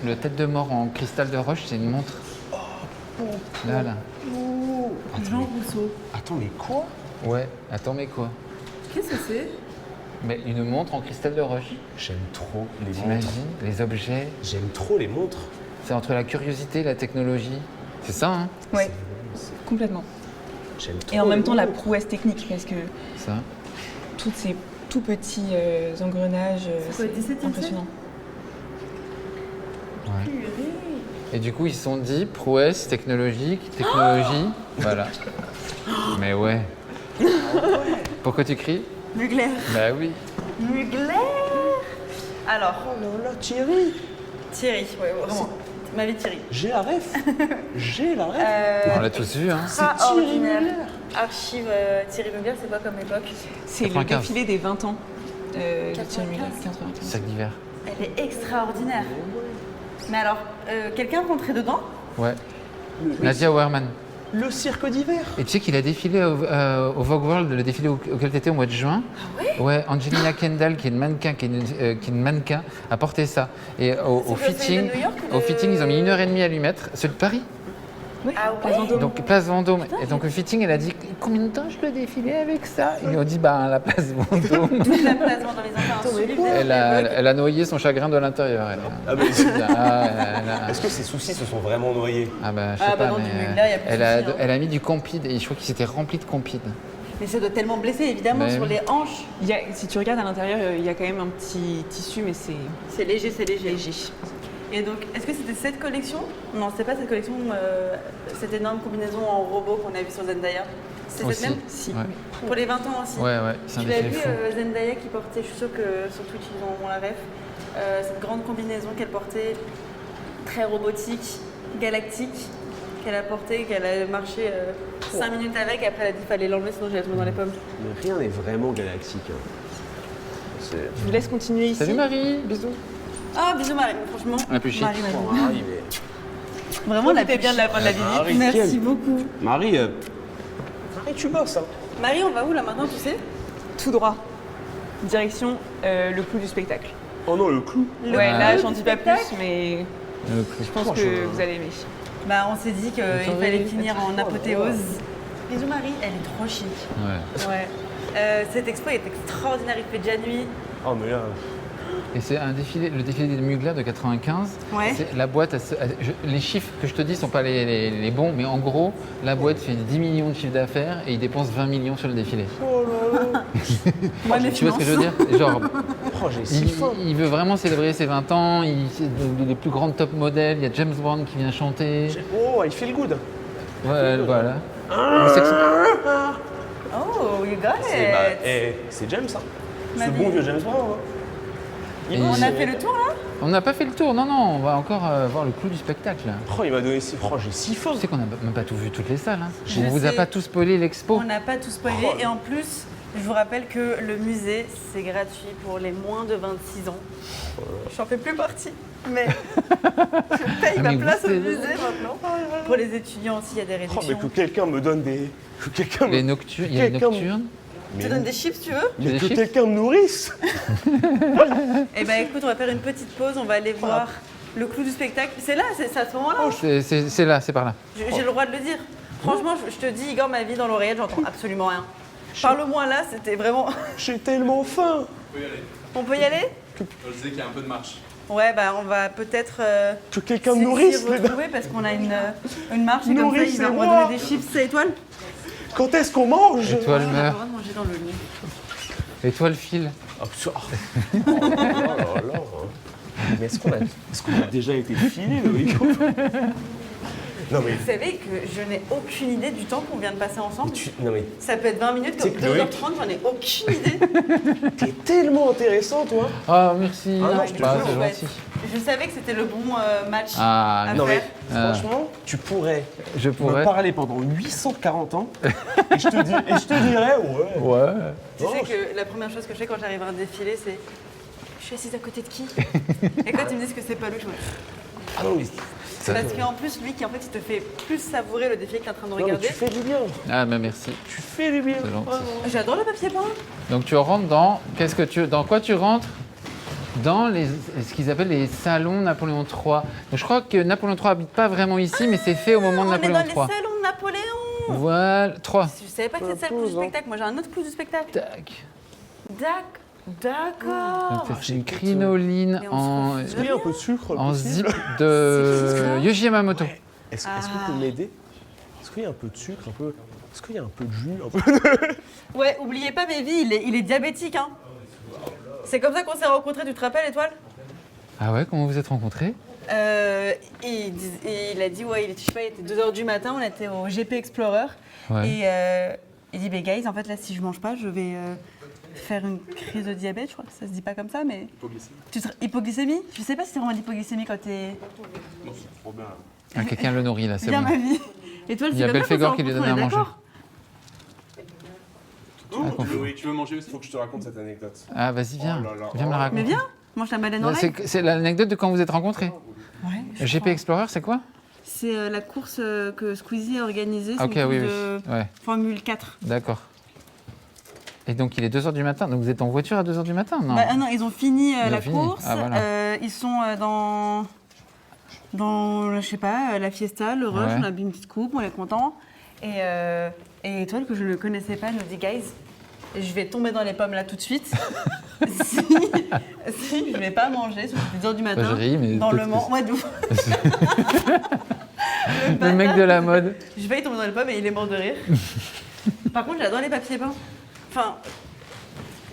le tête de mort en cristal de roche, c'est une montre. Là. Jean Rousseau. Attends, mais quoi? Ouais, attends, mais quoi? Qu'est-ce que c'est? Mais une montre en cristal de roche. J'aime trop les montres. T'imagines les objets? J'aime trop les montres. C'est entre la curiosité et la technologie. C'est ça, hein? Ouais, complètement. J'aime trop. Et en même les temps, la montres. prouesse technique, parce que Ça. tous ces tout petits engrenages, C'est quoi, 17e impressionnant. Ouais. Et du coup, ils se sont dit prouesse technologique, technologie. Voilà. Mais ouais. Pourquoi tu cries? Mugler. Bah oui. Mugler. Alors, Oh là là, Thierry, Thierry, ouais, vraiment. Ma vie Thierry. j'ai la ref. J'ai la ref. On l'a tous vu, hein. Extraordinaire. Archive Thierry Mugler, c'est quoi comme époque? C'est le 95. défilé des 20 ans de Thierry Mugler, 95. 95. Sac d'hiver. Elle est extraordinaire. Mais alors, quelqu'un rentrait dedans? Ouais. Nadia Werman. Le cirque d'hiver. Et tu sais qu'il a défilé au Vogue World, le défilé auquel tu étais au mois de juin. Ah ouais? Ouais, Angelina Kendall, qui est une mannequin, a porté ça. Et au C'est quoi, celui de New York ou au de- fitting, ils ont mis 1h30 à lui mettre. Celui de Paris. Oui, Ah Place ouais. Vendôme. Donc place Vendôme. Et donc le fitting, elle a dit combien de temps je peux défiler avec ça? Ils lui ont dit bah la place Vendôme. Toute la place dans les enfants. Un suivi Elle a noyé son chagrin de l'intérieur. Elle. Ah, mais Ah, est-ce que ces soucis se sont vraiment noyés? ah bah je sais Ah bah pas, non, du mais Mugler, y a plus de elle a, soucis, hein. elle a mis du Compide et je crois qu'il s'était rempli de Compide. Mais ça doit tellement blesser, évidemment, Mais sur oui. les hanches. Si tu regardes à l'intérieur, il y a quand même un petit tissu, mais c'est C'est léger, c'est léger. léger. Et donc, est-ce que c'était cette collection? Non, c'était pas cette collection, cette énorme combinaison en robot qu'on a vu sur Zendaya. C'était Aussi. cette même? Si. Ouais. Pour les 20 ans aussi. Ouais, c'est un Tu l'as défilé vu, fou. Zendaya qui portait, je suis sûre que sur Twitch ils ont la ref, cette grande combinaison qu'elle portait, très robotique, galactique, qu'elle a portée, qu'elle a marché 5 minutes avec, après elle a dit qu'il fallait l'enlever sinon j'allais tomber dans les pommes. Mais rien n'est vraiment galactique. hein. C'est... Je vous laisse continuer ici. Salut Marie, bisous. Ah, bisous Marie, franchement. La plus chic. Marie, Oh, Marie. Marie, mais... Vraiment la Profitez bien de la fin de la visite. Marie, Merci beaucoup. Marie, Marie, tu bosses, hein. Marie, on va où là maintenant, tu sais? Tout droit. Direction le clou du spectacle. Oh non, le clou. Ouais, Ah. là, j'en dis pas plus, mais Le je pense Oh, que je- vous allez aimer. Bah, on s'est dit qu'il Attendez. fallait finir en apothéose. Bisous Marie, elle est trop chic. Ouais. Ouais. Cette expo est extraordinaire, il fait déjà nuit. Oh, mais là... Et c'est un défilé, le défilé des Mugler de 95. Ouais. C'est la boîte, les chiffres que je te dis sont pas les bons, mais en gros, la boîte fait 10 millions de chiffre d'affaires et ils dépensent 20 millions sur le défilé. Moi, mes Tu vois ce que je veux dire? Genre, Oh, j'ai si faim. il veut vraiment célébrer ses 20 ans, c'est les plus grands top modèles, il y a James Brown qui vient chanter. Oh, il fait le good. Voilà. Le sexe- Oh, you got C'est bah, it. c'est James, hein. Ma Ce vie. bon vieux James Brown. hein. Et On a fait le tour là? On n'a pas fait le tour, non, on va encore voir le clou du spectacle. Là. Oh, il m'a donné si... Oh, j'ai si faim. Tu sais qu'on n'a même pas tout vu toutes les salles. Hein. Je On vous a sais. pas tout spoilé l'expo. On n'a pas tout spoilé Oh. et en plus, je vous rappelle que le musée, c'est gratuit pour les moins de 26 ans. J'en fais plus partie, mais je paye Ah, ma mais place au vous, musée maintenant. Pour les étudiants aussi, il y a des Oh, mais réductions. que quelqu'un me donne des... Que quelqu'un Les me... nocturnes, il y a les Quelqu'un- nocturnes. Je te donne des chips, tu veux? Mais Des que chips quelqu'un me nourrisse. Eh ben écoute, on va faire une petite pause, on va aller voir le clou du spectacle. C'est là, c'est à ce moment-là. C'est là, c'est par là. J'ai le droit de le dire. Franchement, je te dis, Igor, ma vie dans l'oreillette, j'entends absolument rien. Parle-moi là, c'était vraiment. J'ai tellement faim. On peut y aller? Je disais qu'il y a un peu de marche. Ouais, bah on va peut-être Que quelqu'un me s'y nourrisse. mais retrouver parce qu'on a une marche et comme ça, il va Nourrissez-moi. redonner des chips. C'est étoile? Quand est-ce qu'on mange? Étoile On a le meurt, droit de manger dans le lit. étoile file. Ah, oh là là. Mais est-ce qu'on a déjà été filé, Loïc? Non mais... Vous savez que je n'ai aucune idée du temps qu'on vient de passer ensemble. Non mais Ça peut être 20 minutes comme C'est que Loïc- 2h30, j'en ai aucune idée. t'es tellement intéressant, toi. Ah, merci. Ah non, je te Bah, jure, c'est Ouais. gentil. Je savais que c'était le bon match Ah, à Non mais faire. Ah. franchement, tu pourrais je me pourrais. parler pendant 840 ans et je te dirais ouais. Ouais. Tu Oh, sais que la première chose que je fais quand j'arrive à un défilé, c'est je suis assise à côté de qui? Et quand ils me disent que c'est pas lui, je me dis. Ah non mais... Parce qu'en plus, lui, qui en fait, il te fait plus savourer le défilé que tu es en train de Non, mais regarder. tu fais du bien. Ah, bah merci. Tu fais du bien. C'est gentil. Vraiment. J'adore le papier peint. Donc tu rentres dans. Dans quoi tu rentres? dans ce qu'ils appellent les salons Napoléon III. Donc, je crois que Napoléon III n'habite pas vraiment ici, mais c'est fait au moment de On est Napoléon dans les III. salons de Napoléon. Voilà, 3. Je savais pas que c'était ça le clou du spectacle. Moi, j'ai un autre clou du spectacle. Tac. D'accord. Donc, c'est une crinoline Et on se Est-ce qu'il y a un peu de sucre en possible zip C'est de qui, Yohji Yamamoto. Est-ce que vous pouvez m'aider? Est-ce qu'il y a un peu de sucre, un peu... Est-ce qu'il y a un peu de jus, un peu... Ouais, oubliez pas, Baby, il est diabétique. Hein. C'est comme ça qu'on s'est rencontrés, tu te rappelles, Étoile? Ah ouais, comment vous êtes rencontrés? Il a dit, ouais, je sais pas, il était 2h du matin, on était au GP Explorer. Ouais. Et il dit, mais guys, en fait, là, si je mange pas, je vais faire une crise de diabète. Je crois que ça se dit pas comme ça, mais. Hypoglycémie. Je sais pas si c'est vraiment l'hypoglycémie quand t'es. Non, c'est trop bien. Ah, quelqu'un le nourrit là, c'est Bien bon. ma vie. Étoile, Il y a c'est comme ça qu'on Belphégor s'est qui lui rencontrés, donne à on est manger. d'accord? Tu veux manger aussi? Faut que je te raconte cette anecdote. Ah, vas-y, viens. Oh là là. Viens me la raconter. Mais viens, mange la baleine en Non, live. c'est l'anecdote de quand vous êtes rencontrés. Ouais, je GP crois. Explorer, c'est quoi? C'est la course que Squeezie a organisée. Ah, C'est ok, une oui, course oui. de Ouais, Formule 4. d'accord. Et donc, il est 2h du matin. Donc, vous êtes en voiture à 2h du matin, non? Bah, non, ils ont fini Ils ont la fini. course. Ah, voilà. Ils sont dans, je sais pas, la fiesta, le rush. Ouais. On a bu une petite coupe, on est content. Et Étoile, que je ne connaissais pas, nous dit, guys, je vais tomber dans les pommes là tout de suite. si je vais pas manger, sur 10h du matin, je ris, mais dans le peut-être Mans. que Ouais, d'où Le mec de la mode. Je vais tomber dans les pommes et il est mort de rire. Par contre, j'adore les papiers peints. Enfin,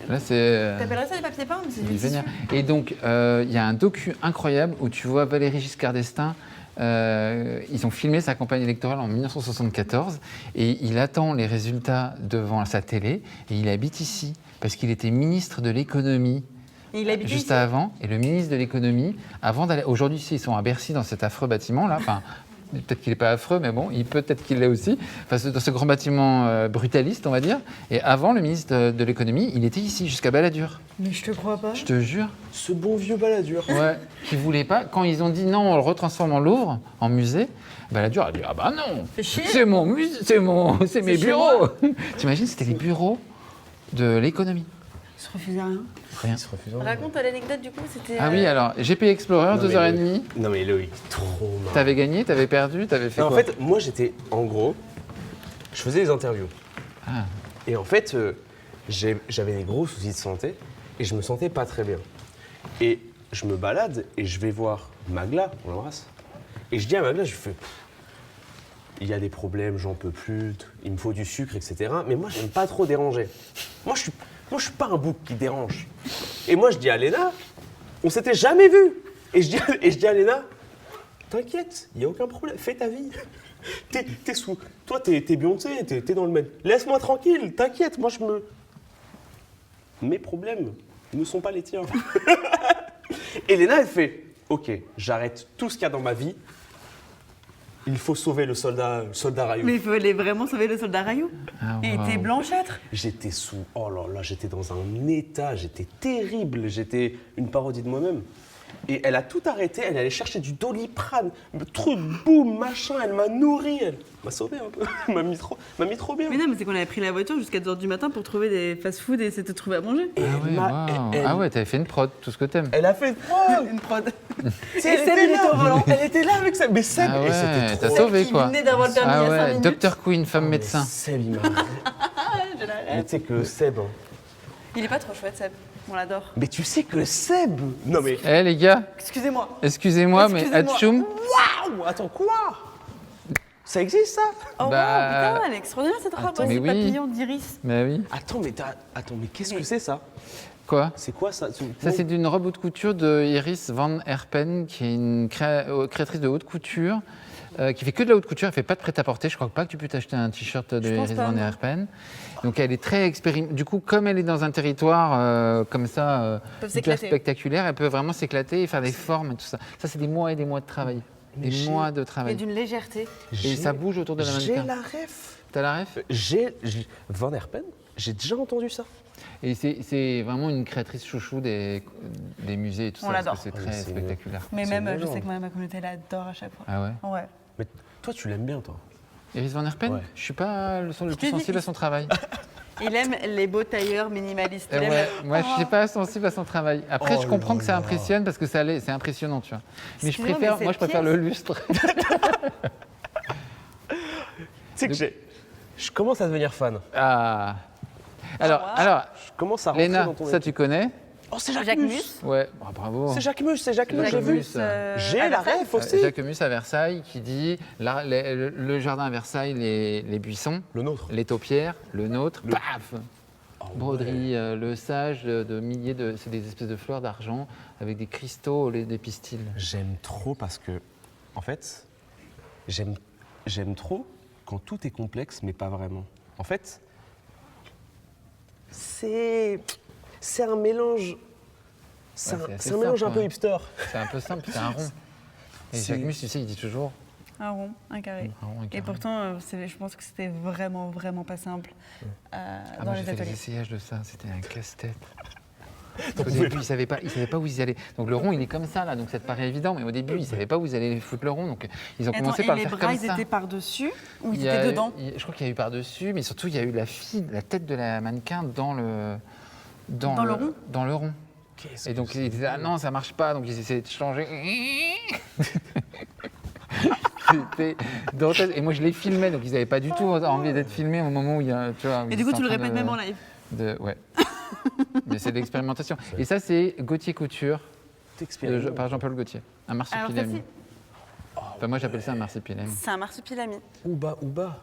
Là, c'est. t'appellerais ça les papiers peints? C'est Il du est tissu. vénère. Et donc, il y a un docu incroyable où tu vois Valéry Giscard d'Estaing. Ils ont filmé sa campagne électorale en 1974 et il attend les résultats devant sa télé et il habite ici parce qu'il était ministre de l'économie Et il habite juste ici. avant. Et le ministre de l'économie, avant d'aller. Aujourd'hui, ils sont à Bercy dans cet affreux bâtiment là. Enfin, peut-être qu'il n'est pas affreux, mais bon, il peut-être qu'il l'est aussi. Enfin, dans ce grand bâtiment brutaliste, on va dire. Et avant, le ministre de l'économie, il était ici, jusqu'à Balladur. Mais je te crois pas. Je te jure. Ce bon vieux Balladur. Ouais, qui voulait pas. Quand ils ont dit non, on le retransforme en Louvre, en musée, Balladur a dit ah bah non, Fais chier. c'est mon musée, c'est mes chez bureaux. T'imagines, c'était les bureaux de l'économie. Je refusais rien. Rien. Il se refuse. Raconte l'anecdote du coup, c'était. Ah oui, alors GP Explorer, Non, mais 2h30. Non mais Loïc, trop marrant. T'avais gagné, t'avais perdu, t'avais fait En quoi? fait, moi j'étais, en gros, je faisais des interviews. Ah. Et en fait, j'avais des gros soucis de santé et je me sentais pas très bien. Et je me balade et je vais voir Magla, on l'embrasse. Et je dis à Magla, je fais, il y a des problèmes, j'en peux plus, il me faut du sucre, etc. Mais moi, j'aime pas trop déranger. Moi, je suis pas un bouc qui dérange. Et moi, je dis à Léna, on s'était jamais vus. Et je dis à Léna, t'inquiète, il n'y a aucun problème, fais ta vie. Toi, t'es Beyoncé, t'es dans le même. Laisse-moi tranquille, t'inquiète, moi, mes problèmes ne sont pas les tiens. Et Léna, elle fait, ok, j'arrête tout ce qu'il y a dans ma vie. Il faut sauver le soldat Rayou. Mais il fallait vraiment sauver le soldat Rayou. Ah, Il wow. était blanchâtre. J'étais oh là là, j'étais dans un état, j'étais terrible, j'étais une parodie de moi-même. Et elle a tout arrêté, elle allait chercher du Doliprane, truc, boum, machin, elle m'a nourri, elle m'a sauvé un peu, elle m'a mis trop bien. Mais non, mais c'est qu'on avait pris la voiture jusqu'à 2h du matin pour trouver des fast-food et c'était trouver à manger. Et Ah elle ouais, m'a- waouh. elle- Ah ouais, t'avais fait une prod, tout ce que t'aimes. Elle a fait Une prod. Tu sais, Et Seb, il était au volant. Elle était là avec Seb, mais Seb, Ah et c'était ouais, trop. t'as sauvé qui quoi. venait d'avoir le permis Ah il y a 5 ouais, minutes. Dr Queen, femme Mais médecin. Seb, il m'a. Je la Mais rêve. tu sais que Seb. Hein. Il est pas trop chouette, Seb. On l'adore. Mais tu sais que Seb. Non mais. Eh les gars, Excusez-moi. excusez-moi, mais Excusez-moi. Atchoum, Waouh. Attends, quoi? Ça existe ça? Oh Bah, wow, putain, elle est extraordinaire cette robe. attends, aussi, mais oui. papillon d'iris. bah oui. Attends, mais qu'est-ce que c'est ça? Quoi? C'est quoi ça? Ça, c'est d'une robe haute couture de Iris Van Herpen, qui est une créatrice de haute couture, qui fait que de la haute couture. Elle fait pas de prêt-à-porter. Je crois pas que tu peux t'acheter un t-shirt de Je pense Iris pas, Van non. Herpen. Donc, elle est très expérimentée. Du coup, comme elle est dans un territoire comme ça, Peuvent hyper s'éclater. spectaculaire, elle peut vraiment s'éclater et faire des formes et tout ça. Ça, c'est des mois et des mois de travail. Mais Des mois de Et travail. d'une légèreté. Et ça bouge autour de la J'ai mannequin. la ref. T'as la ref? Van Herpen, j'ai déjà entendu ça. Et c'est vraiment une créatrice chouchou des musées et tout On ça. l'adore. Parce que c'est Ah, très mais c'est- spectaculaire. Mais C'est même, une je sais légende. que ma communauté l'adore à chaque fois. Ah ouais? Ouais. Mais toi, tu l'aimes bien, toi. Iris Van Herpen? Ouais. Je suis pas le plus t'ai dit, sensible à son travail. Il aime les beaux tailleurs minimalistes. Il aime- Ouais, moi, je Oh. suis pas sensible à son travail. Après, Oh je comprends là que ça là. impressionne parce que c'est impressionnant, tu vois. Mais Excusez-moi, mais moi, je cette préfère pièce- le lustre. Tu sais que je commence à devenir fan. Ah. wow. Alors, Je commence à rentrer Léna, dans ton ça tu connais? Oh, c'est Jacques Jacques Mus. Mus. Ouais, bravo. C'est Jacques Mus, j'ai Jacques vu. Mus. J'ai à la Versailles. ref aussi. Jacques Mus à Versailles qui dit le jardin à Versailles, les buissons, Le nôtre. les taupières, le nôtre, paf Oh, Broderie, le sage de milliers de. C'est des espèces de fleurs d'argent avec des cristaux au lieu des pistils. J'aime trop parce que, en fait, j'aime trop quand tout est complexe, mais pas vraiment. En fait, c'est un mélange. C'est Ouais, un, c'est assez c'est un mélange simple, un peu ouais. hipster. C'est un peu simple, c'est un rond. Et C'est- Jacques Mus, tu sais, il dit toujours Un rond, un carré. un rond, un Et carré. pourtant, je pense que c'était vraiment, vraiment pas simple Ah, dans moi, les j'ai fait les ateliers. essayages de ça, c'était un casse-tête. Au début, ils ne savaient pas où ils allaient. Donc le rond, il est comme ça, là, donc ça te paraît évident, mais au début, ils ne savaient pas où ils allaient foutre le rond, donc ils ont Attends, commencé et par le les faire bras, comme ils ça. étaient par-dessus ou ils Il y a étaient eu- dedans? je crois qu'il y a eu par-dessus, mais surtout, il y a eu la tête de la mannequin dans le rond Dans le rond. Qu'est-ce Et que donc c'est ils disaient ah non ça marche pas donc ils essayaient de changer. C'était dantesque. Et moi je les filmais donc ils n'avaient pas du tout envie d'être filmés au moment où il y a tu vois. où Et ils du coup, étaient tu le en train répètes de- même en live. Ouais. Mais c'est de l'expérimentation. Et ça c'est Gauthier Couture par Jean-Paul Gaultier. Un Alors, marsupilami. celle-ci, Enfin moi j'appelle ça un marsupilami. c'est un marsupilami. Ouba, Ouba.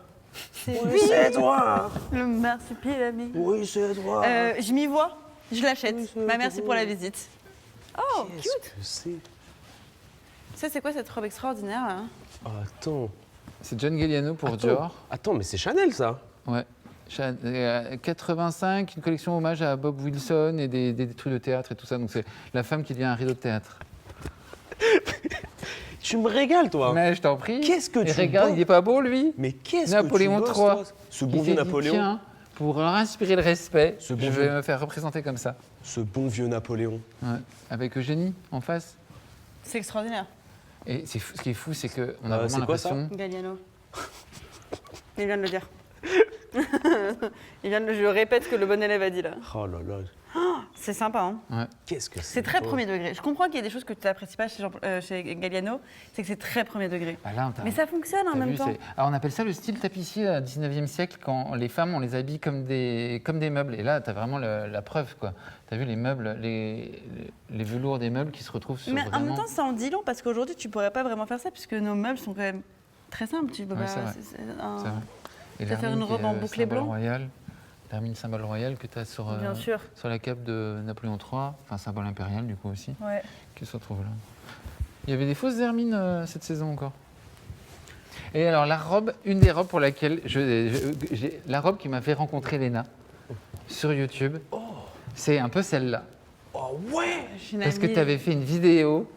C'est Oui, c'est toi. le marsupilami. Oui, c'est toi. Je m'y vois, je l'achète. Oui, c'est Bah, merci drôle. pour la visite. Oh, Qu'est-ce cute. que c'est Ça, c'est quoi cette robe extraordinaire là? Oh, attends. C'est John Galliano pour Attends. Dior. Attends, mais c'est Chanel, ça. Ouais. 85, une collection hommage à Bob Wilson et des trucs de théâtre et tout ça. Donc c'est la femme qui devient un rideau de théâtre. Tu me régales, toi. Mais je t'en prie. Qu'est-ce que Et tu regarde, bosses il est pas beau lui. Mais qu'est-ce Napoléon que tu bosses, III. toi Ce bon Il vieux s'est dit, Napoléon. tiens, pour leur inspirer le respect, Ce bon je vieux. vais me faire représenter comme ça. Ce bon vieux Napoléon. Ouais. Avec Eugénie en face. C'est extraordinaire. Et ce qui est fou, c'est qu'on a c'est vraiment quoi, ça l'impression. Galliano. Il vient de le dire. Je répète ce que le bon élève a dit là. Oh là là. C'est sympa, hein? Ouais. Qu'est-ce que C'est très beau. premier degré. Je comprends qu'il y a des choses que tu n'apprécies pas chez Galliano, c'est que c'est très premier degré. Bah là, Mais ça fonctionne en t'as même vu, temps. Alors, on appelle ça le style tapissier au 19e siècle, quand les femmes, on les habille comme des meubles. Et là, tu as vraiment la preuve, quoi. Tu as vu les meubles, les velours des meubles qui se retrouvent sur Mais en vraiment... même temps, ça en dit long parce qu'aujourd'hui, tu pourrais pas vraiment faire ça puisque nos meubles sont quand même très simples. Tu peux Ouais, pas- c'est vrai. un- C'est vrai. Et Tu vas faire l'hermine une qui robe est, en bouclé symbole blanc royal, l'hermine symbole royal que tu as sur, Bien sûr. sur la cape de Napoléon III, enfin symbole impérial du coup aussi, Ouais. qui se retrouve là. Il y avait des fausses hermines cette saison encore. Et alors la robe, une des robes pour laquelle j'ai la robe qui m'a fait rencontrer Léna sur YouTube, c'est un peu celle-là. Oh ouais. J'ai une Parce que amie- tu avais fait une vidéo,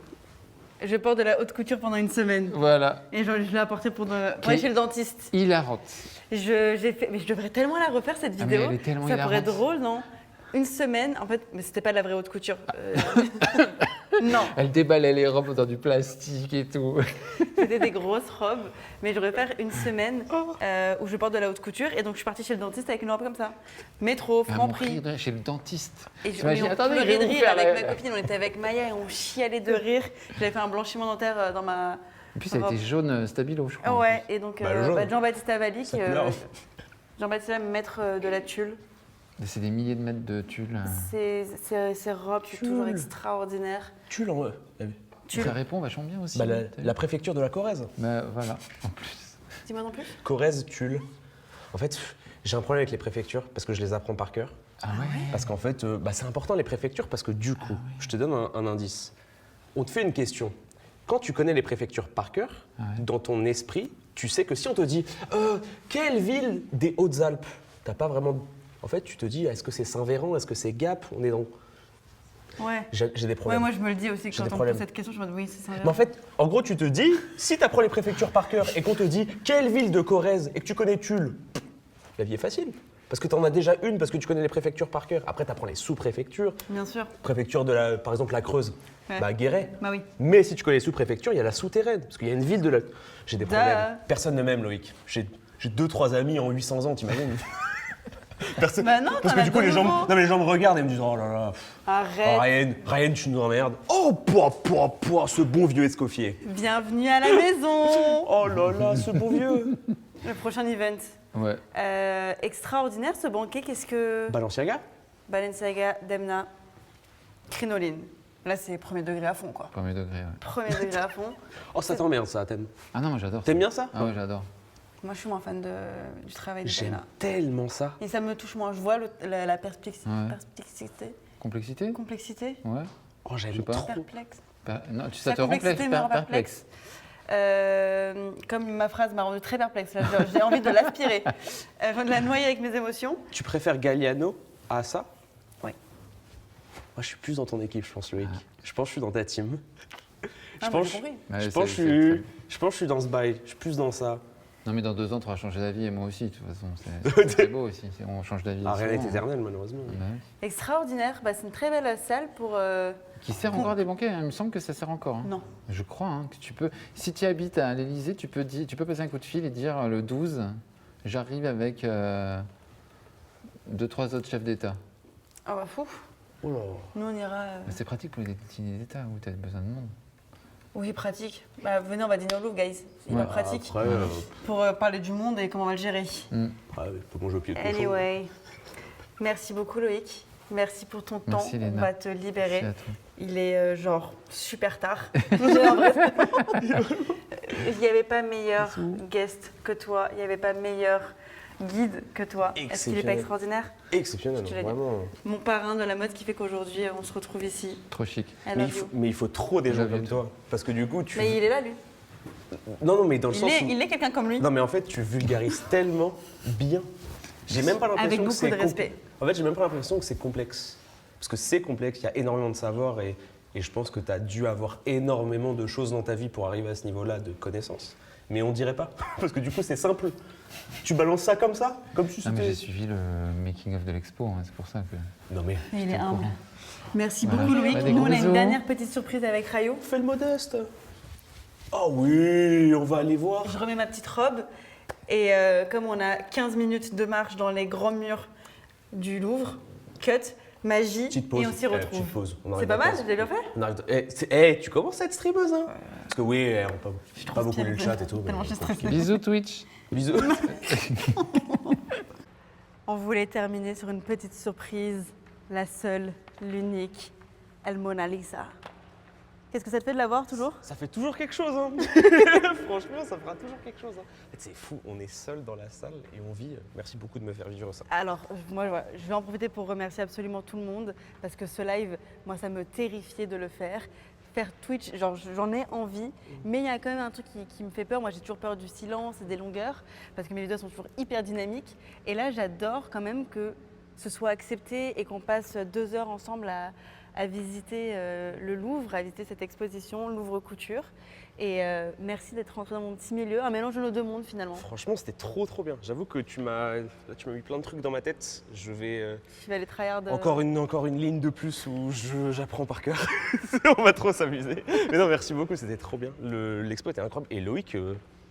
Je porte de la haute couture pendant une semaine. voilà, Et je l'ai apportée pour aller chez le dentiste. hilarante. Mais je devrais tellement la refaire cette Ah, mais vidéo. elle est tellement Ça pourrait être hilarante. drôle, non? Une semaine, en fait, mais c'était pas de la vraie haute couture. Non, Elle déballait les robes dans du plastique et tout. c'était des grosses robes. Mais je devrais faire une semaine où je porte de la haute couture. Et donc, je suis partie chez le dentiste avec une robe comme ça. Métro, À Franprix. mourir chez le dentiste. Et je, T'imagines, mais on attendez, je pleurait vais de vous rire faire avec la- ma copine. On était avec Maya et on chialait de rire. J'avais fait un blanchiment dentaire dans ma. En plus, elle robe. était jaune stabilo, je crois. en Ouais, et donc Bah, le jaune. Jean-Baptiste Avali, Ça qui, couleur. Jean-Baptiste Avali, maître de la tulle. plus. C'est des milliers de mètres de tulle. Ces robes, c'est toujours extraordinaire. Tu l'en Tulle. Ça répond vachement bien aussi. Bah, t'as vu la préfecture de la Corrèze. Bah, voilà, en plus. Dis-moi non plus. Corrèze, Tulle. En fait, j'ai un problème avec les préfectures parce que je les apprends par cœur. Ah ouais, Parce qu'en fait, c'est important les préfectures parce que du coup, je te donne un indice. On te fait une question. Quand tu connais les préfectures par cœur, Ouais. dans ton esprit, tu sais que si on te dit quelle ville des Hautes-Alpes, t'as pas vraiment. En fait, tu te dis est-ce que c'est Saint-Véran, est-ce que c'est Gap, on est dans. Ouais. J'ai des Ouais, problèmes. moi je me le dis aussi J'ai quand des on me problèmes. pose cette question, je me dis oui, c'est ça. Mais en fait, en gros, tu te dis, si tu apprends les préfectures par cœur et qu'on te dit quelle ville de Corrèze et que tu connais Tulle, la vie est facile. Parce que tu en as déjà une, parce que tu connais les préfectures par cœur. Après, tu apprends les sous-préfectures. Bien sûr. Préfecture de par exemple, la Creuse, Ouais. bah Guéret. Bah oui. Mais si tu connais les sous-préfectures, il y a la souterraine. Parce qu'il y a une ville de la. J'ai des Da. problèmes. Personne ne m'aime, Loïc. J'ai 2-3 amis en 800 ans, t'imagines. Personne- Bah non, Parce t'en que as du coup, de les gens, nouveaux. non, mais les gens me regardent et me disent oh là là, Arrête. Ryan, tu nous emmerdes. Oh, ce bon vieux Escoffier. Bienvenue à la maison. Oh là là, ce bon vieux. Le prochain event. Ouais. Extraordinaire ce banquet, qu'est-ce que... Balenciaga. Balenciaga, Demna, crinoline. Là, c'est premier degré à fond, quoi. Premier degré, ouais. Premier degré à fond. Oh, ça t'emmerde ça, t'aimes. Ah non, moi j'adore. T'aimes bien ça? Ah ouais, j'adore. Moi, je suis moins fan du travail de J'aime Demna. tellement ça. Et ça me touche moins. Je vois la perplexité. Ouais. Complexité. Complexité Ouais. Oh, j'aime Je sais pas. trop. Perplexe. Non, ça La te rend complexité me rend perplexe. Comme ma phrase m'a rendu très perplexe, là, j'ai envie de l'aspirer, de la noyer avec mes émotions. Tu préfères Galliano à ça? Oui. Moi, je suis plus dans ton équipe, je pense, Loïc. Je pense que je suis dans ta team. Ah, Je moi, pense, j'ai compris. Ouais, je c'est- pense que c'est je pense que je suis dans ce bail. Je suis plus dans ça. Non, mais dans 2 ans, tu auras changé d'avis et moi aussi, de toute façon. C'est beau aussi. On change d'avis. Ah, rien n'est souvent, hein. éternel, malheureusement. Bah oui. Extraordinaire, bah, c'est une très belle salle pour... Qui sert encore des banquets, hein. Il me semble que ça sert encore. Hein. Non. Je crois hein, que tu peux. Si tu habites à l'Élysée, tu peux passer un coup de fil et dire le 12, j'arrive avec 2-3 autres chefs d'État. Ah bah fou, Oh là. nous on ira... Mais c'est pratique pour les dîners d'État où tu as besoin de monde. Oui, pratique. Bah, venez, on va dîner au Louvre, guys. C'est hyper Ouais. pratique Après, pour parler du monde et comment on va le gérer. après, faut manger au pied de cochon. Anyway, merci beaucoup Loïc. Merci pour ton Merci, temps. Léna. On va te libérer. C'est à toi. Il est genre super tard. J'ai l'impression. Il n'y avait pas meilleur guest que toi. Il n'y avait pas meilleur guide que toi. Est-ce qu'il n'est pas Exceptionnel. extraordinaire? Exceptionnel, Je te l'ai dit. vraiment. Mon parrain de la mode qui fait qu'aujourd'hui on se retrouve ici. Trop chic. I Mais love you. il faut trop des gens Love you comme too. toi. Parce que du coup, tu. Mais il est là lui. Non, mais dans le sens où. Il est quelqu'un comme lui. Non, mais en fait, tu vulgarises tellement bien. J'ai même pas l'impression Avec que beaucoup c'est de respect. En fait, j'ai même pas l'impression que c'est complexe. Parce que c'est complexe, il y a énormément de savoir et je pense que tu as dû avoir énormément de choses dans ta vie pour arriver à ce niveau-là de connaissances. Mais on dirait pas. Parce que du coup, c'est simple. Tu balances ça comme ça? Comme si Ah, mais c'était. j'ai suivi le making-of de l'expo, hein, c'est pour ça que. Non, mais Mais il est humble. Merci Voilà. beaucoup Loïc. Bah, des Nous on gros a une bisous. dernière petite surprise avec Rayo. fais le modeste. Oh oui, on va aller voir. Je remets ma petite robe et comme on a 15 minutes de marche dans les grands murs du Louvre, cut, magie Petite pause. et on s'y retrouve. Petite pause. On C'est arrive pas à mal, pause. je l'ai bien fait. On arrive tu commences à être streameuse, hein? Parce que oui, on pas beaucoup lu le chat et tout. Tellement mais je suis stressée. Bisous Twitch. Bisous. On voulait terminer sur une petite surprise, la seule, l'unique, El Mona Lisa. Qu'est-ce que ça te fait de la voir toujours? Ça fait toujours quelque chose, hein. Franchement, ça fera toujours quelque chose. Hein. En fait, c'est fou, on est seul dans la salle et on vit. Merci beaucoup de me faire vivre ça. Alors, moi, voilà, je vais en profiter pour remercier absolument tout le monde parce que ce live, moi, ça me terrifiait de le faire. Faire Twitch, genre, j'en ai envie, mais il y a quand même un truc qui me fait peur. Moi, j'ai toujours peur du silence et des longueurs parce que mes vidéos sont toujours hyper dynamiques. Et là, j'adore quand même que ce soit accepté et qu'on passe 2 heures ensemble à visiter le Louvre, à visiter cette exposition, Louvre Couture. Et merci d'être rentré dans mon petit milieu, un mélange de nos deux mondes finalement. Franchement, c'était trop bien. J'avoue que tu m'as mis plein de trucs dans ma tête. Je vais Je vais aller tryhard. encore une ligne de plus où j'apprends par cœur. On va trop s'amuser. Mais non, merci beaucoup, c'était trop bien. L'expo était incroyable. Et Loïc,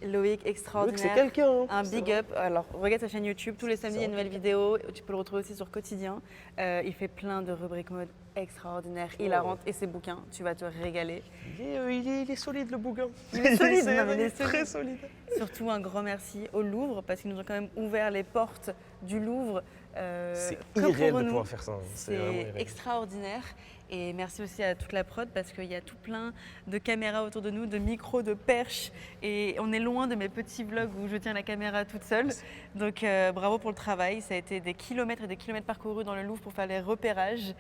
Loïc, c'est extraordinaire. quelqu'un. Hein. Un big up. Alors, regarde sa chaîne YouTube. Tous les samedis, il y a une nouvelle vidéo. Tu peux le retrouver aussi sur Quotidien. Il fait plein de rubriques mode extraordinaires, hilarantes. Et ses bouquins, tu vas te régaler. Il est solide, le bouquin. Il est solide, non, mais il est très solide. solide. Surtout un grand merci au Louvre parce qu'ils nous ont quand même ouvert les portes du Louvre. C'est que pour irréel de nous. pouvoir faire ça. hein. C'est vraiment C'est irréel. extraordinaire. Et merci aussi à toute la prod parce qu'il y a tout plein de caméras autour de nous, de micros, de perches. Et on est loin de mes petits vlogs où je tiens la caméra toute seule. Donc bravo pour le travail. Ça a été des kilomètres et des kilomètres parcourus dans le Louvre pour faire les repérages.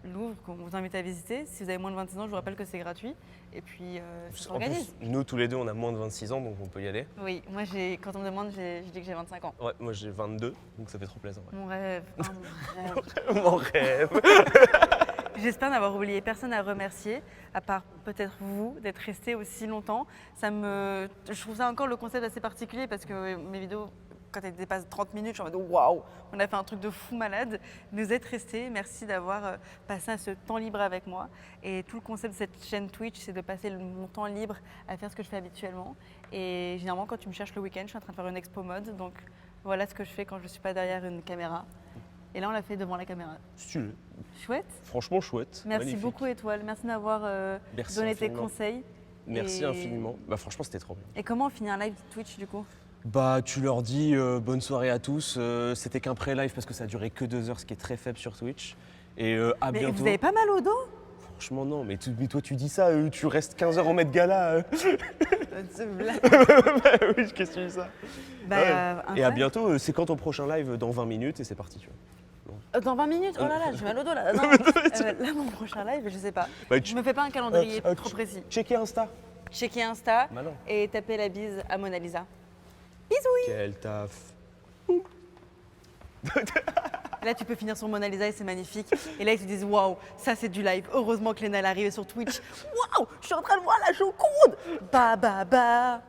Louvre qu'on vous invite à visiter. Si vous avez moins de 26 ans, je vous rappelle que c'est gratuit. Et puis ça En s'organise. plus, nous tous les deux, on a moins de 26 ans, donc on peut y aller. Oui, moi quand on me demande, je dis que j'ai 25 ans. Ouais, moi j'ai 22, donc ça fait trop plaisir. Mon rêve. Oh, mon rêve. Mon rêve. J'espère n'avoir oublié personne à remercier, à part peut-être vous, d'être resté aussi longtemps. Je trouve ça encore le concept assez particulier parce que mes vidéos, quand elles dépassent 30 minutes, je suis en mode waouh, on a fait un truc de fou malade. Vous êtes restés, merci d'avoir passé ce temps libre avec moi. Et tout le concept de cette chaîne Twitch, c'est de passer mon temps libre à faire ce que je fais habituellement. Et généralement, quand tu me cherches le week-end, je suis en train de faire une expo mode. Donc Voilà ce que je fais quand je ne suis pas derrière une caméra. Et là, on l'a fait devant la caméra. Stylé. Chouette. Franchement chouette. Merci magnifique. beaucoup, Étoile. Merci d'avoir Merci donné tes infiniment. conseils. Merci Et- infiniment. Bah franchement c'était trop bien. Et comment on finit un live Twitch du coup? Bah tu leur dis bonne soirée à tous. C'était qu'un pré-live parce que ça a duré que 2 heures, ce qui est très faible sur Twitch. Et à Mais bientôt. vous avez pas mal au dos? Franchement non, mais toi tu dis ça, tu restes 15 heures au Met Gala. C'est une blague. Bah oui, qu'est-ce que tu dis ça? Bah, Ouais. Et incroyable. à bientôt, c'est quand ton prochain live? Dans 20 minutes et c'est parti. Tu vois. Dans 20 minutes? Oh là là, j'ai mal au dos là. Non, là, mon prochain live, je sais pas. Bah, Je me fais pas un calendrier trop précis. Checker Insta. Checker Insta Bah non. et taper la bise à Mona Lisa. Quel taf. Là, tu peux finir sur Mona Lisa et c'est magnifique. Et là, ils te disent waouh, ça c'est du live. Heureusement que Léna est arrivée sur Twitch. Waouh, je suis en train de voir la Joconde. Bah, bah, bah.